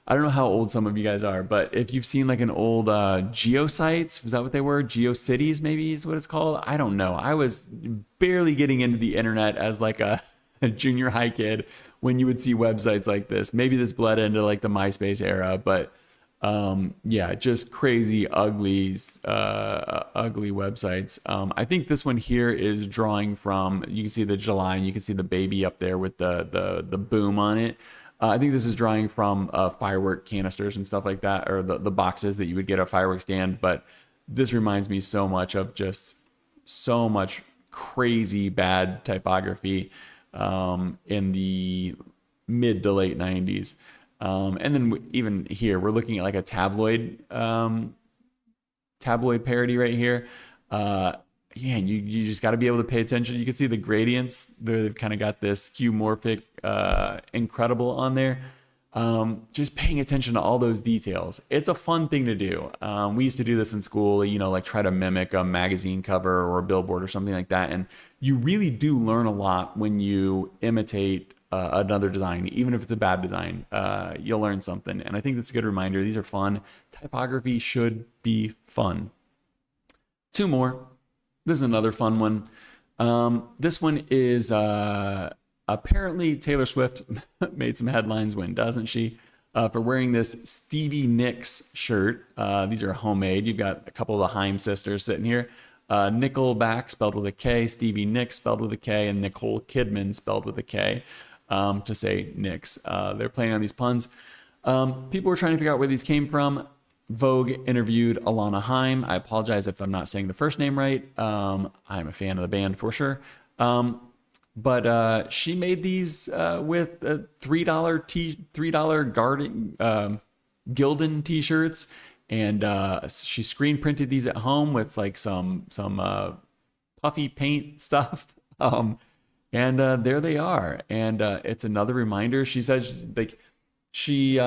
I don't know how old some of you guys are, but if you've seen like an old geosites, was that what they were? GeoCities maybe is what it's called. I don't know. I was barely getting into the internet as like a junior high kid when you would see websites like this. Maybe this bled into like the MySpace era, but yeah, just crazy, ugly websites. I think this one here is drawing from, you can see the July and you can see the baby up there with the boom on it. I think this is drawing from firework canisters and stuff like that, or the boxes that you would get at a fireworks stand. But this reminds me so much of just so much crazy bad typography in the mid to late 90s. And then even here, we're looking at like a tabloid parody right here. Yeah, you just got to be able to pay attention. You can see the gradients. They've kind of got this skeuomorphic incredible on there. Just paying attention to all those details. It's a fun thing to do. We used to do this in school, like try to mimic a magazine cover or a billboard or something like that. And you really do learn a lot when you imitate another design. Even if it's a bad design, you'll learn something. And I think that's a good reminder. These are fun. Typography should be fun. Two more. This is another fun one. This one is apparently Taylor Swift made some headlines when, doesn't she? For wearing this Stevie Nicks shirt. These are homemade. You've got a couple of the Haim sisters sitting here. Nickelback spelled with a K, Stevie Nicks spelled with a K, and Nicole Kidman spelled with a K, to say Nicks. They're playing on these puns. People were trying to figure out where these came from. Vogue interviewed Alana Haim. I apologize if I'm not saying the first name right. I'm a fan of the band for sure. But she made these with $3 garden Gildan t-shirts, and she screen printed these at home with like some puffy paint stuff. And there they are. And it's another reminder. She says like she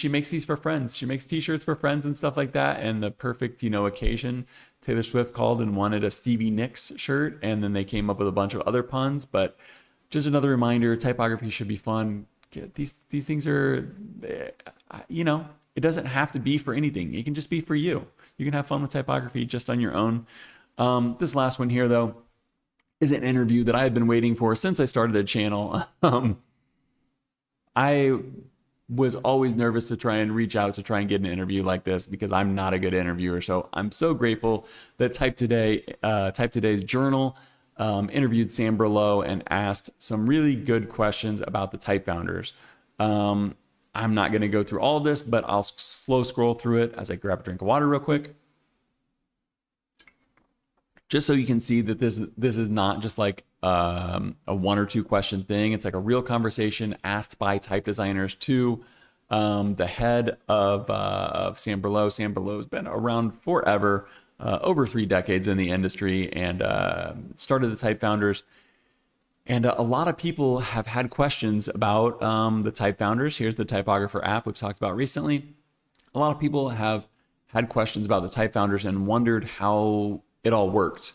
makes these for friends. She makes t-shirts for friends and stuff like that. And the perfect, occasion, Taylor Swift called and wanted a Stevie Nicks shirt. And then they came up with a bunch of other puns. But just another reminder, typography should be fun. These things are, it doesn't have to be for anything. It can just be for you. You can have fun with typography just on your own. This last one here, though, is an interview that I've been waiting for since I started the channel. I was always nervous to try and reach out to try and get an interview like this because I'm not a good interviewer. So I'm so grateful that Type Today's Journal interviewed Sam Berlow and asked some really good questions about the type founders. I'm not going to go through all of this, but I'll slow scroll through it as I grab a drink of water real quick. Just so you can see that this is not just like a one or two question thing. It's like a real conversation asked by type designers to the head of Sam Berlow. Sam Berlow's been around forever, over 3 decades in the industry, and started the Type Founders. And a lot of people have had questions about the Type Founders. Here's the Typographer app we've talked about recently. A lot of people have had questions about the Type Founders and wondered how it all worked.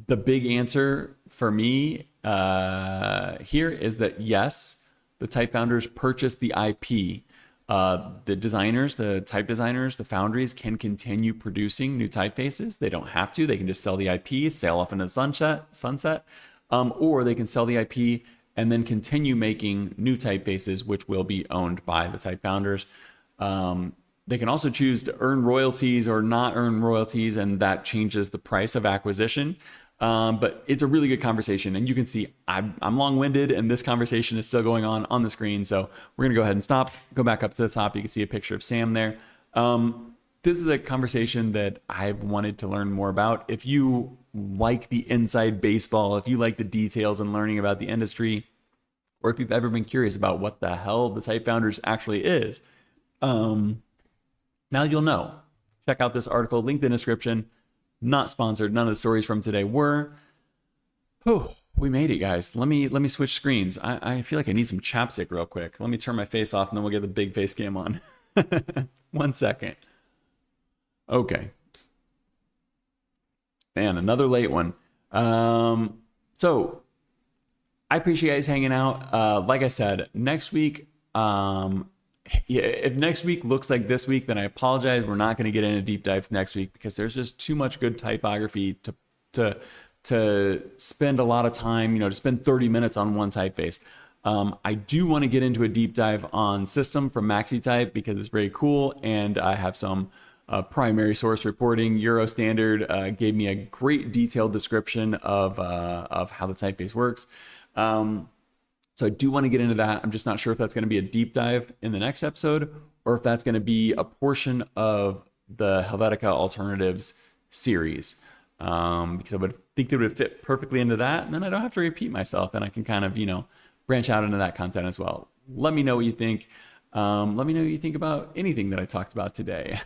The big answer for me here is that yes, the Type Founders purchased the IP. The designers, the type designers, the foundries can continue producing new typefaces. They don't have to. They can just sell the IP, sail off into the sunset, or they can sell the IP and then continue making new typefaces, which will be owned by the Type Founders. They can also choose to earn royalties or not earn royalties, and that changes the price of acquisition. But it's a really good conversation, and you can see I'm long-winded, and this conversation is still going on the screen. So we're gonna go ahead and stop, go back up to the top. You can see a picture of Sam there. This is a conversation that I've wanted to learn more about. If you like the inside baseball, if you like the details and learning about the industry, or if you've ever been curious about what the hell the Type Founders actually is, now you'll know. Check out this article, link in the description. Not sponsored. None of the stories from today were. Oh, we made it, guys. Let me switch screens. I feel like I need some chapstick real quick. Let me turn my face off, and then we'll get the big face cam on. 1 second. Okay. Man, another late one. So I appreciate you guys hanging out. Like I said, next week, if next week looks like this week, then I apologize. We're not going to get into deep dives next week because there's just too much good typography to spend a lot of time, to spend 30 minutes on one typeface. I do want to get into a deep dive on System from MaxiType because it's very cool, and I have some primary source reporting. Euro Standard gave me a great detailed description of how the typeface works. So I do want to get into that. I'm just not sure if that's going to be a deep dive in the next episode or if that's going to be a portion of the Helvetica Alternatives series. Because I would think it would fit perfectly into that. And then I don't have to repeat myself, and I can kind of, branch out into that content as well. Let me know what you think. Let me know what you think about anything that I talked about today.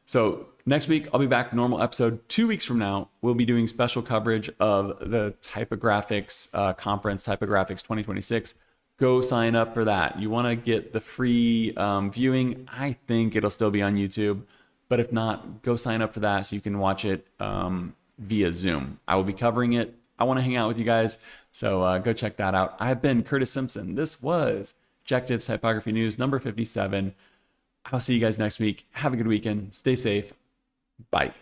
So next week, I'll be back, normal episode. 2 weeks from now, we'll be doing special coverage of the Typographics conference, Typographics 2026. Go sign up for that. You want to get the free viewing. I think it'll still be on YouTube, but if not, go sign up for that so you can watch it via Zoom. I will be covering it. I want to hang out with you guys, so go check that out. I've been Curtis Simpson. This was Electives Typography News number 57. I'll see you guys next week. Have a good weekend. Stay safe. Bye.